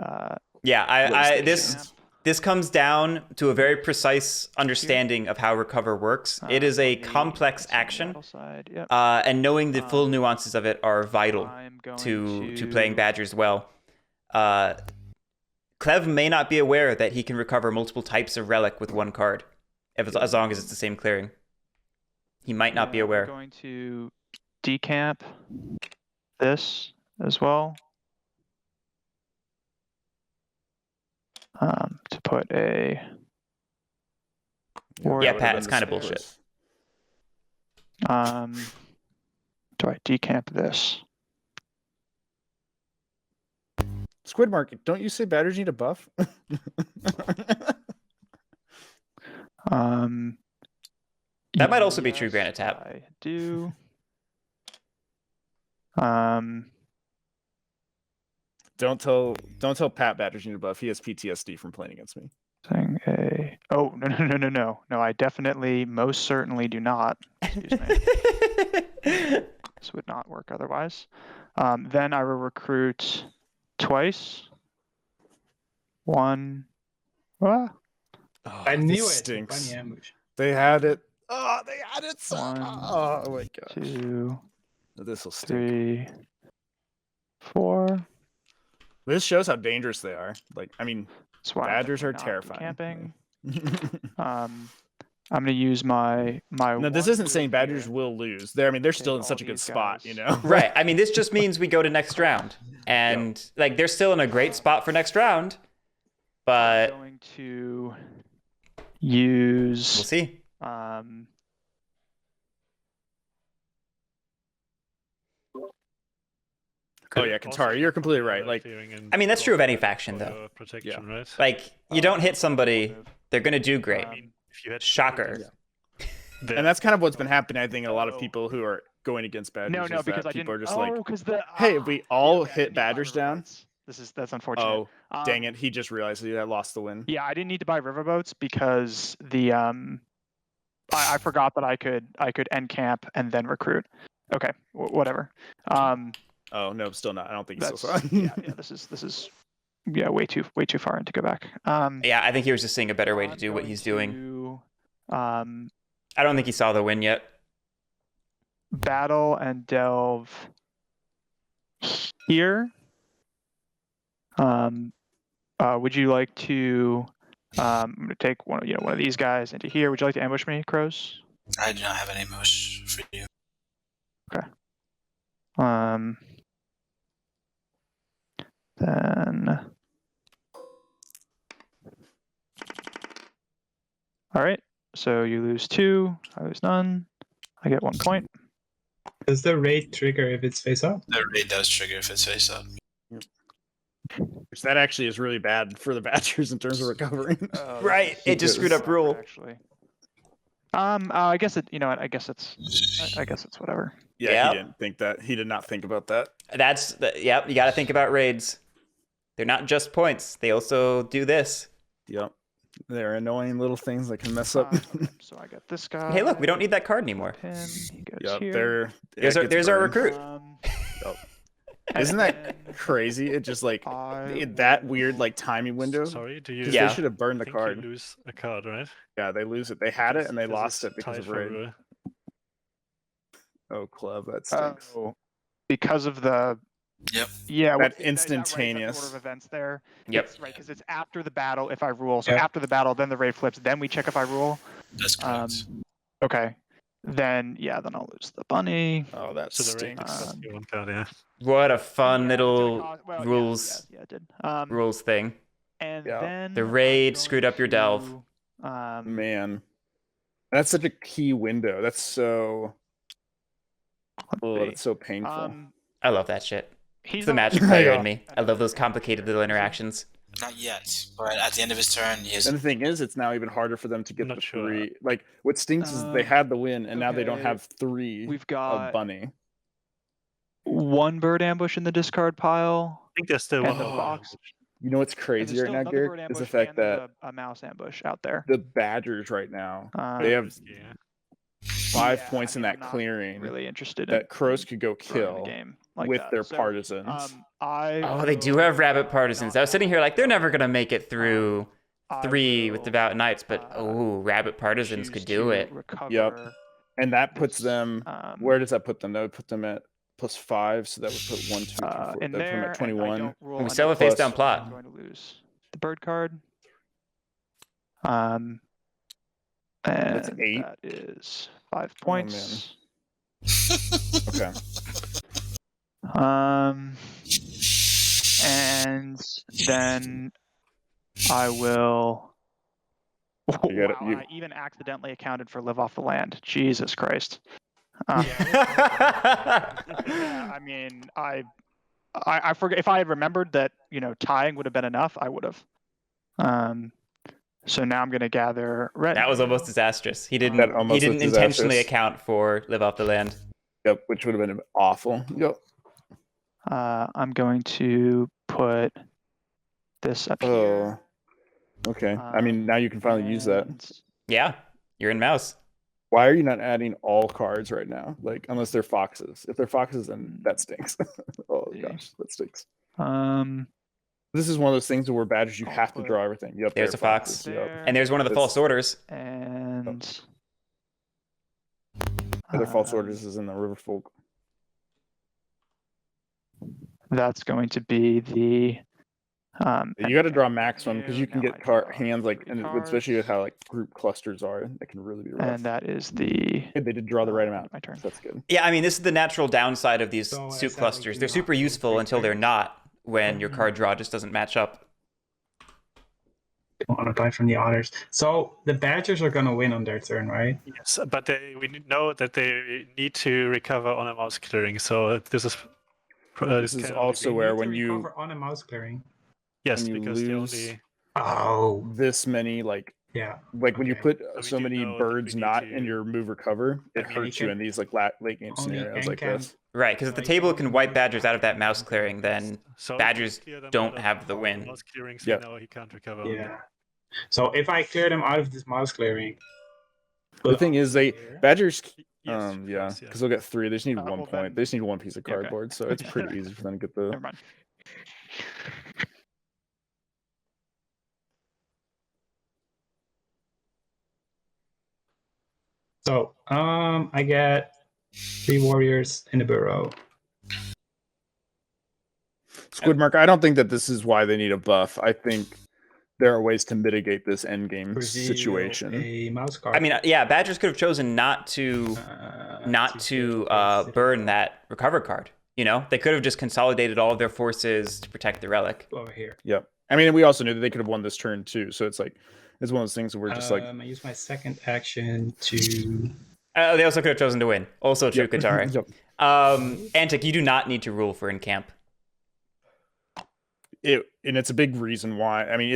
Yeah, Workstation. this comes down to a very precise understanding of how recover works. It is a complex action, and knowing the full nuances of it are vital to playing Badgers well. Clev may not be aware that he can recover multiple types of relic with one card, as long as it's the same clearing. He might not be aware. I'm going to decamp this as well. To put a. Yeah, Pat, it's kind of bullshit. Do I decamp this? Squid Market, don't you say batters need a buff? That might also be true, Granite Tap. I do. Don't tell Pat batters need a buff. He has PTSD from playing against me. Oh, no. No, I definitely, most certainly do not. Excuse me. This would not work otherwise. Then I will recruit twice. One. Ah. Oh, I knew it. Stinks. Bunny ambush. They had it. Oh, they had it. One, Oh my god. 2, This will stink. 3, 4. This shows how dangerous they are. Like, I mean, That's why I'm Badgers are not terrifying. Camping. I'm gonna use my No, this one isn't saying move Badgers here. will lose. They're Take still in all such a good these spot, guys. you know. Right. I mean, this just means we go to next round, and like they're still in a great spot for next round, I'm but going to use. we'll see. Oh yeah, Katara, you're completely right. Like, I mean, that's true of any faction, though. Protection, right? Like, you don't hit somebody, they're gonna do great. If you had Shocker. and that's kind of what's been happening. I think a lot of people who are going against Badgers. No, is because that I people didn't. are just like, because the. hey, if we all okay, I hit didn't need to buy Badgers down. riverboats. That's unfortunate. Oh, dang it! He just realized he had lost the win. Yeah, I didn't need to buy riverboats because the I forgot that I could end camp and then recruit. Okay, whatever. Oh no, still not. I don't think he still saw That's it. yeah. This is way too far in to go back. Yeah, I think he was just seeing a better way to do what he's doing. I don't think he saw the win yet. Battle and delve here. Would you like to? I'm gonna take one of these guys into here. Would you like to ambush me, Crows? I do not have any ambush for you. Then. All right. So you lose 2. I lose none. I get 1 point. Does the raid trigger if it's face up? The raid does trigger if it's face up. Which that actually is really bad for the Badgers in terms of recovering. Right, it just screwed up rule. Actually. I guess it. You know what? I guess it's whatever. Yeah, Yep. he didn't think that. He did not think about that. Yep, you got to think about raids. They're not just points, they also do this. Yep. They're annoying little things that can mess up. Okay, so I got this guy. Hey, look, we don't need that card anymore. Pin. He goes Yep, here. There's our recruit. Isn't that crazy? It just like that weird like timing window. Sorry, do you? Because Yeah. they should have burned the think card. You lose a card, right? Yeah, they lose it. They had it and they Because lost it's it because tied of for raid. rule. Oh, Clev, that stinks. Because of the. Yep. Yeah, That right? Is that instantaneous. order of events there. Yep. It's right, because it's after the battle if I rule. So Yeah. after the battle, then the raid flips. Then we check if I rule. That's correct. Okay. Then I'll lose the bunny. Oh, that So the raid stinks. cost you 1 card, yeah. What a fun Yeah, it's gonna little cost- well, rules Yeah, it did. rules thing. And Yeah. then The I'm raid going screwed up your delve. to, Man, that's such a key window. That's so. Oh, let's that's see. so painful. I love that shit. He's It's the not- magic player Yeah. in me. I love those complicated little interactions. Not yet, but at the end of his turn, he is. And the thing is, it's now even harder for them to get I'm the not sure. 3. Like, what stinks is they had the win, and now they don't okay. have 3 We've of got bunny. 1 bird ambush in the discard pile. I think there's still And one the more box. ambush. You know what's And crazy there's right still now, another bird Garrick, is ambush the fact and that a mouse ambush out there. the Badgers right now, Um, they have Risky, yeah. 5 yeah, points in I'm that not clearing Really interested that in Crows could go throwing kill the game like with that. their So, partisans. Oh, they do have rabbit partisans. I was sitting here like they're never gonna make it through 3 with devout knights, but oh, rabbit partisans could do it. Recover And that puts them. Where does that put them? That would put them at +5, so that would put 1, 2, 3, 4. in That would put them there, at and I 21. don't rule We still have a any face down plus, plot. I'm going to lose the bird card. And That's 8. that is 5 Oh, points. Okay. And then I will. You gotta- Wow, you- I even accidentally accounted for live off the land. Jesus Christ. Yeah, I mean, I forget if I had remembered that tying would have been enough, I would have. So now I'm gonna gather red. That was almost disastrous. He didn't. That almost He didn't was intentionally disastrous. account for live off the land. Yep, which would have been awful. Yep. I'm going to put this up Oh. here. Okay. I mean, now you can finally use that. and- Yeah, you're in mouse. Why are you not adding all cards right now? Like, unless they're foxes. If they're foxes, then that stinks. Oh See. gosh, that stinks. Um, This is one of those things where Badgers you I'll have to put draw everything. Yep. There's they're a fox. foxes, Yep. there, And there's one of the That's- false orders. and Other false um, orders is in the River Folk. That's going to be the You got to draw maximum because you can now get I draw hands like, 3 and cards, especially with how like group clusters are, that can really be rough. and that is the. Good, they did draw the right amount. My turn. So that's good. Yeah, I mean, this is the natural downside of these So, suit sadly, clusters. They're cannot super roll useful free until they're players. not, when your card draw just doesn't match up. Don't want to buy from the others. So the Badgers are gonna win on their turn, right? Yes, but know that they need to recover on a mouse clearing. So this is This is can only also be- where Need to when you recover on a mouse clearing. yes, when you because they lose only Oh, this many like yeah. when you Okay. put So we so do many know that we birds need not to- in your move recover, it I mean, hurts you you can in these like late game only scenarios like encamp- this. Right, because if the Like, table you can only wipe need Badgers out of that to- mouse clearing, then so if we Badgers clear them don't out of have the our win. mouse clearings, Yep. we know he can't recover. on them. Yeah. So if I clear them out of this mouse clearing, The thing is, Badgers, Yes, of yeah, course, because they'll get 3. They just need Well, 1 then- point. They just need 1 piece of Yeah, okay. cardboard, so it's pretty easy for them to get the. Never mind. So I get 3 warriors in the burrow. Squidmark, I don't think that this is why they need a buff. I think there are ways to mitigate this endgame Reveal situation. a mouse card. I mean, yeah, Badgers could have chosen not to burn that recover card. You know, they could have just consolidated all of their forces to protect the relic. over here. Yep. I mean, we also knew that they could have won this turn too. So it's like it's one of those things where we're just like. I use my second action to. They also could have chosen to win. Also true, Yep. Katara. Yep. Antic, you do not need to rule for encamp. And it's a big reason why. I mean,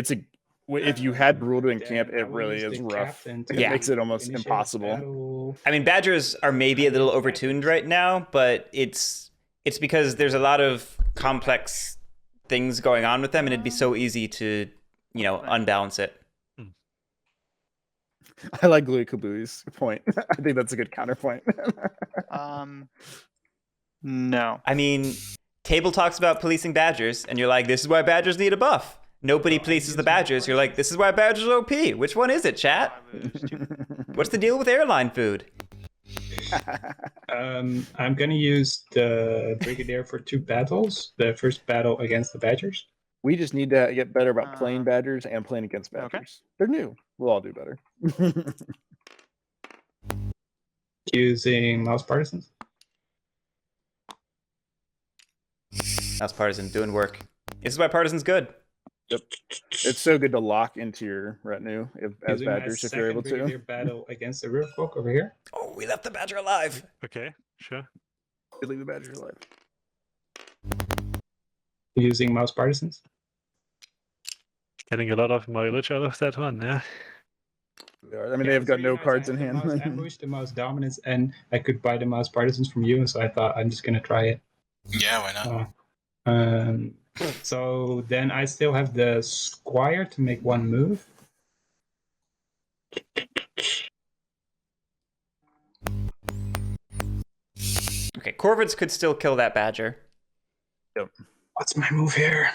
if you had rule to encamp, Then I it will really use is the rough. captain It to makes it almost initiate impossible. battle. I mean, Badgers are maybe a little overtuned right now, but it's because there's a lot of complex things going on with them, and it'd be so easy to, unbalance it. I like Louis Kabui's point. I think that's a good counterpoint. No. I mean, table talks about policing Badgers, and you're like, this is why Badgers need a buff. Nobody polices the Badgers. You're like, this is why Badgers are OP. Which one is it, chat? What's the deal with airline food? I'm gonna use the Brigadier for 2 battles. The first battle against the Badgers. We just need to get better about playing Badgers and playing against Badgers. Okay. They're new. We'll all do better. Using mouse partisans. That's Partisan doing work. This is why Partisan's good. Yep. It's so good to lock into your retinue as Using my Badgers if you're able second Brigadier to. battle against the rear folk over here. Oh, we left the Badger alive. Okay, sure. Leave the Badgers alive. Using mouse partisans. Getting a lot of mileage out of that one, yeah. I mean, they've got no cards in hand. The mouse ambush, the mouse dominance, and I could buy the mouse partisans from you, so I thought I'm just gonna try it. Yeah, why not? So then I still have the squire to make 1 move. Okay, Corvids could still kill that Badger. Yep. What's my move here?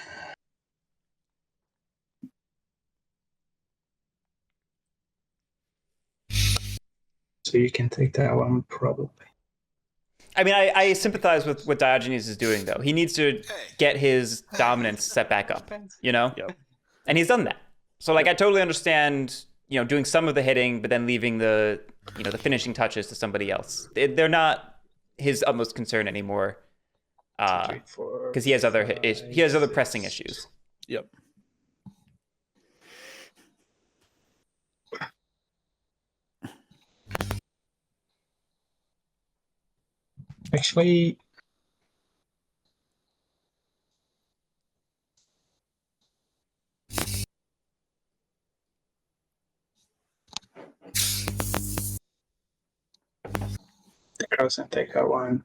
So you can take that one probably. I mean, I sympathize with what Diogenes is doing, though. He needs to get his dominance set back up, Yep. And he's done that. So, like, I totally understand, doing some of the hitting, but then leaving the finishing touches to somebody else. They're not his utmost concern anymore, because he has other pressing issues. Yep. Actually, I was gonna take that one.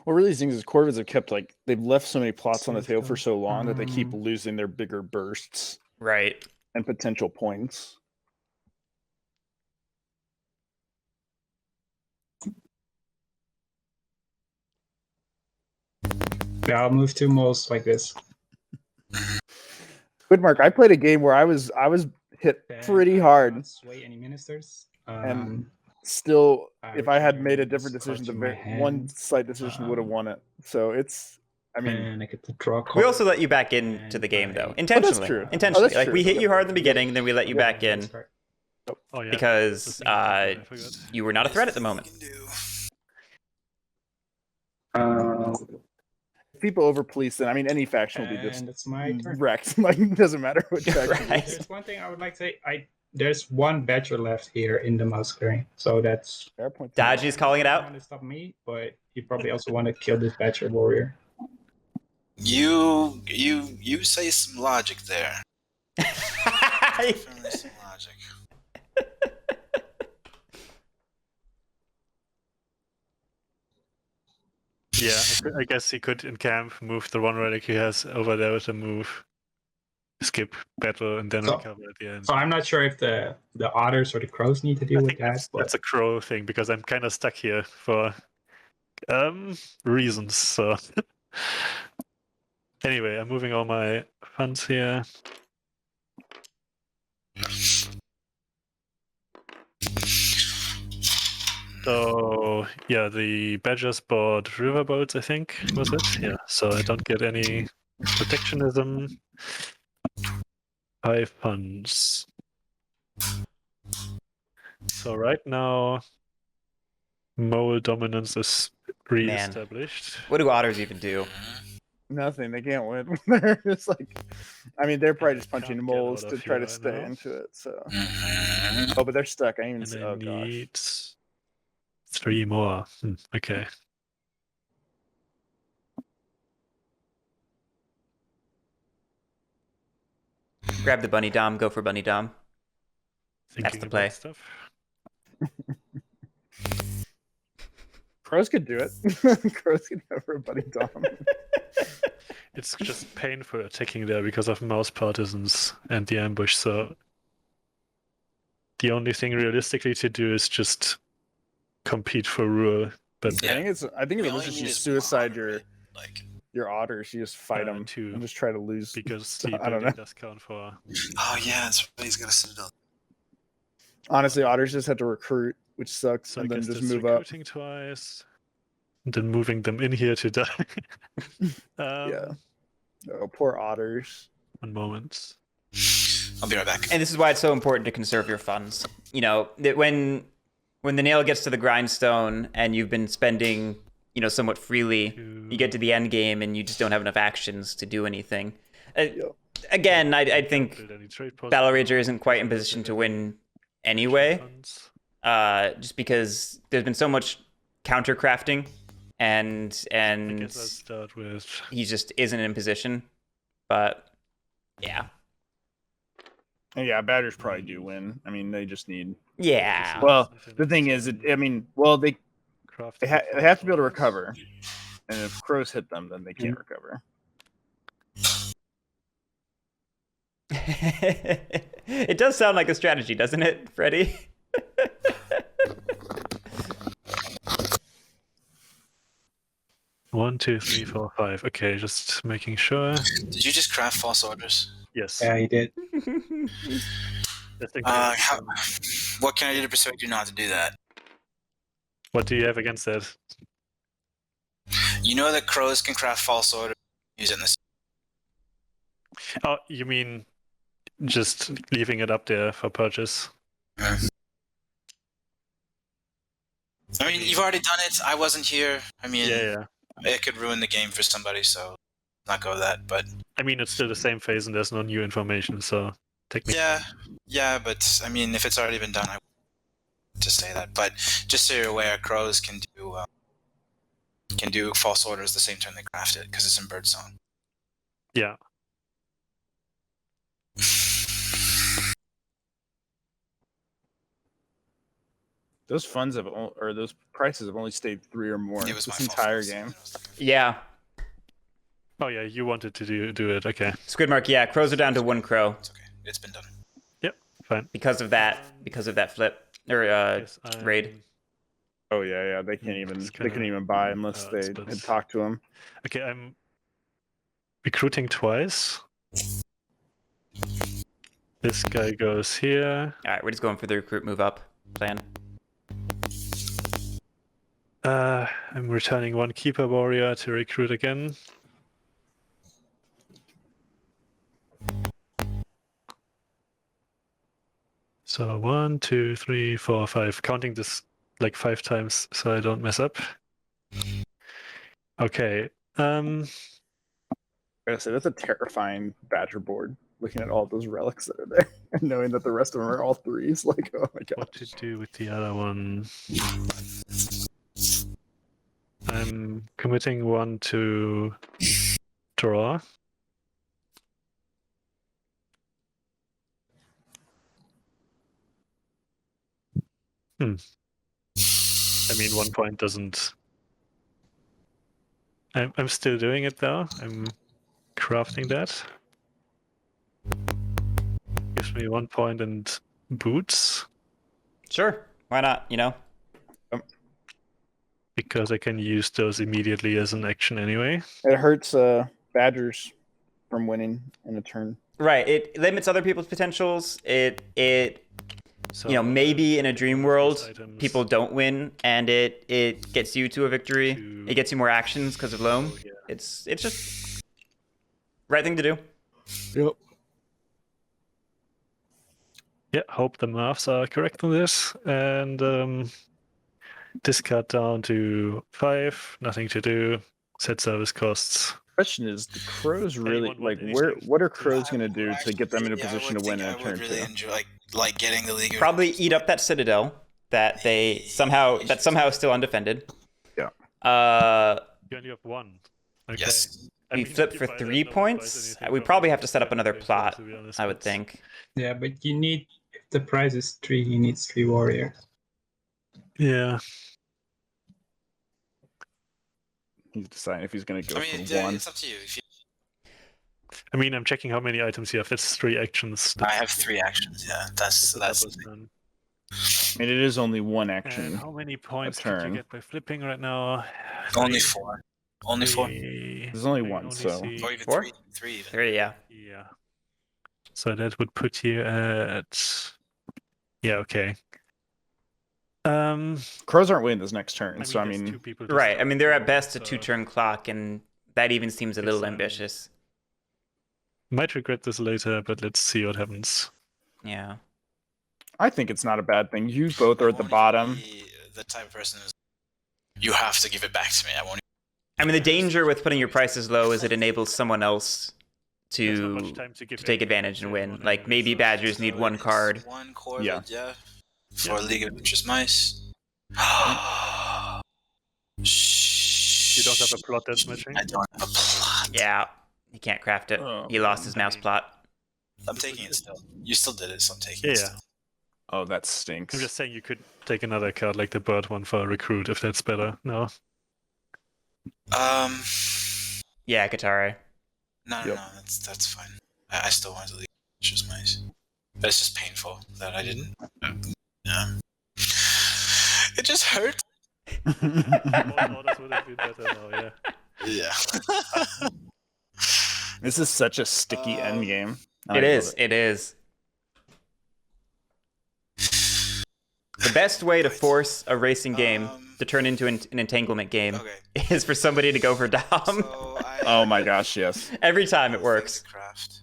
What really things is Corvids have kept they've left so many plots on the table for so long that they keep losing their bigger bursts Right. and potential points. Yeah, I'll move 2 moles like this. Mark, I played a game where I was hit pretty hard. Sway any ministers. And still, if I had made a return different decision, cards in my one hand. slight decision would have won it. So it's, I mean, And I get to draw a card. We also let you back into the game though, Oh, intentionally. true. Intentionally, that's like we true. hit you hard in the beginning, then we let you back in Oh yeah. because I forgot. you were not a threat at the moment. people over police, then I mean, any faction will be just And it's my turn. wrecked. Like, it doesn't matter which faction. Right. There's one thing I would like to say. There's one Badger left here in the mouse clearing, so that's. Fair point. Dodgy's calling it out. Want to stop me, but you probably also want to kill this Badger warrior. You say some logic there. Definitely some logic. Yeah, I guess he could in camp move the one relic he has over there with a move, skip battle, and then So- recover at the end. So I'm not sure if the otters or the crows need to I deal with think that. that's a crow thing because I'm kind of stuck here for reasons. So anyway, I'm moving all my funds here. So yeah, the Badgers bought riverboats, I think, was it? Yeah. So I don't get any protectionism. 5 funds. So right now, mole dominance is re-established. What do otters even do? Nothing. They can't win. They're just like, I mean, they're probably just punching Can't get moles out to of try here to right stay now. into it. So, Mhm. oh, but they're stuck. I didn't even And see. I Oh gosh. need 3 more. Okay. Grab the bunny dom. Go for bunny dom. Thinking the about play. stuff. Crows could do it. Crows could have a buddy dom. It's just painful attacking there because of mouse partisans and the ambush, so the only thing realistically to do is just compete for rule. But Yeah. I think We it was only just need you is suicide one, your right? Like, otters. You just fight them two, and just try to lose. because So, the I don't building know. does count for. oh yeah, that's right. He's got a citadel. Honestly, otters just have to recruit, which sucks, So I and then guess just that's move up. recruiting twice, and then moving them in here to die. Yeah. Oh, poor otters. 1 moment. I'll be right back. And this is why it's so important to conserve your funds. You know, that when the nail gets to the grindstone and you've been spending, you know, somewhat freely, you get to the end game and you just don't have enough actions to do anything. Again, I think Build any trade posts. Battlerager isn't quite in position to win anyway, Funds. just because there's been so much countercrafting, I and guess I'll start with. he just isn't in position. But yeah, And yeah, batters probably do win. I mean, they just need. yeah. Well, the thing is, they Craft they have to be able to recover, and if crows hit them, then they can't recover. It does sound like a strategy, doesn't it, Freddy? One, 2, 3, 4, 5. Okay, just making sure. Did you just craft false orders? Yes. Yeah, he did. Just in case. What can I do to persuade you not to do that? What do you have against that? You know that crows can craft false orders. Use it in this. Oh, you mean just leaving it up there for purchase? I mean, you've already done it. I wasn't here. I mean, Yeah. it could ruin the game for somebody, so not go with that. But I mean, it's still the same phase and there's no new information, so technically. yeah, but I mean, if it's already been done, I would just say that. But just so you're aware, crows can do false orders the same turn they craft it because it's in birdsong. Yeah. Those funds have, or those prices have only stayed 3 or more It was this my entire fault. game. Yeah. Oh yeah, you wanted to do it. Okay, Squidmark, yeah, crows are down to 1 crow It's okay. It's been done. fine. because of that flip or Yes, raid. Oh yeah, they can't It's even kinda they couldn't even buy unless they but- had talked to him. Okay, I'm recruiting twice. This guy goes here. All right, we're just going for the recruit move up plan. I'm returning one keeper warrior to recruit again. So 1, 2, 3, 4, 5. Counting this like 5 times so I don't mess up. Okay. I gotta say, that's a terrifying Badger board. Looking at all those relics that are there, and knowing that the rest of them are all threes. Like, oh my god. What to do with the other one? I'm committing one to draw. I mean, 1 point doesn't. I'm still doing it though. I'm crafting that. Gives me 1 point and boots. Sure, why not? You know. Because I can use those immediately as an action anyway. It hurts Badgers from winning in a turn. Right. It limits other people's potentials. It So, you know, maybe in a dream world items. people don't win, and it gets you to a victory. To- It gets you more actions because of loam. Yeah. It's just right thing to do. Yep. Yeah, hope the maths are correct on this. And discard down to 5, nothing to do. Set service costs. Question is, the Crows really Anyone want like where? anything? What are Crows gonna do to get them in a position to win in a I turn would really two? enjoy like getting the league. Probably eat up that citadel that's somehow still undefended. Yeah. You only have 1. Okay. Yes. I We mean, flip if for I 3 don't points. advise anything We from probably it, have to set up then another I think, plot, to be honest, I would but- think. Yeah, but you need, if the price is 3, he needs 3 warriors. Yeah. He's deciding if he's gonna go I mean, for 1. it's up to you. If you. I mean, I'm checking how many items you have. It's 3 actions. I have 3 actions. Yeah, that's a that's. double turn. I mean, it is only 1 action. And how many points could turn. you get by flipping right now? Only 3? 4. Only 4. There's only I can 1, only so- see- Or even 4? 3. 3 even. 3, yeah. Yeah. So that would put you at. Yeah. Okay. Crows aren't winning this next turn, so I there's mean, 2 people to Right. I start mean, they're at with, best a so 2-turn clock, and that even seems a Yes, little ambitious. Might regret this later, but let's see what happens. Yeah. I think it's not a bad thing. You both are at the I won't bottom. even be the type of person who's. You have to give it back to me. I won't. I mean, the danger with putting your prices low is it enables someone else There's not to much time to give take anything advantage and to win. anyone Like anyway, maybe so- Badgers need 1 card. 1 Corvid, Yeah. yeah. For League of Adventures Mice. You don't have a plot that's matching? I don't have a plot. Yeah, he can't craft it. Oh, He lost his mouse plot. I'm taking it still. You still did it, so I'm taking Yeah, it yeah. still. Oh, that stinks. I'm just saying you could take another card like the bird one for a recruit if that's better. No. Yeah, Katara. No, Yep. that's fine. I still want to League of Adventures Mice. But it's just painful that I didn't. Yeah. It just hurt. More orders would have been better now, yeah. Yeah. This is such a sticky end game. It is. It is. The best way to force a racing game to turn into an entanglement game Okay. is for somebody to go for Dom. So Oh my gosh, yes. Every time it works. Craft.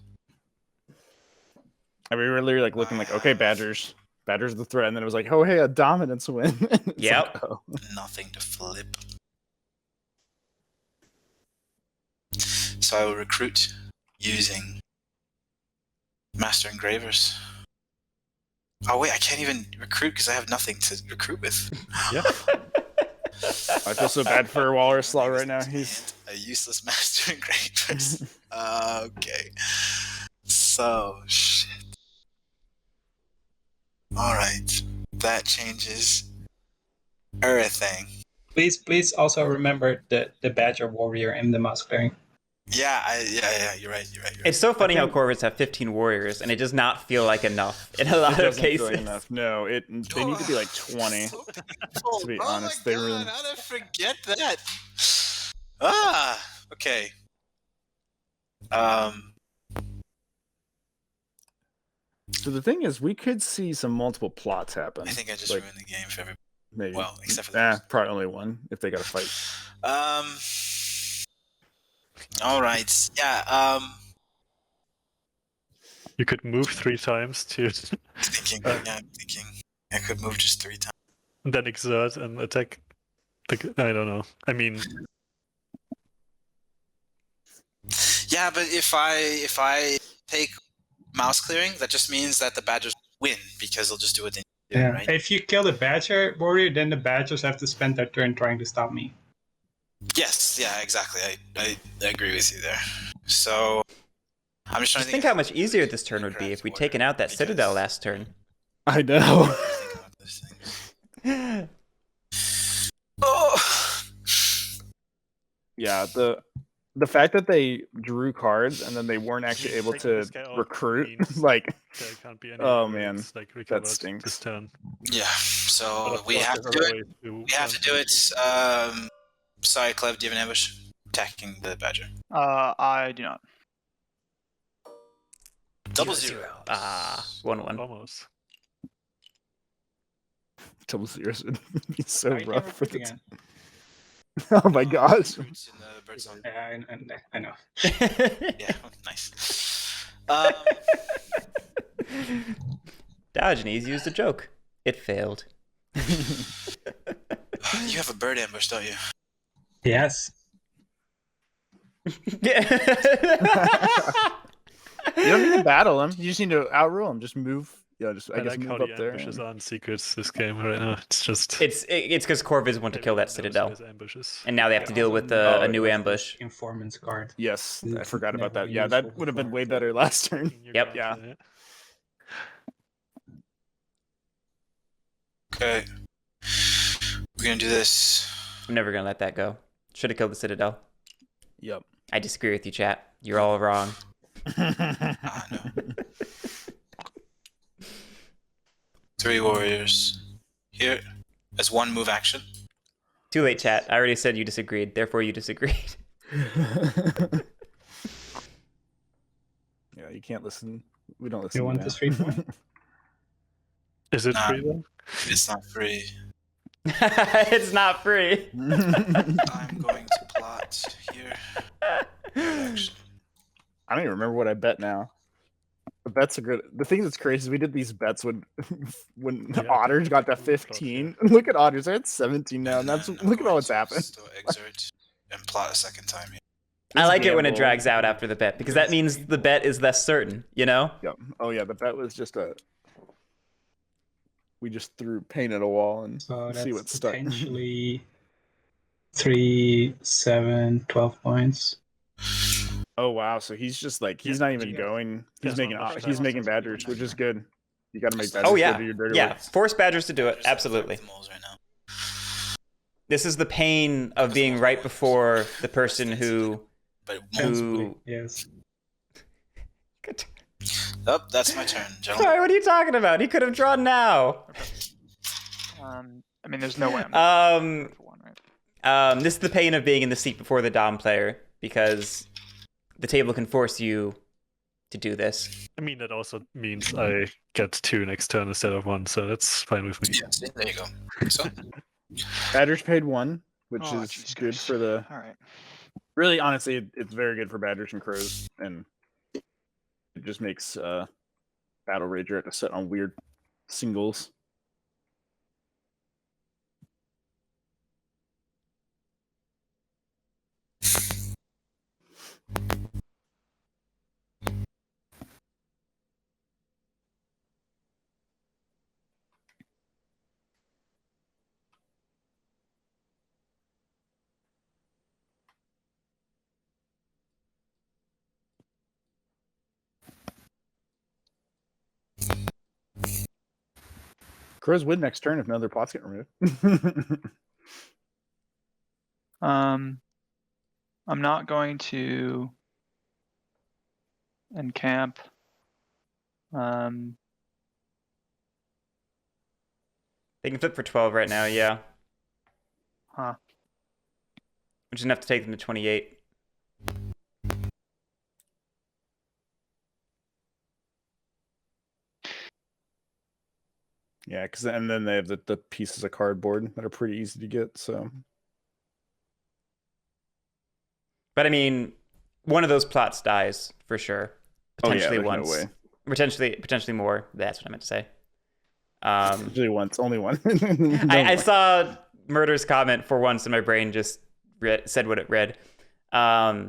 I mean, we were literally like looking like, okay, Badgers. Badgers the threat, and then it was like, oh hey, a dominance win. It's Yep. like, oh. Nothing to flip. So I will recruit using Master Engravers. Oh wait, I can't even recruit because I have nothing to recruit with. Yeah. I feel so bad for WalrasLaw right now. He's a useless Master Engravers. Okay. So shit. All right, that changes everything. Please also remember the Badger Warrior and the Mouse Clearing. Yeah, you're right. It's so funny how Corvids have 15 warriors, and it does not feel like enough in a lot of doesn't feel cases. like enough. No, they need to be like 20. To be honest, they really. How did I forget that? Okay. So the thing is, we could see some multiple plots happen. I think I just like, ruined the game for everybody. maybe. Well, except for the probably only one if they got to fight. All right. Yeah. You could move 3 times to Thinking. I'm thinking. I could move just 3 times. then exert and attack. I don't know. I mean, Yeah, but if I take mouse clearing, that just means that the badgers win because they'll just do what they do, Yeah. right? If you kill the badger warrior, then the badgers have to spend their turn trying to stop me. Yes. Yeah. Exactly. I agree with you there. So I'm just trying Just to think how much easier this turn would be if we'd taken out that Citadel last turn. I know. Oh. Yeah, the fact that they drew cards and then they weren't actually able taking to this guy off recruit, means like, there can't be any oh, warriors, man, like recovered stinks. this turn. Yeah. But So of we course, have to there's do other it. ways to We have to do it. Sorry, Clev, do you have an ambush? Attacking the badger. I do not. Double zero. 1-1. Almost. double zeros would be so Oh, you can rough for recruit the again. Oh my gosh. Recruits in the bird zone. Yeah, I know. Yeah, nice. Diogenes used a joke. It failed. You have a bird ambush, don't you? Yes. You don't need to battle him. You just need to outrule him. Just move. Yeah, just I I guess like move how up the there. ambushes aren't secrets this game right now. It's just It's because Corvids want to kill that everyone knows Citadel, there's ambushes. and now they have to deal with Oh, a new yeah. ambush. Informant's card. Yes, I It's forgot about never that. been Yeah, useful that would have been before. way better last turn. Yep. Yeah. Okay. We're gonna do this. I'm never gonna let that go. Should have killed the Citadel. Yep. I disagree with you, chat. You're all wrong. Ah, no. 3 warriors here as 1 move action. Too late, chat. I already said you disagreed. Therefore, you disagreed. Yeah, you can't listen. We don't listen. You want now. this 3 point? Is it Nah. free then? It's not free. It's not free. I'm going to plot here. Action. I don't even remember what I bet now. The bets are good. The thing that's crazy is we did these bets when Yeah. Otters got to 15. Look at Otters, they're at 17 now, and that's then I'm look at all going what's to happened. Still exert and plot a second time here. I like it when it Gamble. drags out after the bet because that means the bet is less certain, you know? Yep. Oh yeah, the bet was just we just threw paint at a wall and So see that's what's stuck. potentially 3, 7, 12 points. Oh wow, so he's just like he's Yeah. not even Yeah. going. There's not much He's time. making badgers, which is good. You got to make badgers Oh go yeah, do your dirty yeah. work. Force Badgers to do it. Just have to fight Absolutely. with the moles right now. This is the pain of being right before the person who But moles. who. Yes. Oh, that's my turn, gentlemen. Sorry, what are you talking about? He could have drawn now. I mean, there's no way I'm for 1, right? This is the pain of being in the seat before the Dom player because the table can force you to do this. I mean, that also means I get 2 next turn instead of 1, so that's fine with me. Yeah, see, there you go. So, Badgers paid 1, which Oh, is Jesus good Christ. for the. All right. Really, honestly, it's very good for badgers and crows, and it just makes Battlerager have to set on weird singles. Crows win next turn if none of their plots get removed. I'm not going to encamp. They can flip for 12 right now, yeah. Huh. Which is enough to take them to 28. Yeah, because and then they have the pieces of cardboard that are pretty easy to get. So, but I mean, one of those plots dies for sure. Potentially there's no once. way. Potentially more. That's what I meant to say. Usually once, only one. I saw Murder's comment for once, and my brain just said what it read. Yeah,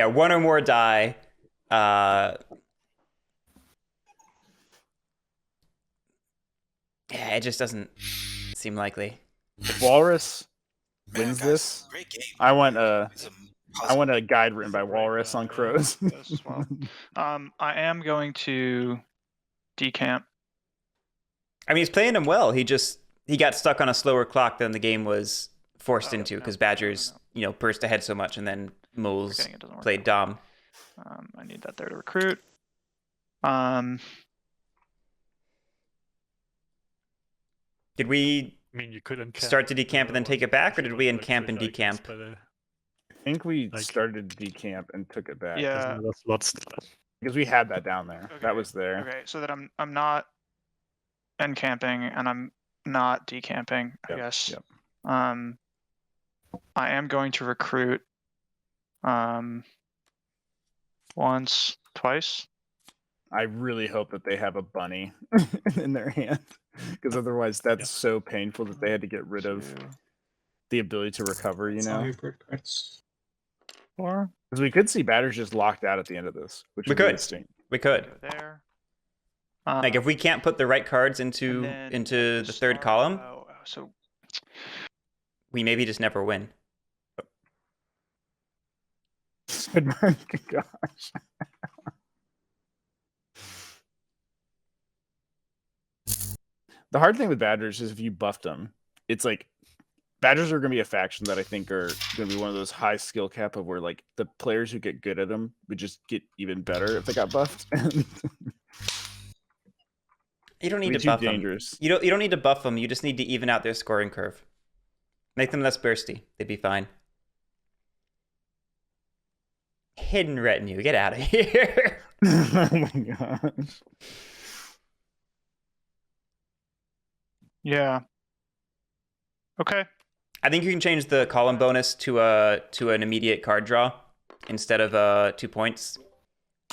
one or more die. Yeah, it just doesn't seem likely. If Walrus Man, wins guys, this, great game. I want It's a I want a guide written by Walrus on crows. As well. I am going to decamp. I mean, he's playing him well. He got stuck on a slower clock than the game was forced into because Badgers, burst ahead so much, and then Moles played Dom. I need that there to recruit. Did we I mean, you could encamp, start to decamp and then take it back, or did we encamp and decamp? I think we started to decamp and took it back. Yeah. Because we had that down there. Okay. That was there. Okay, so that I'm not encamping and I'm not decamping, I guess. Yep. I am going to recruit once, twice. I really hope that they have a bunny in their hand, because otherwise that's so painful that they had to get rid of the ability to recover, Four. Because we could see Batters just locked out at the end of this, which We would be could. interesting. We could. Go there. Like if we can't put the right cards into the third column, so we maybe just never win. Gosh. The hard thing with Badgers is if you buffed them, it's like Badgers are going to be a faction that I think are going to be one of those high skill cap of where like the players who get good at them would just get even better if they got buffed. You don't need to buff them. You don't need to buff them. You just need to even out their scoring curve. Make them less bursty. They'd be fine. Hidden retinue. Get out of here. Oh my gosh. yeah. Okay. I think you can change the column bonus to an immediate card draw instead of 2 points,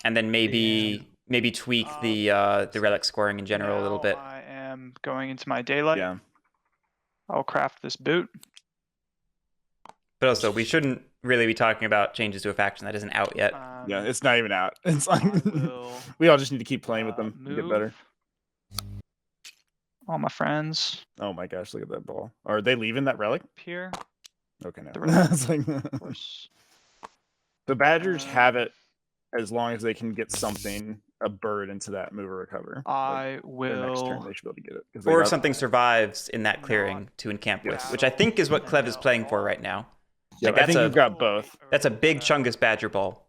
and then maybe tweak the relic scoring in general a little bit. I am going into my daylight. Yeah. I'll craft this boot. But also, we shouldn't really be talking about changes to a faction that isn't out yet. Yeah, it's not even out. It's like will, we all just need to keep playing with them and get better. All my friends. Oh my gosh, look at that ball. Are they leaving that relic? Here. Okay, no. The relic, It's like, of course. the Badgers have it as long as they can get something, a bird into that move or recover. I Their next turn, will. they should be able to get it. 'cause Or they if something survives in that clearing to encamp with, which I think is what Clev is playing for right now. Yeah, Like, I think you've got both. That's a big Chungus Badger ball.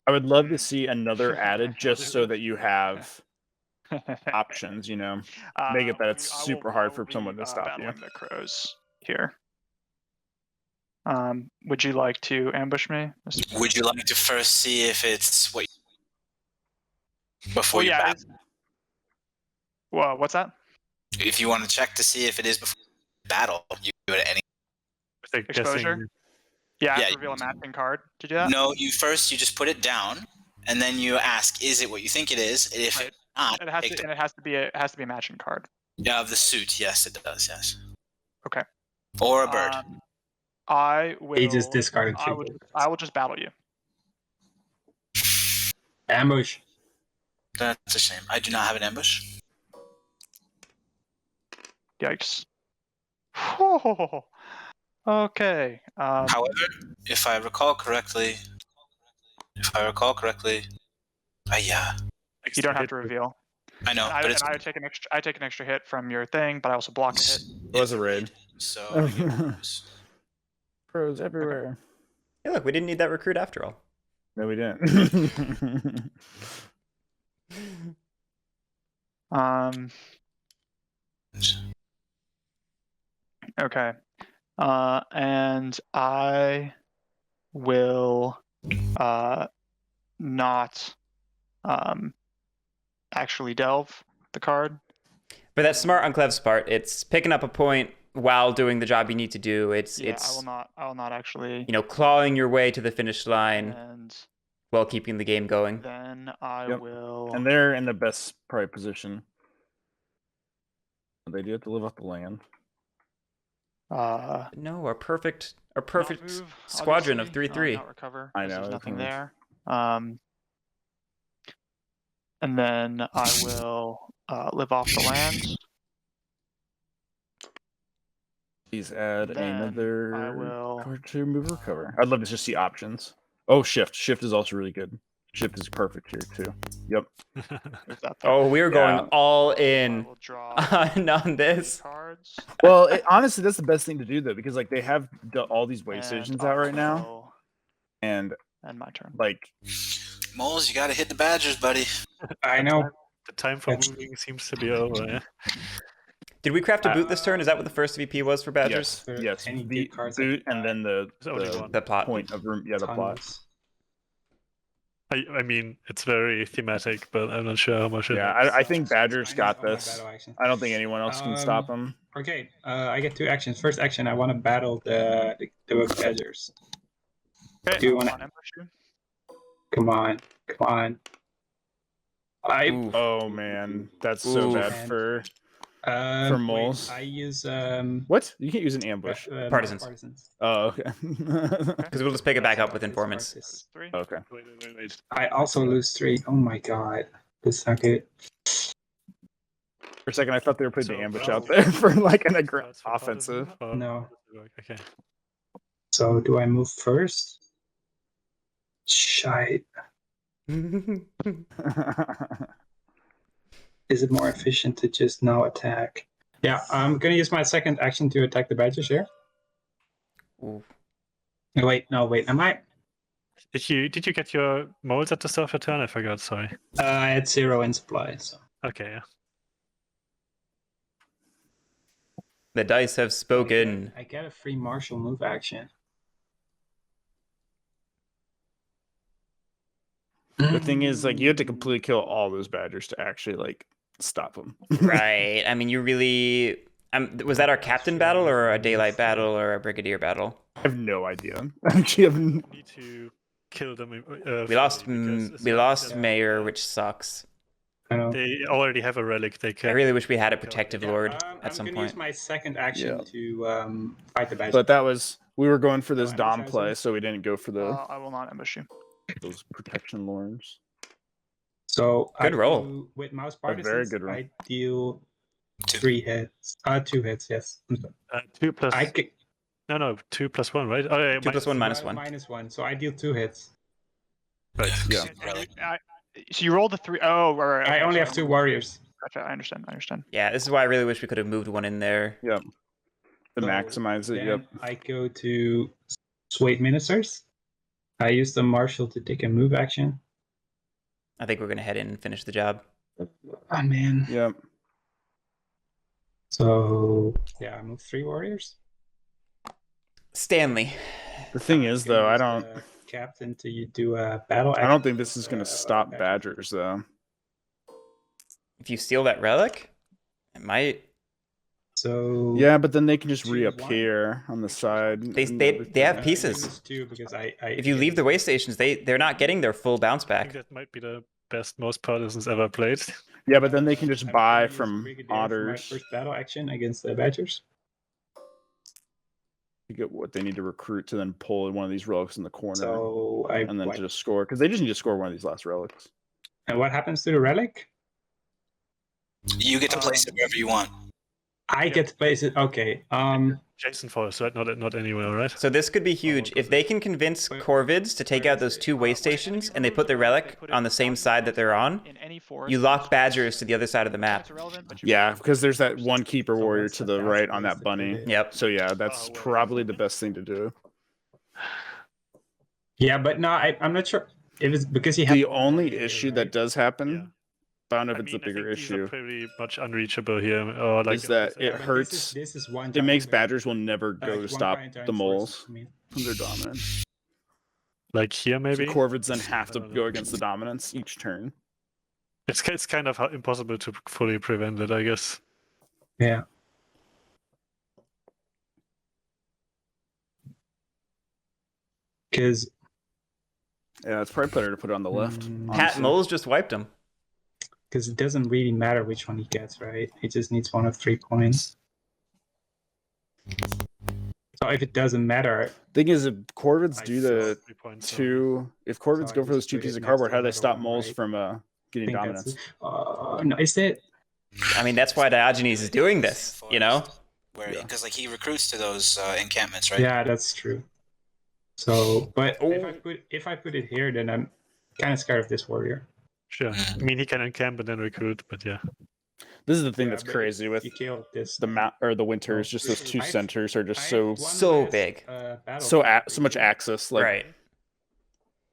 I would love to see another added just so that you have options, Make it that it's super hard for someone to stop you. The crows here. Would you like to ambush me? Would you like to first see if it's what before you battle? Well, what's that? If you want to check to see if it is before battle, you do it at any Exposure? Yeah, I have to reveal a matching card to do that? No, you just put it down, and then you ask, is it what you think it is? And if it's not, it has to be a matching card. Yeah, of the suit, yes, it does, yes. Okay. Or a bird. I will. He just discarded I will just battle you. Ambush. That's a shame. I do not have an ambush. Yikes. Okay. However, if I recall correctly, yeah. You don't have to reveal. I know, but it's. I take an extra hit from your thing, but I also block a hit. It was a raid. So. Pros everywhere. Hey, look, we didn't need that recruit after all. No, we didn't. Okay. And I will not actually delve the card. But that's smart on Clev's part. It's picking up a point while doing the job you need to do. It's I will not actually. Clawing your way to the finish line And while keeping the game going. then I Yep. will. And they're in the best probably position. They do have to live off the land. No, our perfect move, squadron of obviously, 3/3. not recover. I 'cause know, There's nothing okay. there. And then I will live off the land. Please add Then another I will. card to move recover. I'd love to just see options. Oh, shift. Shift is also really good. Shift is perfect here too. Yep. Move that there. Oh, we're going Yeah. all I in will draw on this. cards. Well, honestly, that's the best thing to do though, because like they have all these way and stations I out right now, will and end my turn. like Moles, you gotta hit the Badgers, buddy. I know. The time for That's- moving seems to be over. Yeah? Did we craft a boot this turn? Is that what the first VP was for Badgers? yes, yes, Any the good cards boot I and can then the There's only one. The plot. point of room. Yeah, the plot. Tons. I mean, it's very thematic, but I'm not sure how much it Yeah, helps. I think Badgers Minus got all my this. battle actions. I don't think anyone else can stop them. Okay, I get 2 actions. First action, I want to battle the Badgers. Okay, Do you I will wanna- not ambush you. Come on. Oof. Oh man, that's so Ooh. bad for moles. I use what? You can't use an ambush. Partisans. Oh, okay. Because we'll just pick it back up with informants. Lose 3. Okay. Wait. I also lose 3. Oh my god, this is not good. For a second, I thought they were putting the So, ambush well, out there for like an Cards for offensive. partisan, or- No. Okay. So do I move first? Shite. Is it more efficient to just now attack? Yeah, I'm gonna use my second action to attack the Badgers here. Ooh. Wait, am I? Did you get your molds at the start of your turn? I forgot. Sorry. I had 0 in supply, so. Okay. Yeah. The dice have spoken. I get a free martial move action. The thing is, like, you have to completely kill all those Badgers to actually like stop them. Right. I mean, you really. Was that our captain battle or a daylight battle or a brigadier battle? I have no idea. Actually, I have Need to kill them. We lost. fully, because We lost yeah, Mayor, which sucks. I know. They already have a relic. They can. I really wish we had a protective Yeah, lord I'm at some gonna use point. my second action Yeah. to fight the Badgers. But that was we were going for this Oh, Dom ambush play, hazards? so we didn't go for the I will not ambush you. those protection lords. So Good roll. With mouse A very partisans, good roll. I deal 2. 3 hits. 2 hits, yes. I'm sorry. 2 plus. I ca- No, 2 plus 1, right? Oh, yeah, 2 plus 1 minus 1. minus 1, so I deal 2 hits. Right. Yeah. So you rolled the 3. Oh, right. I okay, only so have 2 warriors. Gotcha. I understand. Yeah, this is why I really wish we could have moved one in there. Yep. To So maximize it. then Yep. I go to Swayed Ministers. I use the Marshal to take a move action. I think we're gonna head in and finish the job. Oh man. Yep. So yeah, I move 3 warriors. Stanley. The thing is, though, I don't. Captain to do a battle. I don't think this is going to stop Badgers. Badgers, though. If you steal that relic, it might. So Yeah, but then they can just Choose reappear on the side. They have pieces. use 2 because I If you leave the way stations, they're not getting their full bounce I think back. that might be the best most partisans ever played. Yeah, but then they can just I'm buy gonna use from Brigadier for my otters first battle action against the Badgers. to get what they need to recruit to then pull in one of these relics in the corner So I and then to just score, because they just need to score one of these last relics. and what happens to the relic? You get to place it wherever you want. I get to place it. Okay. Jason Forest, right? Not anywhere, right? So this could be huge. If they can convince Corvids to take out those 2 way stations and they put the relic on the same side that they're on, In any forest, you lock Badgers to the other side of the map. It's irrelevant, but you Yeah, because there's that one keeper So warrior what's to the the right fast on place that to bunny. put it? Yep. So yeah, that's Oh, wait. probably the best thing to do. Yeah, but no, I'm not sure if it's because you have The only issue that does happen, Yeah. but I don't know if I it's mean, a bigger I think these are issue, pretty much unreachable here, or like is that yeah, it but hurts. This is one. It makes giant- Badgers will never go to one stop giant the force, moles I mean. from their dominance. like here maybe. So Corvids then have to I don't go know. against the dominance each turn. It's kind of impossible to fully prevent it, I guess. Yeah. Because Yeah, it's probably better to put it on the left. Mm, Pat honestly. Moles just wiped him. it doesn't really matter which one he gets, right? He just needs one of 3 points. So if it doesn't matter, Thing is, if Corvids I do feel the 3 points. if Corvids So I go for those just 2 put pieces it of next cardboard, to how do they another stop one, moles right? from I getting think dominance? no, is it? I mean, that's why Diogenes is doing this, you know? Because like he recruits to those encampments, right? Yeah, that's true. So, but Oh. if I put it here, then I'm kind of scared of this warrior. Sure. I mean, he can encamp and then recruit, but yeah. This is the thing Yeah, that's but crazy with you kill this the mount or the winter is just those 2 centers are just so big. so much access. Like Right.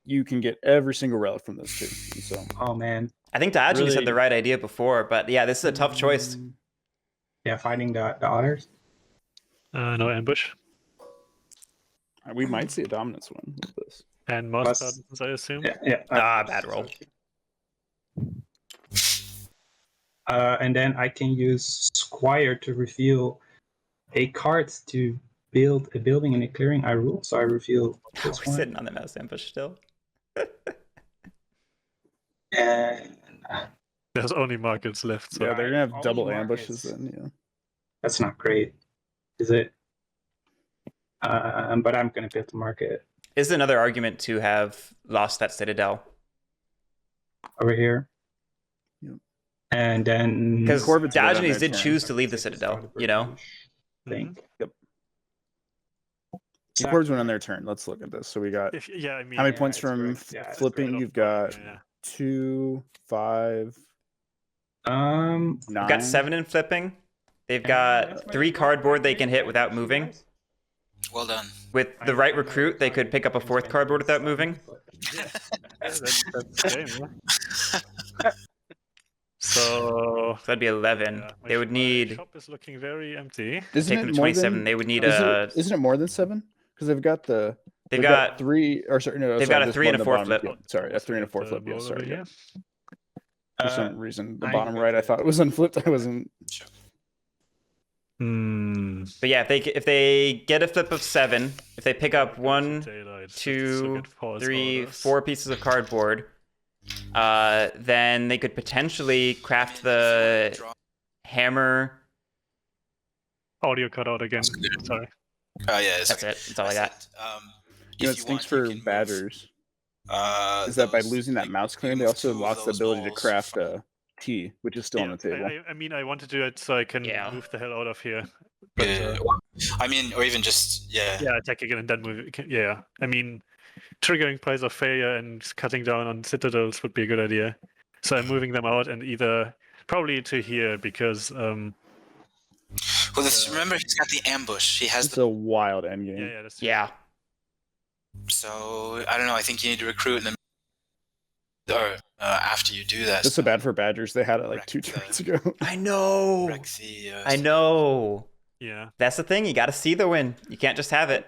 you can get every single relic from those 2. So Oh man. I think Diogenes had the Really- right idea before, but yeah, this is a tough choice. Yeah, fighting the otters. No ambush. we might see a dominance win with this. And moss Plus- gardens, I assume. Yeah. Bad roll. And then I can use Squire to reveal a card to build a building in a clearing I rule. So I reveal Oh, this we're one. sitting on the mouse ambush still. And There's only markets left. So Yeah, they're gonna have Only double markets. ambushes then. Yeah. that's not great, is it? But I'm gonna build the market Is another argument to have lost that citadel. over here. Yep. And then Because Corvids would have Diogenes their did turn. choose to leave the citadel, you know? I think. The Corvids went on their turn. Let's look at this. So we got If, yeah, I mean, how many Yeah, points it's from correct. Yeah, it's flipping? correct. You've got Yeah. 2, 5, Um, 9. They've got 7 in flipping. They've that's got my 3 favorite cardboard card. they can hit without moving. Well done. With the right recruit, they could pick up a 4th cardboard without moving. That's game, yeah. So So that'd be 11. yeah, They would my need, shop is looking very empty. Isn't take it them to more 27. than? They would need Isn't it more than 7? Because they've got the. they've They've got 3 or sorry, no, they've sorry, got a there's 3 and one a at the 4 bottom. flip. Yeah, sorry, a 3 and a 4 The flip. Yeah, mole sorry. over Yeah. here. For some reason, the I bottom got right, I it. thought it was unflipped. I wasn't. Hmm. But yeah, if they get a flip of 7, if they pick up 1, Daylight, so 2, get false 3, orders. 4 pieces of cardboard, then they could potentially craft the hammer. Audio cut out again. Sorry. Oh yeah, That's it. That's all I got. You know, it stinks for badgers. Is that by losing that mouse clearing, they also lost the ability to craft a T, which is still on the table. I mean, I want to do it so I can Yeah. move the hell out of here. But I mean, or even just yeah. attack again and then move. Yeah, I mean, triggering price of failure and cutting down on citadels would be a good idea. So I'm moving them out and either probably to here because Well, remember he's got the ambush. He has It's a wild endgame. yeah, that's true. Yeah. So I don't know. I think you need to recruit and then, or after you do that. That's so bad for badgers. They had it like Wreck 2 the- turns ago. I know. wreck the, I know. Yeah. That's the thing. You got to see the win. You can't just have it.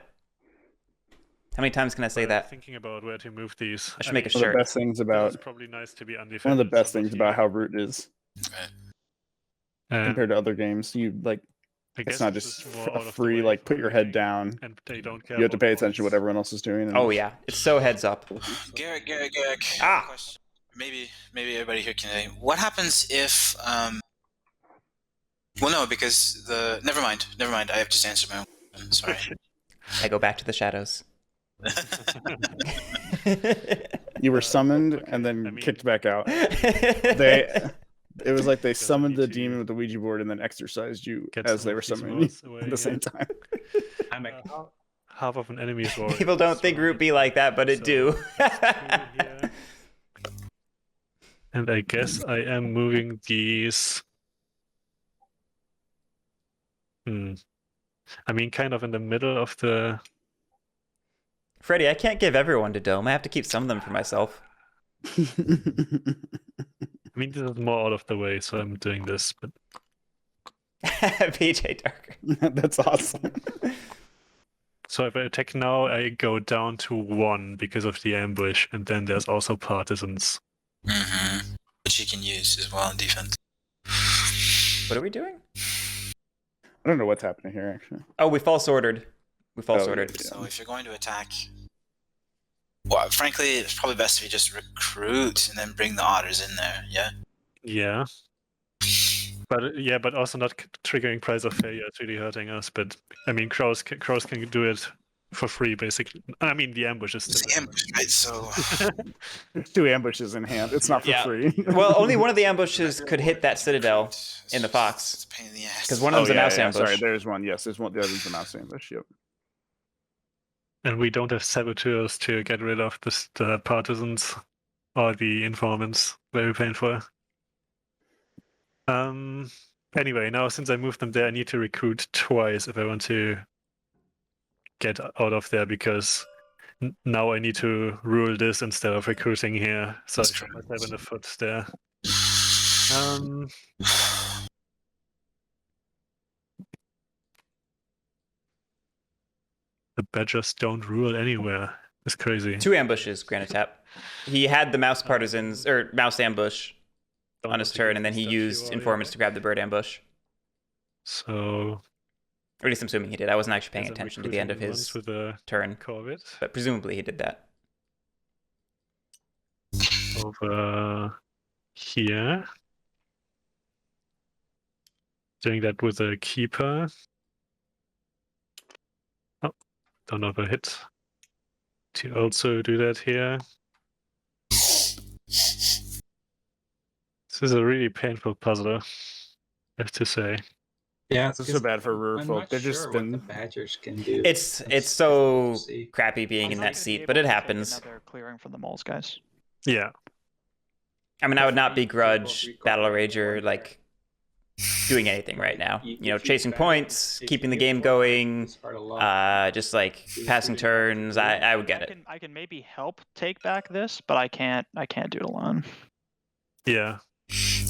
How many times can I say But I'm that? thinking about where to move these. I should make a One of shirt. the best things about It's probably nice to be undefended. one of the best so things not about here. how Root is compared to other games. You like I it's guess not this just is more a out of the free way like for put your head everything, down. and they don't care You have to about pay attention to what points. everyone else is doing. And Oh yeah, it's so heads up. Garric. Ah. Question. Maybe everybody here can. What happens if? Well, no, because the. Never mind. I have just answered my own question. Sorry. I go back to the shadows. you were summoned okay, and then I mean- kicked back out. It was like they summoned the demon with the Ouija board and then exercised you Get as some they of were these summoning you walls away, at the yeah. same time. I'm Half of an enemy's war. People don't think Root be like that, but it do. Here. And I guess I am moving these. I mean, kind of in the middle of the. Freddy, I can't give everyone to Dome. I have to keep some of them for myself. I mean, this is more out of the way, so I'm doing this. But PJ Darker. That's awesome. so if I attack now, I go down to 1 because of the ambush, and then there's also partisans. Mm-hmm. Which you can use as well in defense. What are we doing? I don't know what's happening here, actually. Oh, we false ordered. We false Oh, ordered. yeah. So if you're going to attack, well, frankly, it's probably best if you just recruit and then bring the otters in there. Yeah. Yeah. But also not triggering price of failure. It's really hurting us. But I mean, crows can do it for free, basically. I mean, the ambush is It's still the ambush, right? So There's 2 ambushes in hand. It's not for Yeah. free. Well, only one of the ambushes could hit that citadel in the fox. It's a pain in the ass. Because one of them's a mouse ambush. Sorry, there's one. Yes, there's one. The other's a mouse ambush. Yep. And we don't have saboteurs to get rid of the partisans or the informants. Very painful. Anyway, now since I moved them there, I need to recruit twice if I want to get out of there, because now I need to rule this instead of recruiting here. So I shot myself in the foot there. The badgers don't rule anywhere. It's crazy. 2 ambushes, Granitap. He had the mouse partisans, or mouse ambush on his turn, and then he used informants to grab the bird ambush. So, Or at least I'm assuming he did. I wasn't actually paying as I'm attention to the end of recruiting his ones with a turn, corvette but presumably he did that. over here. Doing that with a keeper. Oh, don't overhit. To also do that here. This is a really painful puzzle, I have to say. Yeah, It's so bad for rural I'm folk. not They're sure just what the been. badgers can do. It's That's so difficult to see. crappy being in I'm not that gonna be seat, able but it to take happens. Another clearing from the moles, guys. Yeah. I mean, I would not Free begrudge recall, Battlerager like doing anything right now. You know, chasing points, keeping the game going, just like passing turns. I would get it. I can maybe help take back this, but I can't do it alone. Yeah.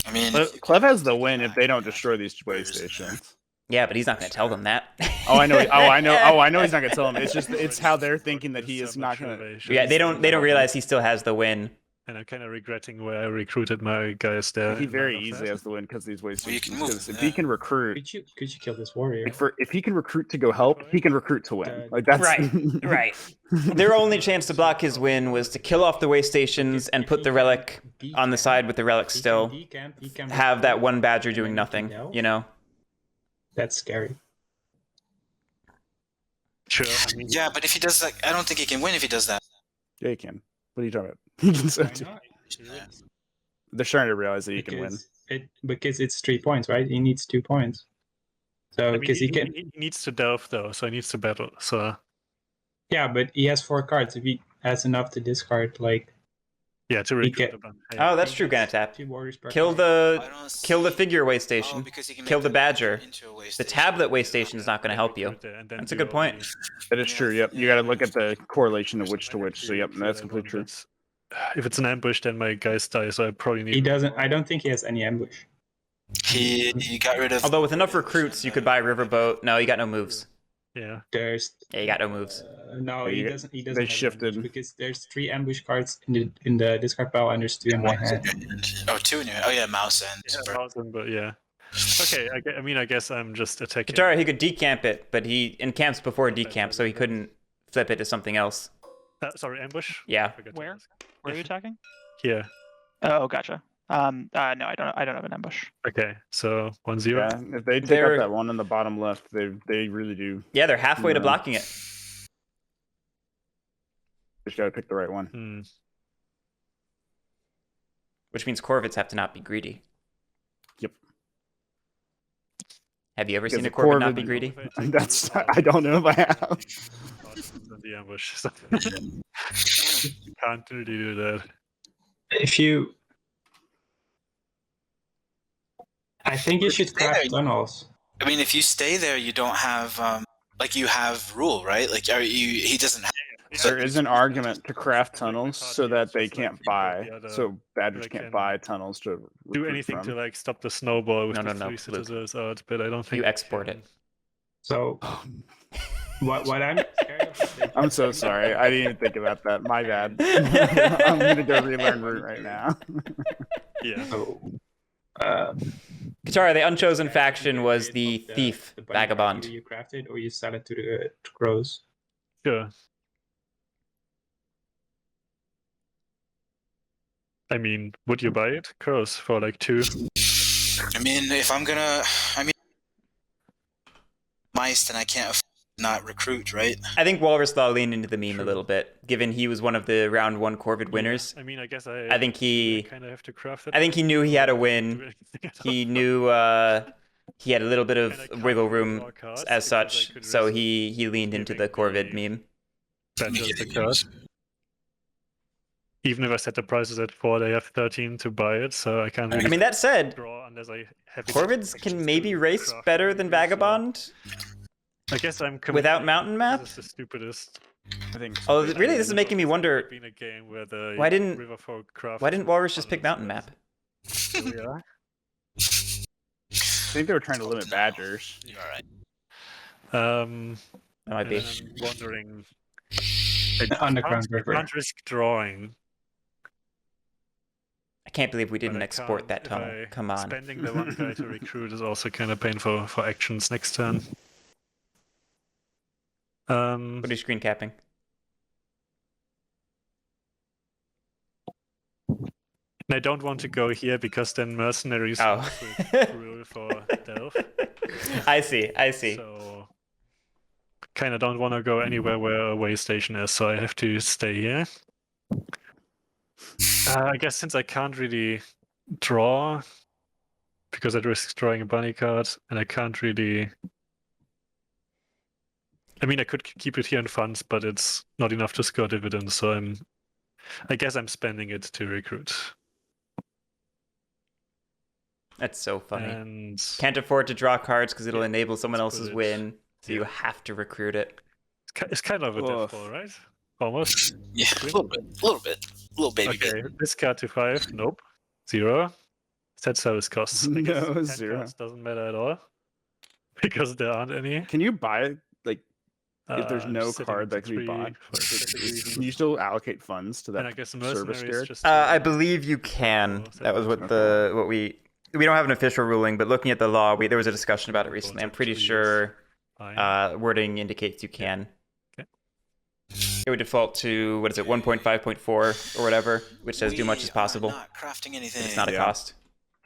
I mean, Clev has the win if they don't destroy these way stations. Yeah, but he's not going to tell them that. Oh, I know. I know. He's not gonna tell them. It's how they're thinking that he is not gonna. Yeah, they don't realize he still has the win. And I'm kind of regretting where I recruited my guys there. He very easily has the win because these way Well, you stations. can move, Because if yeah. he can recruit, Could you kill this warrior? if he can recruit to go help, he can recruit to win. Like that's Right, right. Their only chance to block his win was to kill off the way stations and put the relic on the side with the relic still. Have that one badger doing nothing, you know? That's scary. Sure. I mean, yeah, but if he does that, I don't think he can win if he does that. Yeah, he can. What are you talking about? He can so Why too. not? They're starting to realize that he can win. Because it's 3 points, right? He needs 2 points. So I mean, because he can, he needs to delve though, so he needs to battle. So yeah, but he has 4 cards. If he has enough to discard, like yeah, to He recruit can- them. Hey, Oh, that's true, Ganatap. 2 warriors per Kill card. I don't kill the see- figure way Oh, station. because he can Kill make the badger. into a way The station. tablet way station is not going to help you. recruit there and then That's a do good point. all the- That is true. Yep. You got to look at the correlation of which to which. So yep, for that's that completely one, true. but if it's an ambush, then my guys die, so I probably need. He doesn't. I don't think he has any ambush. He got rid of. Although with enough recruits, you could buy Riverboat. No, you got no moves. Yeah. There's Yeah, you got no moves. no. Yeah, He you- doesn't. He doesn't. they have an shifted. ambush because there's 3 ambush cards in the discard pile and there's 2 in my hand. Oh, 2 in your. Oh yeah, mouse and. Yeah, Mountain, but yeah. Okay, I mean, I guess I'm just attacking. Katara, he could decamp it, but he encamps before decamp, so he couldn't flip it to something else. Sorry, ambush. Yeah. Forgot to Where? ask. Where are you attacking? Here. Oh, gotcha. No, I don't have an ambush. Okay, so 1-0. Yeah. If they take They're- out that one in the bottom left, they really do. Yeah, they're halfway to No. blocking it. Just got to pick the right one. Hmm. Which means Corvids have to not be greedy. Yep. Have you ever Because seen a a Corvid not be Corvid- greedy? That's. I don't know if I have. The ambush. So can't really do that. If you, I think you should Stay there. craft tunnels. I mean, if you stay there, you don't have like you have rule, right? Like, are you? He doesn't have. There is an argument to craft tunnels so that they can't buy. So badgers they can't can buy tunnels to Do recruit anything from. to like stop the snowball with No, the no, 3 Luke. citizens out, but I don't think You we export can. it. So what I'm scared of. I'm so sorry. I didn't even think about that. My bad. I'm gonna go relearn root right now. Yeah. So, Katara, the unchosen Yeah, faction you get was rid the of thief the bunny vagabond. either you craft it or you sell it to the crows. Sure. I mean, would you buy it? Crows for like 2. I mean, if I'm gonna, mice, then I can't not recruit, right? I think WalrasLaw leaned into the meme a True. little bit, given he was one of the round 1 Corvid winners. Yeah, I mean, I guess I think he kind of have to craft it. I think he knew he had a Do win. anything at He all. knew he had a little bit And I of can't wiggle really room draw cards as because I such, could so risk he leaned into the giving Corvid the- meme. Badgers Getting the card. used. Even if I set the prices at 4, they have 13 to buy it, so I can't really I mean, that said, draw unless I have Corvids can maybe race better than Vagabond I guess I'm without Mountain Map. This is the stupidest. I think. Oh, so. really? This is making me wonder, Been a game where the why didn't Riverfolk Walrus just pick Mountain Map? Here we are. I think they were trying to limit badgers. You're all right. That might be. I'm wondering. Underground River. Can't risk drawing. I can't believe we but didn't I export can't that if tunnel. I- Come on. Spending the one guy to recruit is also kind of painful for actions next turn. What are you screen capping? And I don't want to go here because then mercenaries Oh. would rule for Delph. I see. So kind of don't want to go anywhere where a way station is, so I have to stay here. I guess since I can't really draw because I'd risk drawing a bunny card, and I can't really. I mean, I could keep it here in funds, but it's not enough to score dividends, so I guess I'm spending it to recruit. That's so funny. And Can't afford to draw cards because it'll Yeah, enable someone let's put else's it- win, so you yeah. have to recruit it. it's kind of a death Oof. ball, right? Almost. Yeah, a little baby Okay, bit. this card to 5. Nope. 0. Set service costs. I guess No, 10 0. cards doesn't matter at all because there aren't any. Can you buy like if there's I'm no sitting card into that can be 3, bought? 5, 6. Can you still allocate funds to And I that guess the service mercenaries scared? just. I believe you can. So That was what that's we don't have an official ruling, but looking at the law, there was a discussion about it recently. I'm pretty sure fine. wording indicates you can. Okay. It would default to what is it, 1.5.4 or whatever, which says do much as possible. We are not crafting But anything. it's not a Yeah. cost.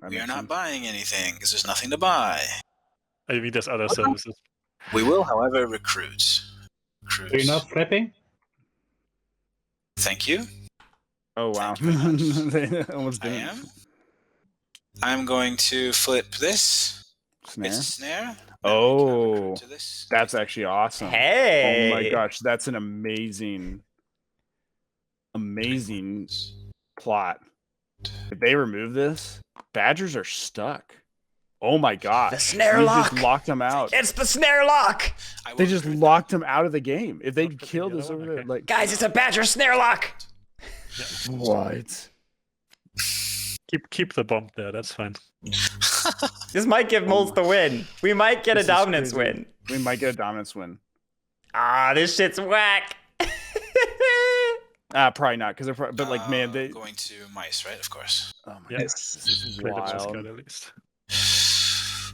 That We are makes not sense. buying anything because there's nothing to buy. I mean, there's other services. We will, however, recruit. Are you not flipping? Thank you. Oh wow! Thank you very much. They almost I didn't. am. I'm going to flip this. Snare. It's a snare. and we can Oh, recruit to this. that's actually awesome. Hey! Oh my gosh, that's an amazing plot. If they remove this, badgers are stuck. Oh my gosh. The snare You lock! just locked them out. It's the snare lock! I will They just recruit locked them out of the game. If they Not putting killed the this other over one, there, okay. like Guys, it's a badger snare lock! what? Keep the bomb there. That's fine. This might give Moles the win. We might get a This is dominance crazy. win. We might get a dominance win. Ah, this shit's whack. Probably not, because they're but like man, they. going to mice, right? Of course. Oh my Yeah. gosh, this is Play the boss wild. card at least.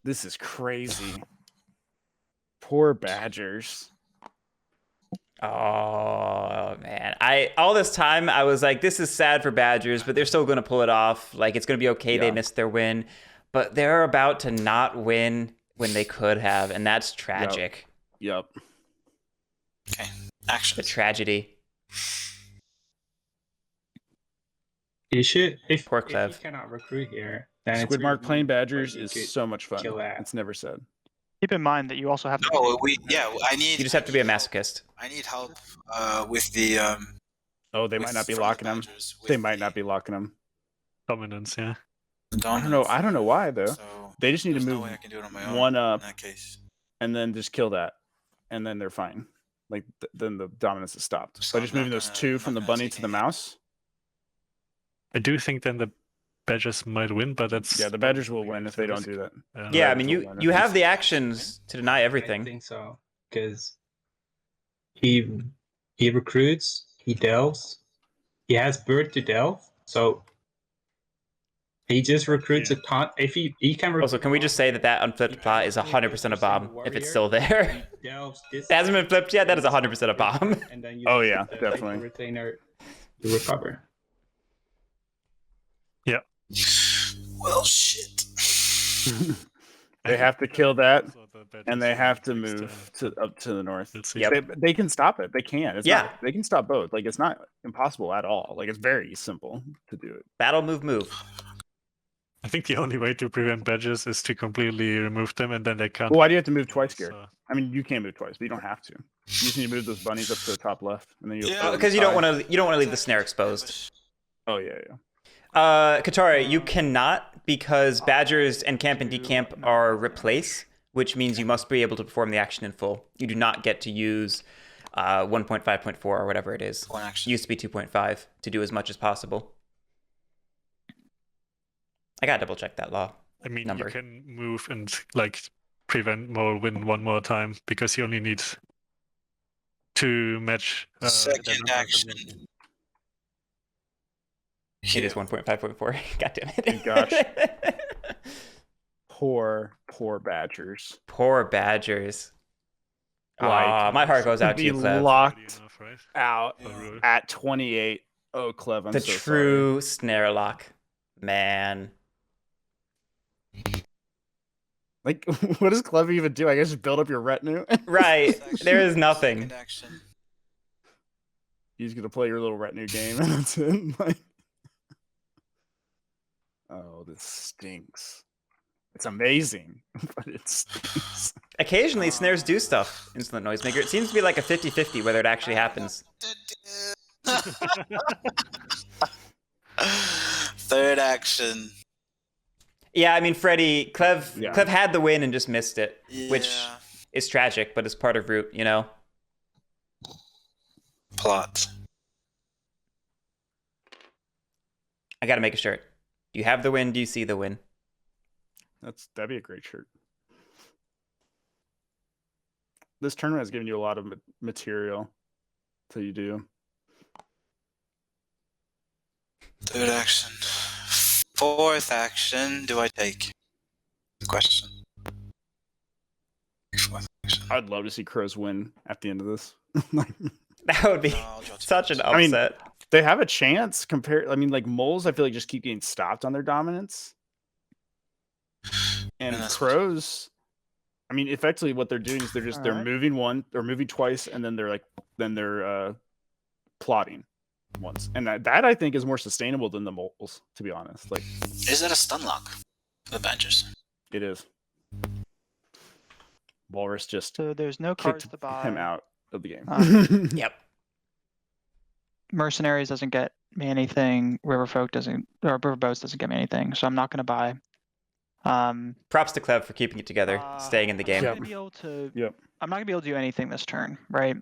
This is crazy. Poor badgers. Oh man, all this time I was like, this is sad for Badgers, but they're still gonna pull it off. Like it's gonna be okay. They Yeah. missed their win, but they're about to not win when they could have, and that's tragic. Yep. Okay. Action. The tragedy. You should if Poor if Clev. you cannot recruit here, then it's Squidmark really playing weak, but badgers you is could so much fun. kill that. It's never said. Keep in mind that you also have to. No, I need. You just have to be a masochist. I need help with the. Oh, they with- might not be from the locking them. badgers with They might the not be locking them. Dominance, yeah. I don't know. I don't know why though. So They just need to there's no move way I can do it on my own. one up in that case. and then just kill that, and then they're fine. Like then the dominance is stopped. So By just I'm moving not those gonna- two I'm from the not gonna bunny take to the any mouse. I do think then the Badgers might win, but that's Yeah, the badgers will win if they don't do that. Yeah, I Badgers mean will you win you if have it's- the actions to deny I everything. think so because he recruits, he delves, he has bird to delve, so He just recruits a ton. If he can. Also, can we just say that unflipped plot is 100% a bomb if it's still there? It hasn't been flipped yet. That is 100% a bomb. And then you Oh, yeah, the definitely. Retainer to recover. Yeah. Well, shit. They have to kill that, So the badges and they will have to next move up to the north. Let's see. Yep. They can stop it. They can. It's Yeah. not, they can stop both. Like, it's not impossible at all. Like, it's very simple to do it. Battle, move. I think the only way to prevent badges is to completely remove them, and then they can't. Well, why do you have to move twice, Garrett? So- I mean, you can move twice, but you don't have to. You just need to move those bunnies up to the top left, and then you. Yeah. Because you don't want to leave the snare exposed. Oh yeah. Katara, you cannot, because badgers and camp and decamp are replace, which means you must be able to perform the action in full. You do not get to use 1.5.4 or whatever it is. One It action. used to be 2.5 to do as much as possible. I gotta double check that law. I mean, number. you can move and like prevent Mole win one more time because you only need to match. Second damage. action. It is 1.5.4. God damn it. Gosh. Poor badgers. Poor badgers. Like, My heart goes out to be you, Clev. locked Enough, right? out Or- at 28. Oh, Clev, I'm The so true snare lock. Man. sorry. Like, what does Clev even do? I guess just build up your retinue. Right. Action. There is nothing. Second action. He's gonna play your little retinue game, and that's it. Like, oh, this stinks. It's amazing, but it stinks. Occasionally, snares do stuff, Insolent Noisemaker. It seems to be like a 50-50 whether it actually happens. Third action. Yeah, I mean, Freddy, Clev Yeah. had the win and just missed it, which Yeah. is tragic, but it's part of Root, you know? Plot. I gotta make a shirt. Do you have the win? Do you see the win? That'd be a great shirt. This tournament has given you a lot of material till you do. Third action. Fourth action. Do I take? The question. Fourth action. I'd love to see Crows win at the end of this. Like, That would be No, I'll draw two such an I mean, upset. they have a chance compared. I mean, like moles, I feel like just keep getting stopped on their dominance, and And that's- Crows. I mean, effectively, what they're doing is they're Alright. moving one or moving twice, and then they're plotting once, and that I think is more sustainable than the moles, to be honest. Like Is that a stun lock for the Badgers? it is. Walrus just So there's no cards kicked to buy. him out of the game. Yep. Mercenaries doesn't get me anything. Riverfolk doesn't, or Riverboats doesn't get me anything. So I'm not going to buy. Props to Clev for keeping it together, staying in the game. I'm not Yep. gonna be able to. Yep. I'm not gonna be able to do anything this turn, right?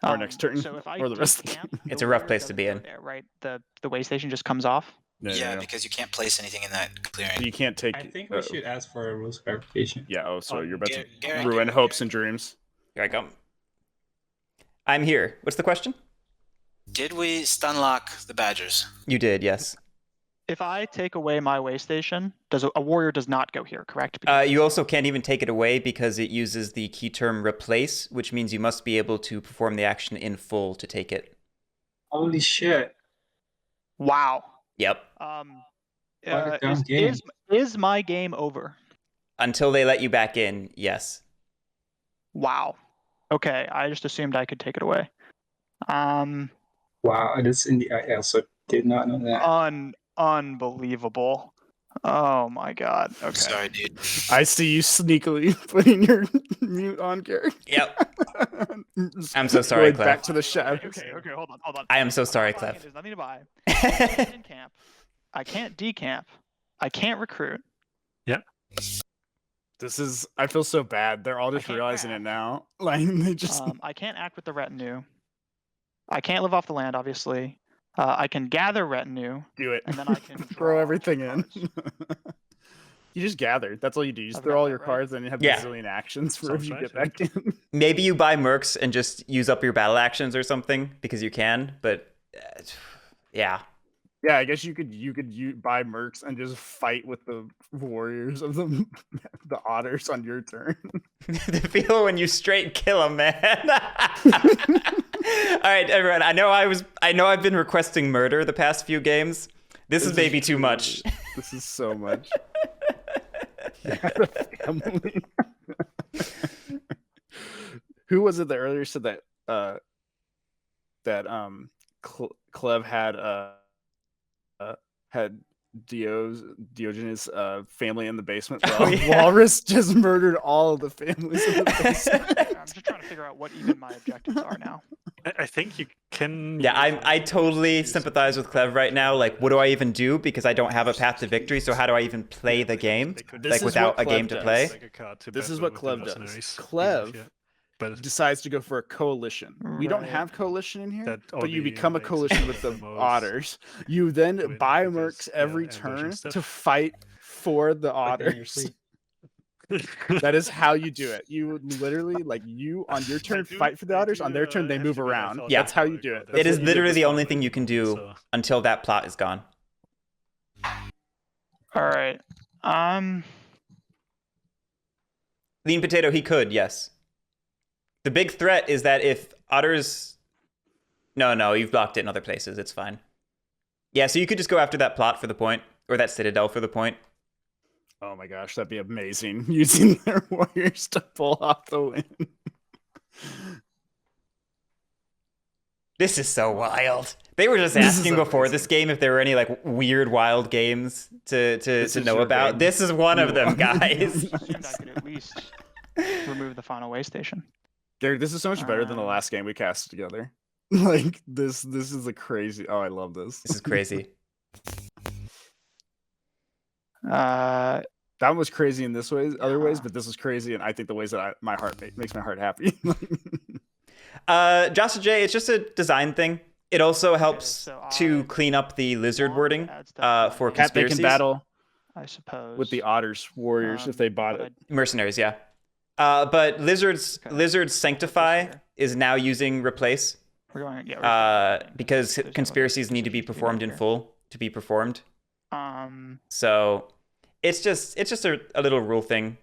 Or next turn, So if I or the rest of the decamp, game. It's the a rough warrior place to doesn't be go in. there, right? The way station just comes off. Yeah, because you can't place anything in that clearing. You can't take. I think we should ask for a rules clarification. Yeah. Oh, so you're about to Guerric, ruin Guerric, hopes Guerric. and dreams. Here I come. I'm here. What's the question? Did we stun lock the Badgers? You did, yes. If I take away my way station, a warrior does not go here, correct? You also can't even take it away because it uses the key term replace, which means you must be able to perform the action in full to take it. Holy shit. Wow. Yep. What a dumb Is, game. is my game over? Until they let you back in, yes. Wow. Okay, I just assumed I could take it away. Wow, this in the I also did not know that. Unbelievable. Oh my god. Okay. Sorry, dude. I see you sneakily putting your mute on, Gary. Yep. I'm so sorry, Going back Clef. to the shadows. Okay, hold on. I am so sorry, I'm not buying Clef. it, There's nothing to buy. I can't camp. I can't decamp. I can't recruit. This is. I feel so bad. They're all just can't realizing grab. it now. Like they just. I can't act with the retinue. I can't live off the land, obviously. I can gather retinue. do it. and then I can throw draw everything two in. cards. You just gather. That's all you do. You just I've throw got all that your right. cards and you have Yeah. a zillion actions for Sounds if you right, get yeah. back in. Maybe you buy mercs and just use up your battle actions or something because you can, but yeah. Yeah, I guess you could buy mercs and just fight with the warriors of the otters on your turn. The feel when you straight kill them, man. All right, everyone. I know I've been requesting murder the past few games. This is maybe too much. This is so much. Who was it that earlier said that Clev had Diogenes' family in the basement? Well, Walrus just murdered all of the families in the basement. I'm just trying to figure out what even my objectives are now. I think you can. Yeah, I totally sympathize with Clev right now. Like, what do I even do? Because I don't have a path to victory. So how do I even play the game? Like, without a game to play? This is what Clev does. Clev decides to go for a coalition. We don't have coalition in here, but you become a coalition with the otters. You then buy mercs every turn to fight for the otters. That is how you do it. You literally, like, you on your turn fight for the otters, on their turn they move around. Yeah. That's how you do it. It is literally the only thing you can do until that plot is gone. All right. Lean Potato, he could, yes. The big threat is that if otters... No, you've blocked it in other places. It's fine. Yeah, so you could just go after that plot for the point, or that citadel for the point. Oh my gosh, that'd be amazing. Using their warriors to pull off the win. This is so wild. They were just asking before this game if there were any like weird wild games to know about. Game. This is one of them, guys. I could at least remove the final way station. Garrick, this is so much better than the last game we cast together. Like this is a crazy. Oh, I love this. This is crazy. That one was crazy in this ways, other ways, but this was crazy, and I think the ways that my heart makes my heart happy. Josh J, it's just a design thing. It also helps to clean up the lizard wording for conspiracies. They can battle, I suppose, with the otters warriors if they bought it. Mercenaries, yeah. But Lizard's Sanctify is now using replace. We're going, yeah, because conspiracies need to be performed in full to be performed. So it's just a little rule thing.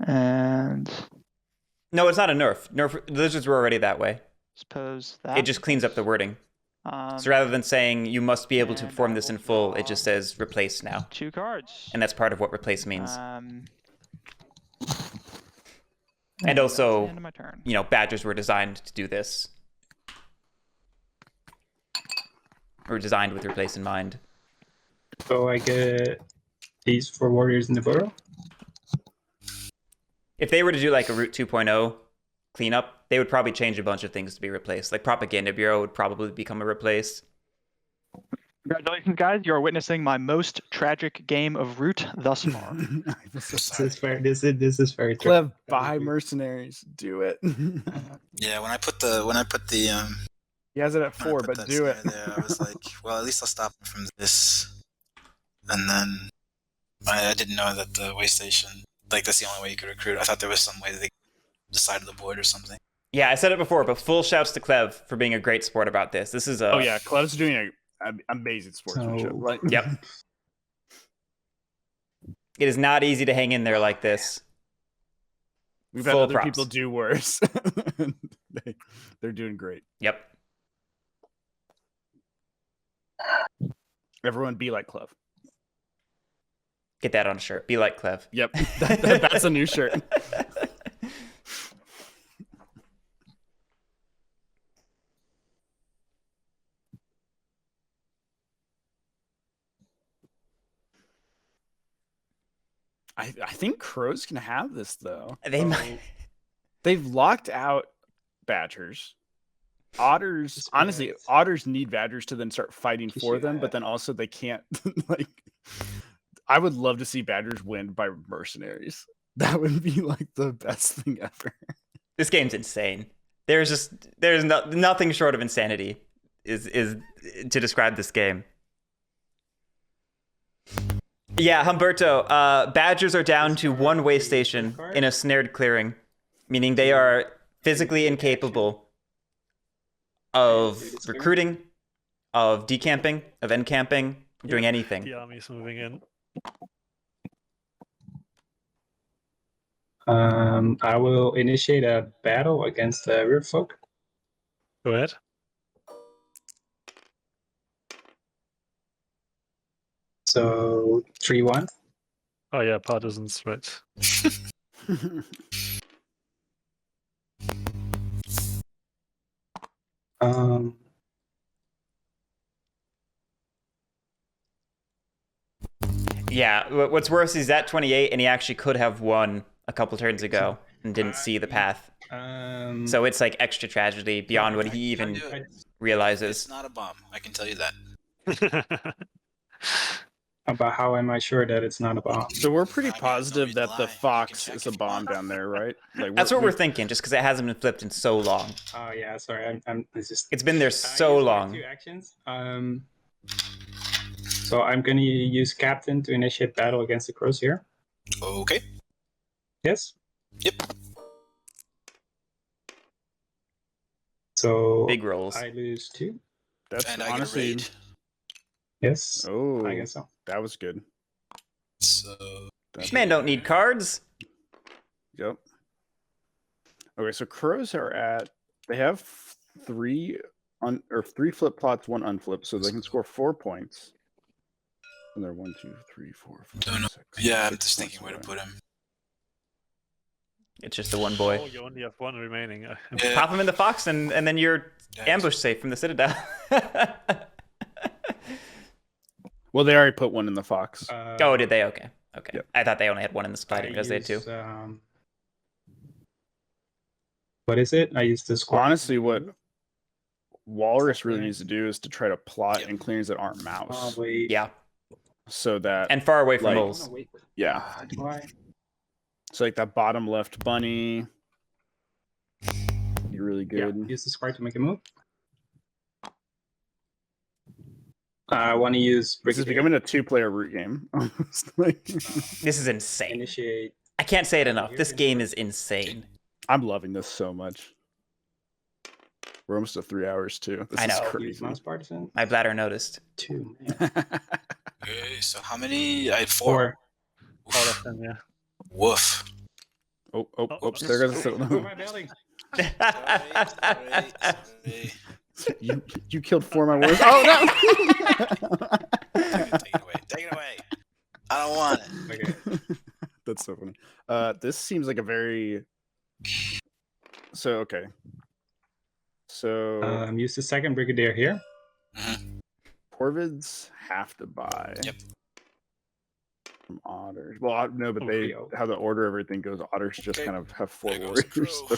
And no, it's not a nerf. Lizards were already that way. Suppose that it just cleans up the wording. So rather than saying you must be able to perform this in full, it just says replace now. 2 cards. And that's part of what replace means. And also, you know, badgers were designed to do this. Or designed with replace in mind. So I get these 4 warriors in the burrow? If they were to do like a Route 2.0 cleanup, they would probably change a bunch of things to be replaced. Like Propaganda Bureau would probably become a replace. Congratulations, guys. You're witnessing my most tragic game of Root thus far. This is fair. This is very true. Clev, buy mercenaries. Do it. Yeah, when I put the he has it at 4, but do it. There, I was like, well, at least I'll stop him from this. And then I didn't know that the way station, like, that's the only way you could recruit. I thought there was some way that they decided the board or something. Yeah, I said it before, but full shouts to Clev for being a great sport about this. This is a... Oh yeah, Clev's doing an amazing sportsmanship. Right? Yep. It is not easy to hang in there like this. We've had other people do worse. They're doing great. Yep. Everyone be like Clev. Get that on a shirt. Be like Clev. Yep. That's a new shirt. I think crows can have this though. They might. They've locked out badgers. Otters, honestly, otters need badgers to then start fighting for them, but then also they can't. Like, I would love to see badgers win by mercenaries. That would be like the best thing ever. This game's insane. There's nothing short of insanity is to describe this game. Yeah, Humberto, badgers are down to one way station in a snared clearing, meaning they are physically incapable of recruiting, of decamping, of encamping, doing anything. The army's moving in. I will initiate a battle against the river folk. Go ahead. So 3-1. Oh yeah, partisans, right. Yeah, what's worse is at 28, and he actually could have won a couple turns ago and didn't see the path. So it's like extra tragedy beyond what he even realizes. It's not a bomb. I can tell you that. About how am I sure that it's not a bomb? So we're pretty I mean, positive no that the reason to lie. You can fox check is a if you bomb want. down there, right? Like That's what we're thinking, just because it hasn't been flipped in so long. Oh yeah, sorry. It's just. It's been there so used my long. 2 actions. So I'm going to use Captain to initiate battle against the crows here. Okay. Yes. Yep. So Big rolls. I lose 2. That's And I get a honestly. raid. Yes. Oh, I guess so. that was good. So This man don't need cards. Yep. Okay, so crows are at. They have 3 flip plots, 1 unflip, so they can score 4 points. And they're 1, 2, 3, 4, 5, No, no. 6, Yeah, I'm 6 just points thinking where to away. put him. It's just the one boy. Oh, you only have 1 remaining. Yeah. Pop him in the fox, and then you're Yeah, ambush safe from the citadel. Well, they already put 1 in the fox. Oh, did they? Okay. Okay. Yep. I thought they only had 1 in the supply. I didn't realize they had 2. What is it? I used the squad. Honestly, what Walrus really needs to do is to try to plot in clearings that aren't Oh, mouse, wait. Yeah. so that And far away from Like- moles. Wait. yeah, Do I? so like that bottom left bunny, be really Yeah. good. Use the squad to make a move. I want to use This is Brigadier. becoming a 2-player root game. Like, This is insane. Initiate. I can't say it enough. This game is insane. I'm loving this so much. We're almost at 3 hours too. This I know. is Use crazy. mouse partisan. My bladder noticed. 2. Man. Okay, so how many? I had 4. 4. All of them, yeah. Woof. Oops, there goes the Who am I building? Sorry. you killed 4 of my warriors. Oh no! Take it away. Take it away. I don't want it. Okay. That's so funny. This seems like a very okay. So Use the second Brigadier here. Corvids have to buy. Yep. From otters. Well, no, but Rio. how the order of everything goes. Otters just Okay. kind of have 4 There goes warriors. Crow.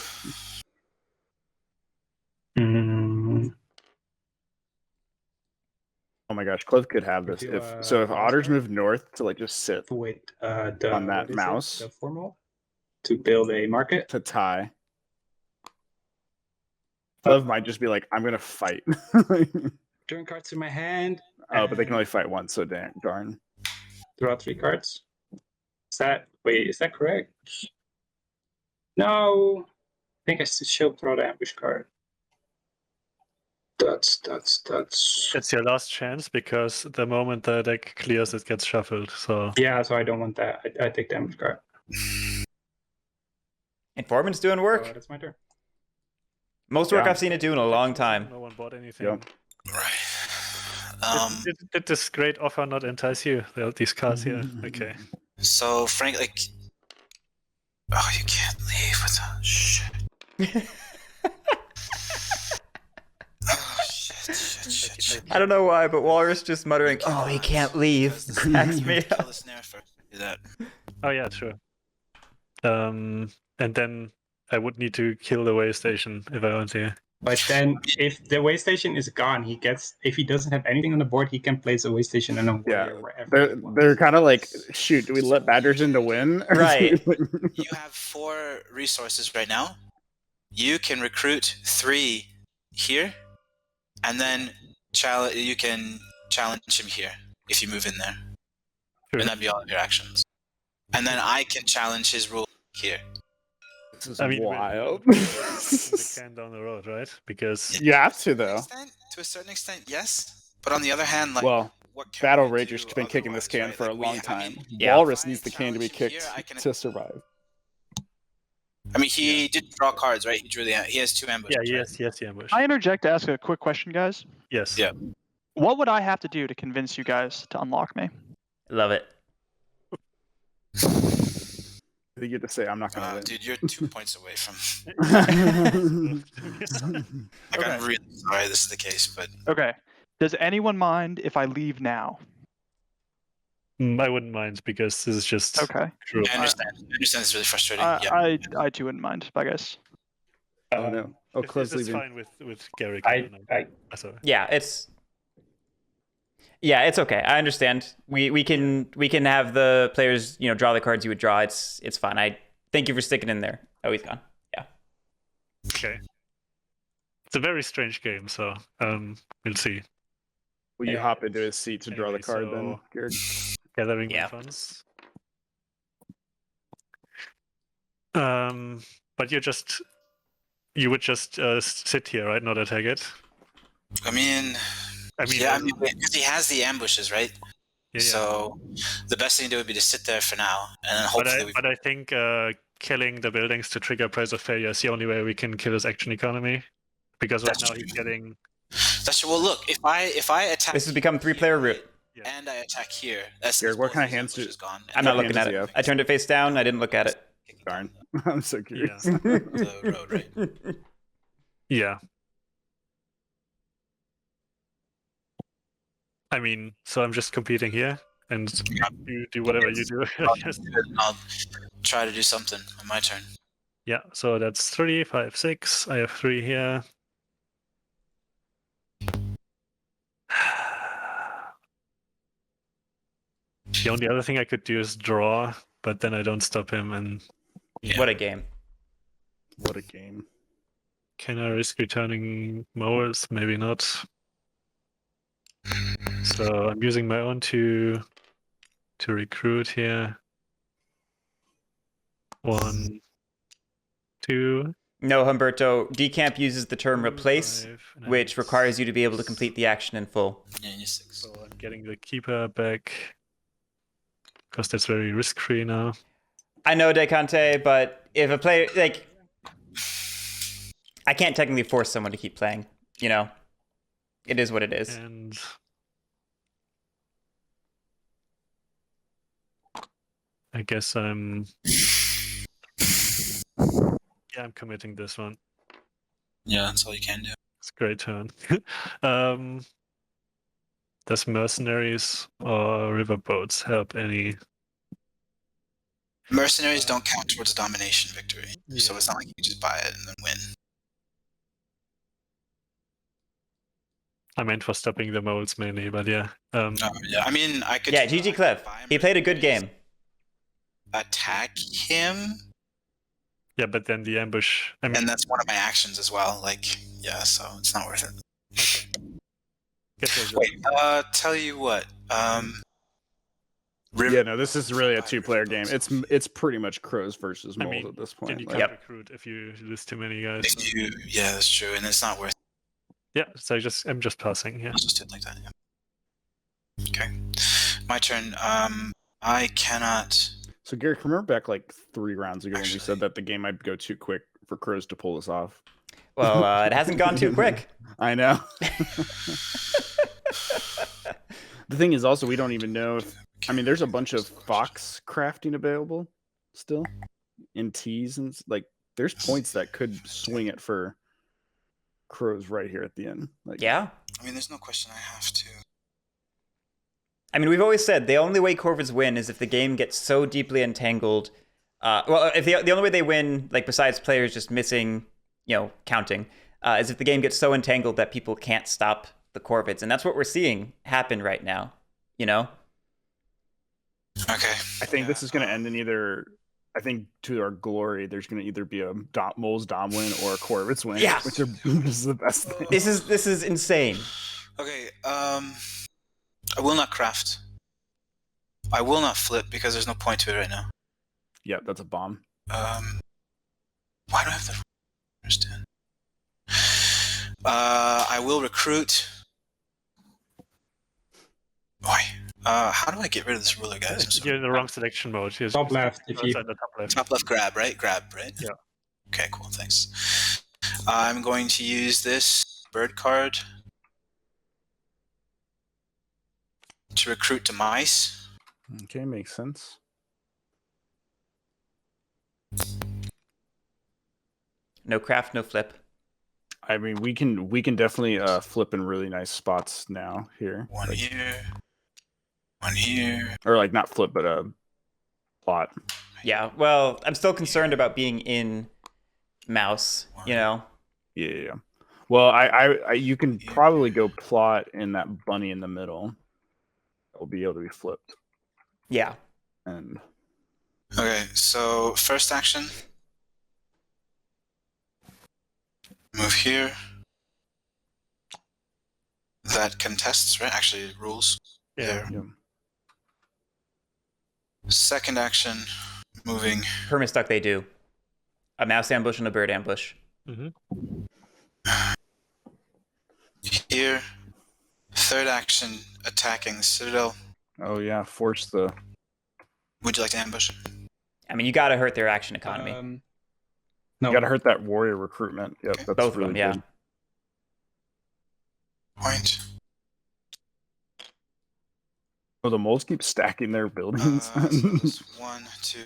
Oh my gosh, Clev could have this. If you, If mouse otters guard? move north to like just sit Wait. On that what is it? mouse. The formal to build a market. to tie. Clev might just be like, I'm gonna fight. Turn cards to my hand. Oh, but they can only fight once, so darn. Draw 3 cards. Is that correct? No. I think I should draw the ambush card. That's. It's your last chance because the moment the deck clears, it gets shuffled. So Yeah, so I don't want that. I take the ambush card. Informant's doing work. That's my turn. Most work Yeah. I've seen it do in a long time. no one bought anything. Yep. Right. Did this great offer not entice you? These cards here. Okay. So Frank, like, oh, you can't leave without shit. Oh, shit. I don't know why, but Walrus just muttering, "Oh, he can't leave," cracks me Kill up. the snare first. Do that. Oh yeah, sure. And then I would need to kill the way station if I want to. But then, if the way station is gone, if he doesn't have anything on the board, he can place a way station and a warrior wherever. he wants. They're kind of like, shoot, do we let Badgers in to win? Right. You have 4 resources right now. You can recruit 3 here, and then you can challenge him here if you move in there. Sure. And that'd be all of your actions. And then I can challenge his rule here. This is I mean, wild. the can down the road, right? Because You have to, though. To a certain extent, yes. But on the other hand, like, Well, what can we Battlerager's do been kicking this otherwise, can right? for a Like, long time. Yeah. Walrus if I needs the can to be challenge him kicked here, I can- to survive. I mean, he did draw cards, right? He drew he has 2 ambushes. yeah, right? yes, the ambush. I interject to ask a quick question, guys. Yes. Yeah. What would I have to do to convince you guys to unlock me? Love it. You get to say, I'm not going to win. Dude, you're 2 points away from. Like, Okay. I'm really sorry this is the case, but Okay. Does anyone mind if I leave now? I wouldn't mind because this is just Okay. true. I understand. I understand it's really frustrating. yeah. I too wouldn't mind, I guess. Oh, no. Oh, Clev's It's leaving. fine with Guerric. Sorry. Yeah, it's okay. I understand. We can have the players, draw the cards you would draw. It's fine. I thank you for sticking in there. Oh, he's gone. Yeah. Okay. It's a very strange game, so we'll see. Will you hop into his seat to draw the Anyway, card then, so- Garrett? Gathering Yeah. funds. But you would just sit here, right? Not attack it. I mean, yeah, because he has the ambushes, right? yeah. So the best thing to do would be to sit there for now, and then hopefully But I think killing the buildings to trigger price of failure is the only way we can kill his action economy. Because right That's now he's getting. That's well. Look, if I attack, This has become 3-player route. and I attack here, that's Garrett, what both kind of his hands do- ambushes gone. I'm not What looking hands at does he it. have? I turned it face down. I didn't look at it. Darn. I'm so curious. Yeah. The road, right? Yeah. I mean, so I'm just competing here, and you do whatever you do. I'll try to do something on my turn. Yeah, so that's 3, 5, 6. I have 3 here. The only other thing I could do is draw, but then I don't stop him. And What a game. What a game. can I risk returning mowers? Maybe not. So I'm using my own to recruit here. 1, 2. No, Humberto. Decamp uses the term replace, 5, and I which need requires you to be able to 6. complete the action in full. Yeah, you're 6. So I'm getting the keeper back because that's very risk-free now. I know, Decante, but if a player I can't technically force someone to keep playing. It is what it is. And I guess I'm committing this one. Yeah, that's all you can do. It's a great turn. Does mercenaries or riverboats help any? Mercenaries don't count towards domination victory, so Yeah. it's not like you can just buy it and then win. I meant for stopping the moles mainly, but yeah. Yeah, I mean, I could. Yeah, GG Clev. He played a good game. Attack him, Yeah, but then the ambush. I mean, and that's one of my actions as well. Like, yeah, so it's not worth it. guess I'll just- Wait, tell you what. Yeah, no, this is really a 2-player game. It's pretty much crows versus I moles mean, at this then point. you Like, can't recruit if you lose too many guys. If so- you, yeah, that's true, and it's not worth. Yeah, so I'm just passing here. I'll just do it like that. Yeah. Okay, my turn. I cannot. So, Garrett, remember back like 3 rounds ago when we Actually- said that the game might go too quick for crows to pull us off? Well, it hasn't gone too quick. I know. The thing is also we don't even know if... I mean, there's a bunch of fox crafting available still in teas and there's points that could swing it for crows right here at the end. Yeah. I mean, there's no question I have to. I mean, we've always said the only way corvids win is if the game gets so deeply entangled. If the only way they win, besides players just missing, counting, is if the game gets so entangled that people can't stop the corvids, and that's what we're seeing happen right now. Okay. I think this is going to end in either... I think to our glory, there's going to either be a moles dom win or a corvids win. Yeah. Which is the best thing. This is insane. Okay. I will not craft. I will not flip because there's no point to it right now. Yeah, that's a bomb. Why do I have the understand? I will recruit. Why? How do I get rid of this ruler, guys? You're in the wrong selection mode. You're Top left, if you- at the top left. Top left grab, right? Grab, right? Yeah. Okay, cool, thanks. I'm going to use this bird card to recruit demise. Okay, makes sense. No craft, no flip. I mean, we can definitely flip in really nice spots now here. One Like, here. One here. or like not flip, but plot. Yeah, well, I'm still concerned about being in mouse, you know? Yeah. Well, I you can probably go plot in that bunny in the middle. It will be able to be flipped. Yeah. And Okay, so first action. Move here. That contests, right? Actually, rules. Yeah. yeah. Second action, moving Permastuck they do. A mouse ambush and a bird ambush. here. Third action, attacking the citadel. Oh yeah, force the. Would you like to ambush? I mean, you gotta hurt their action economy. No. You gotta hurt that warrior recruitment. Yep, Okay. that's Both of really them, yeah. good. Point. Oh, the moles keep stacking their buildings. So that's 1, 2.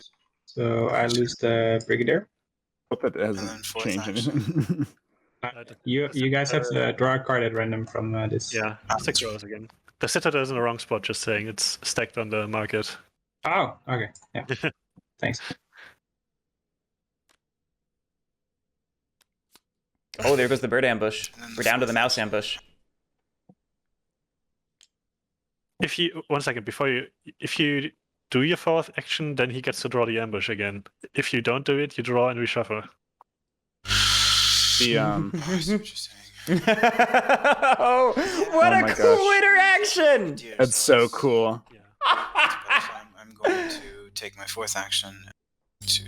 So I lose the brigadier. Hope that then hasn't fourth changed action. anything. You guys have to draw a card at random from this. Yeah, 6 rows again. The citadel is in the wrong spot, just saying. It's stacked on the market. Oh, okay. Yeah. Thanks. Oh, there goes the bird ambush. And then We're down to the mouse ambush. If you if you do your fourth action, then he gets to draw the ambush again. If you don't do it, you draw and reshuffle. The Oh, I see what you're saying. Oh, what Oh a my cool gosh. interaction! Dear, that's so it's- cool. Yeah. But I'm going to take my fourth action to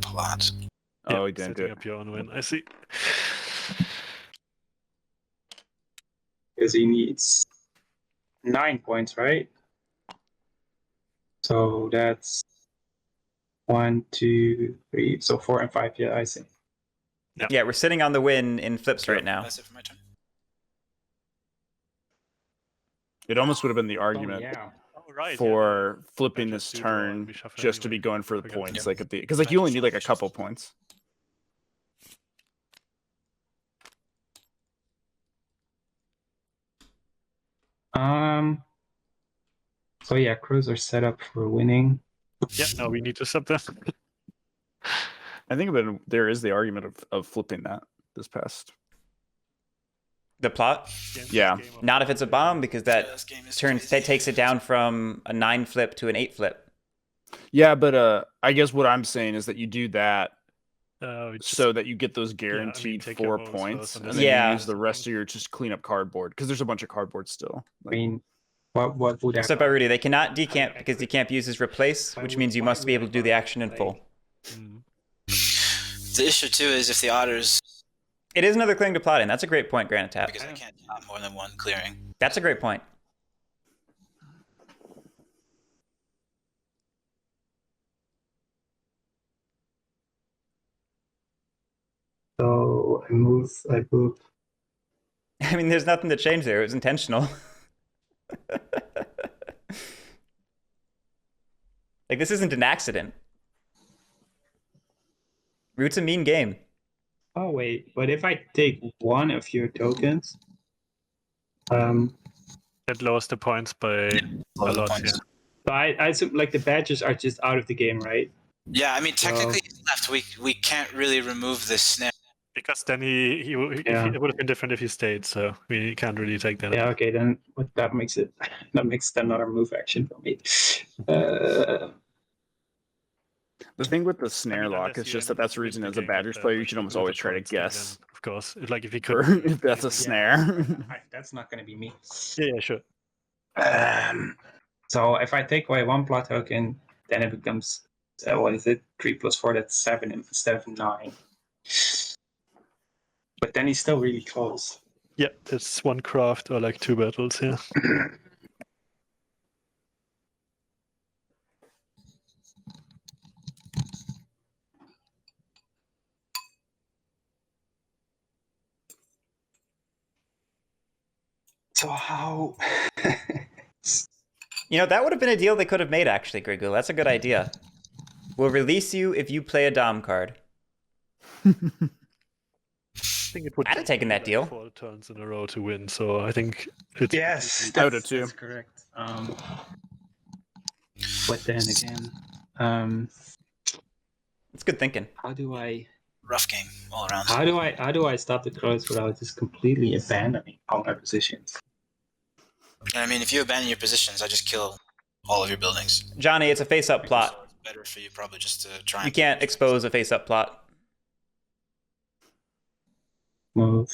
plot. Oh, he didn't do setting it. up your own win. I see. Because he needs 9 points, right? So that's 1, 2, 3. So 4 and 5. Yeah, I see. Yeah, we're sitting on the win in flips right now. That's it for my turn. It almost would have been the argument yeah. Oh, right. for flipping I this just do draw and turn reshuffle just to anyway. be going for the Forgot. points, Yep. like at the because like you only need like a couple points. So yeah, crews are set up for winning. Yeah, no, we need to sub them. I think about it, there is the argument of flipping that this past. The plot? Yeah. Not if it's a bomb, because Yeah, that this game is turns crazy. that takes it down from a 9 flip to an 8 flip. Yeah, but I guess what I'm saying is that you do that Just, so that you get those guaranteed take your 4 bonus points, first and and then then Yeah. you use the rest of your just clean up cardboard because there's a bunch of cardboard still. I Like, mean, what would Except happen? by Rudy, they cannot decamp because decamp uses replace, which means you must be able to do the action in full. The issue too is if the otters, It is another clearing to plot in. That's a great point, Granite Tap. because I can't tap more than one clearing. That's a great point. So I move. I mean, there's nothing to change there. It was intentional. Like, this isn't an accident. Root's a mean game. Oh wait, but if I take one of your tokens, It lowers the points by a Lower the lot. points. Yeah. so I assume like the badges are just out of the game, right? Yeah, I mean technically he's left. We can't really remove this snare. Because then he would have been different if he stayed, so we can't really take that. Yeah. Okay, then that makes another move action for me. the thing with the snare I mean, lock unless is you just end that up that's the losing reason the as a game Badgers with player the- you should almost with the always try to points, then, guess of course, like if he for could. if that's a snare. That's not gonna be me. Yeah, sure. So if I take away 1 plot token, then it becomes, what is it? 3 + 4, that's 7 instead of 9. But then he's still really close. Yeah, it's 1 craft or like 2 battles, yeah. So how? That would have been a deal they could have made, actually, Grigul. That's a good idea. We'll release you if you play a Dom card. I think it would I'd have taken that like deal. 4 turns in a row to win, so I think it's Yes, I would have too. that's correct. But then again, It's good thinking. how do I Rough game all around. how do I stop the crows without just completely abandoning all my positions? I mean, if you abandon your positions, I just kill all of your buildings. Johnny, it's a face-up plot. It's better for you probably just to try. You can't expose a face-up plot. Move.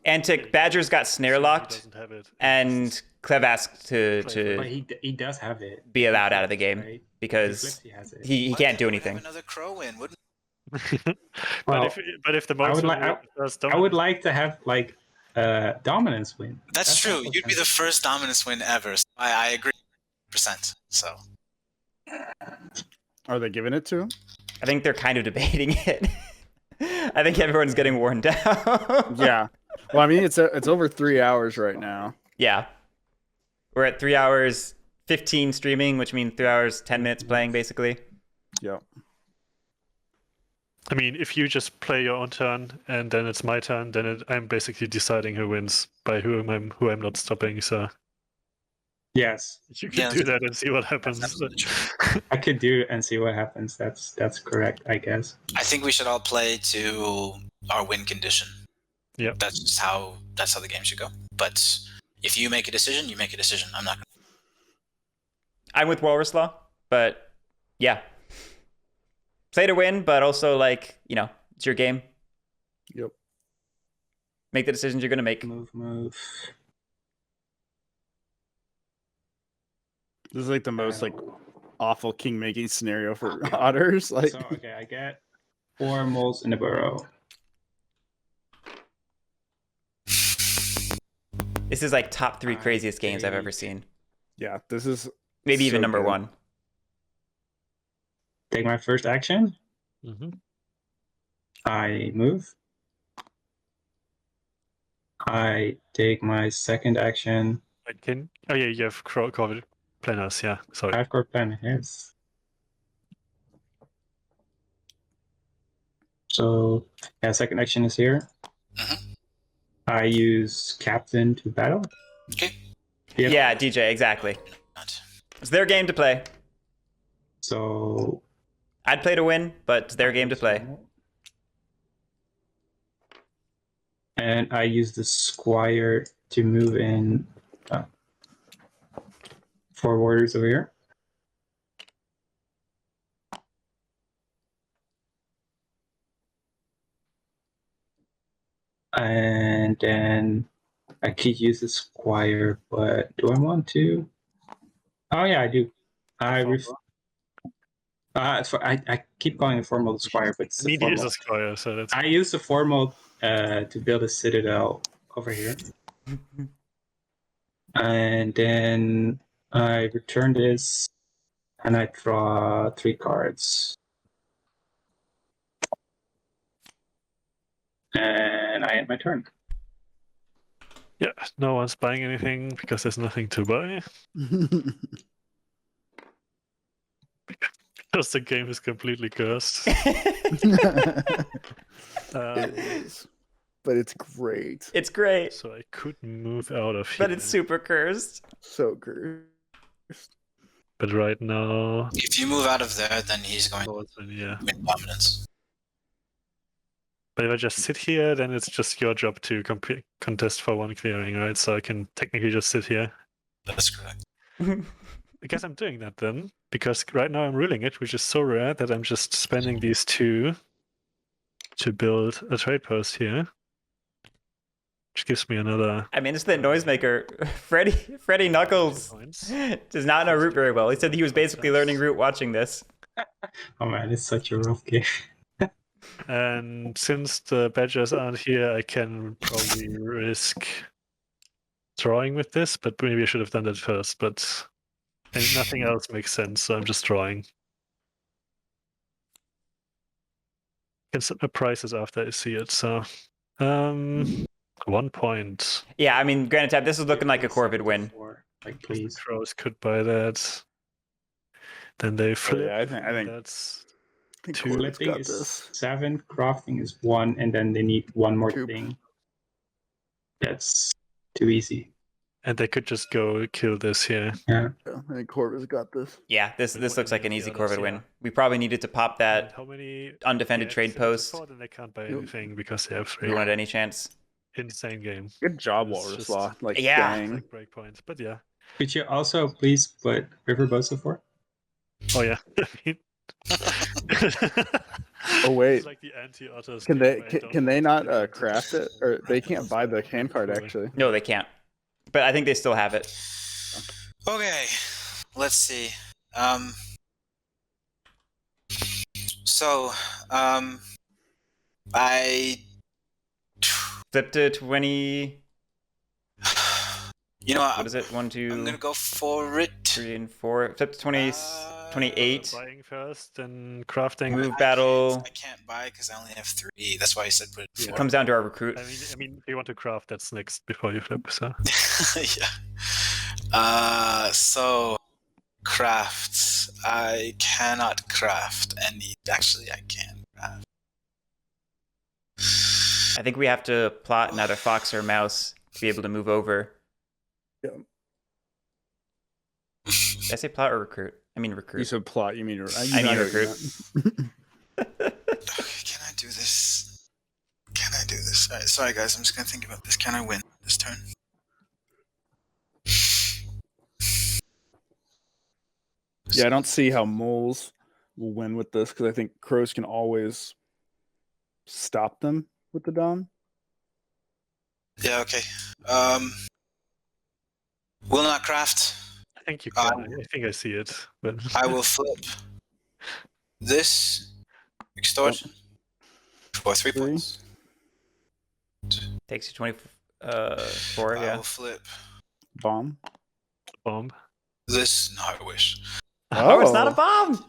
Antic, Badger's got snare locked, doesn't have it. and Clev asked But to he does have it. be allowed out of the game Right? because He has it. he Why can't do would anything. Have another crow win, wouldn't? but if the most I would like to have like dominance win. That's true. also You'd be the first dominance win ever. So I agree, %. So Are they giving it to him? I think they're kind of debating it. I think everyone's getting worn down. Yeah. Well, I mean, it's over 3 hours right now. Yeah. We're at 3 hours 15 streaming, which means 3 hours 10 minutes playing, basically. Yep. I mean, if you just play your own turn and then it's my turn, then I'm basically deciding who wins by who I'm not stopping. So Yes, you can do that and see what happens. I could do and see what happens. That's correct, I guess. I think we should all play to our win condition. Yeah. That's just how the game should go. But if you make a decision, you make a decision. I'm not gonna. I'm with WalrasLaw, but yeah. Play to win, but also it's your game. Yep. Make the decisions you're gonna make. Move. This is like the most awful king making scenario for otters. So okay, I get 4 moles in a burrow. This is like top 3 craziest games I've ever seen. Yeah, this is Maybe even so number good. 1. Take my first action. Mm-hmm. I move. I take my second action. Oh yeah, you have covered planners. Yeah, sorry. I've got plan, yes. So yeah, second action is here. I use captain to battle. Okay. Yep. Yeah, DJ, exactly. Not. It's their game to play. So I'd play to win, but it's their game to play. And I use the squire to move in 4 warriors over here. And then I could use the squire, but do I want to? Oh yeah, I do. I keep calling it formal squire, but it's I mean, the he is formal. a squire, so that's. I use the formal to build a citadel over here. And then I return this, and I draw 3 cards. And I end my turn. Yeah, no one's buying anything because there's nothing to buy. Because the game is completely cursed. It is. But it's great. It's great, So I could move out of here. but it's super cursed. So good. But right now, If you move out of there, then he's going to yeah. win dominance. But if I just sit here, then it's just your job to contest for 1 clearing, right? So I can technically just sit here. That's correct. I guess I'm doing that then, because right now I'm ruling it, which is so rare that I'm just spending these 2 to build a trade post here. Which gives me another. I'm instant noisemaker. Freddie Knuckles points. does not know Root very well. He said he was basically learning Root watching this. Oh man, it's such a rough game. And since the badgers aren't here, I can probably risk drawing with this, but maybe I should have done that first. But nothing else makes sense, so I'm just drawing. Can set my prices after I see it. So, 1 point. Yeah, I mean, granted, Tab, this is looking like a Corvid win. Like, please. Crows could buy that. Then they flip. I think That's Corvid's Flipping got is this. 7, crafting is 1, and then they need one more Coop. thing. That's too easy. and they could just go kill this here. Yeah. I think Corvid's got this. Yeah, this looks like an easy Corvid yeah. win. We probably needed to pop And that how many undefended yeah, trade 74, post. and they can't buy Yep. anything because they have If 3. you wanted any chance. Insane game. Good job, It's Walrus just- Law. Like, Yeah. It's dang. like breakpoints, but yeah. Could you also please put River Bosa for? Oh yeah. I mean- Oh, wait. It's like the anti-otters Can game they where I can don't they want not to get into craft this. it, or they can't buy the hand card Probably. actually? No, they can't. But I think they still have it. Okay, let's see. So, I, Flip to 20. you know, What is it? 1, 2, I'm gonna go for it. 3, and 4. Flip to 20, 28. Buying first and crafting. Move I battle. can't buy because I only have 3. That's why I said put it Yeah. It 4. comes down to our recruit. I mean, if you want to craft, that's next before you flip. So Yeah. So crafts. I cannot craft any. Actually, I can craft. I think we have to plot another fox or mouse to be able to move over. Yeah. Did I say plot or recruit? I mean You recruit. said plot. You mean I mean recruit. Can I do this? Can I do this? All right, sorry, guys. I'm just gonna think about this. Can I win this turn? Yeah, I don't see how moles will win with this because I think crows can always stop them with the Dom. Yeah. Okay. Will not craft. I think you can. I think I see it. But I will flip this extortion for 3 3. points. Takes you 24, I yeah. will flip Bomb. bomb. this. No, I wish. Oh, it's not a bomb!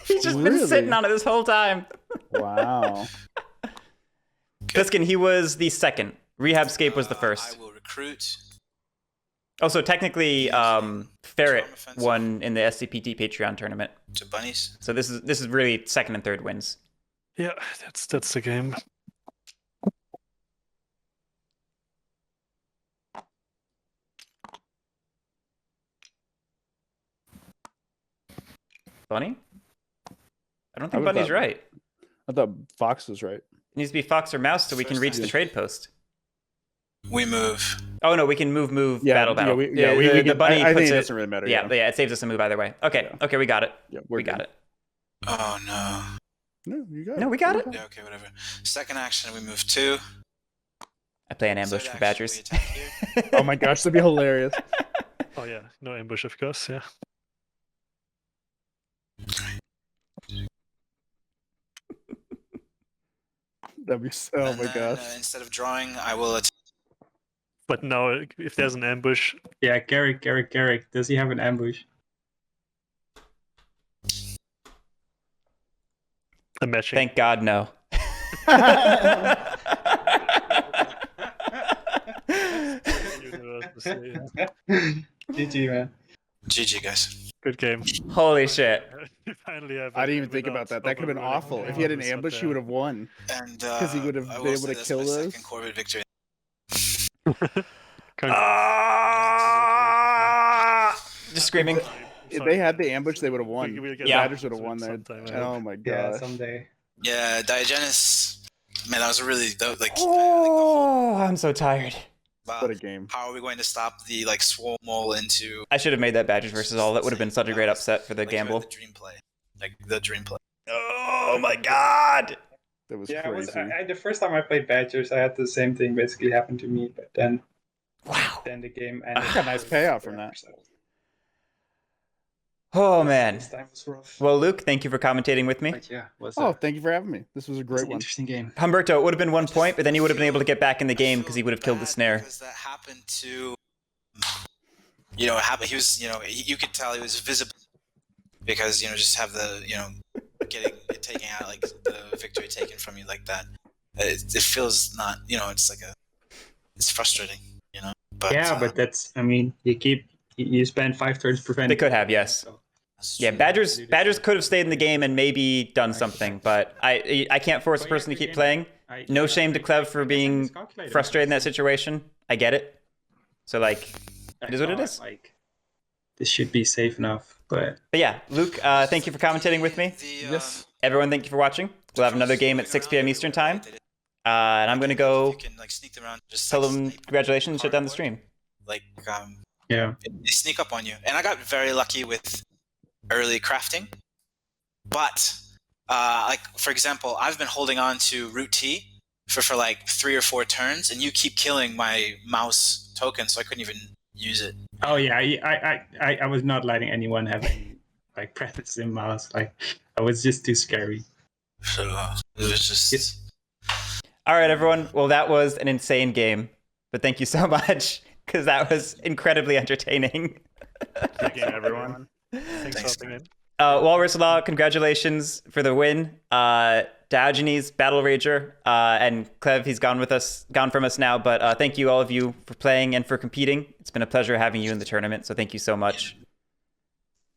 He's just been Really? sitting on it this whole time. Wow. Piskin, he was the second. Rehabscape was the first. I will recruit. Oh, so technically, Ferret Charm offensive. won in the SCPT Patreon tournament. To bunnies. So this is really second and third wins. Yeah, that's the game. Bunny? I don't I think would Bunny's thought- right. It I thought Fox was right. needs to be fox or mouse so we can First reach the time. trade post. We move. Oh no, we can move, Yeah, battle. yeah, we the can- bunny I puts think it it. doesn't really matter. Yeah, it saves us a move either way. Okay, Yeah. okay, we got it. Yeah, We got it. Oh no. No, you got it. No, we got it. Yeah. Okay. Whatever. Second action. We move 2. I play an ambush Third for action, badgers. we attack here. Oh my gosh, that'd be hilarious. Oh yeah, no ambush, of course. Yeah. That'd be so. Oh And my then, gosh. instead of drawing, I will attack. But no, if there's an ambush, Yeah, Guerric. Does he have an ambush? a matching. Thank God, no. GG, man. GG, guys. Good game. Holy shit. You finally have. I didn't even think about that. That could have been awful. If he had an ambush, he would have won. And 'Cause he would have I been will able say to that's kill my those. second Corvid victory. Just screaming. If they had the ambush, they would have won. We'll get The Yeah. Badgers would have won there. sometime, Oh my Yeah, gosh. someday. Yeah, Diogenes. Man, that was a really like. Oh, I'm so tired. Wow. What a game. How are we going to stop the like swole mole into I should have made that Badgers versus all. That would have been such a great upset for the like, you had gamble. The dream play, like the dream play. Oh my God. That was Yeah, crazy. the first time I played Badgers, I had the same thing basically happen to me, but then the game ended. I got a nice payout from that. Oh man. This time was rough. Well, Luke, thank you for commentating with me. But yeah, Thank you for having me. This was a great one. interesting game. Humberto, it would have been 1 point, but then he would have been able to get back in the game because he would have killed the snare. Because that happened to, you know, happen. He was, you know, you could tell he was visible because, you know, just have the, you know, taking out like the victory taken from you like that. It feels not, you know, it's like it's frustrating, you know. But yeah, but that's, I mean, you spend 5 turns preventing. They could have, yes. So. Yeah, Badgers could have stayed in the game and maybe done something, but I can't force a person to keep playing. No shame to Clev for being frustrated in that situation. I get it. So like, it is what it is. Like, this should be safe enough, but yeah, Luke, thank you for commentating with me. Yes. Everyone, thank you for watching. We'll have another game at 6 p.m. Eastern time. And I'm gonna go tell them congratulations, shut down the stream. Like, yeah, they sneak up on you, and I got very lucky with early crafting. But like, for example, I've been holding on to root T for like 3 or 4 turns, and you keep killing my mouse token, so I couldn't even use it. Oh yeah, I was not letting anyone have any like preference in mouse. Like, I was just too scary. So it was just. All right, everyone. Well, that was an insane game, but thank you so much because that was incredibly entertaining. Good game, everyone. Thanks for hopping in. WalrasLaw, congratulations for the win. Diogenes, Battlerager, and Clev, he's gone from us now. But thank you all of you for playing and for competing. It's been a pleasure having you in the tournament. So thank you so much.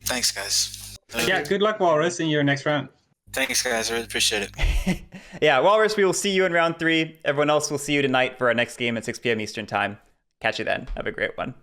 Thanks, guys. Yeah, good luck, Walrus, in your next round. Thanks, guys. I really appreciate it. Yeah, Walrus, we will see you in round 3. Everyone else will see you tonight for our next game at 6 p.m. Eastern time. Catch you then. Have a great one.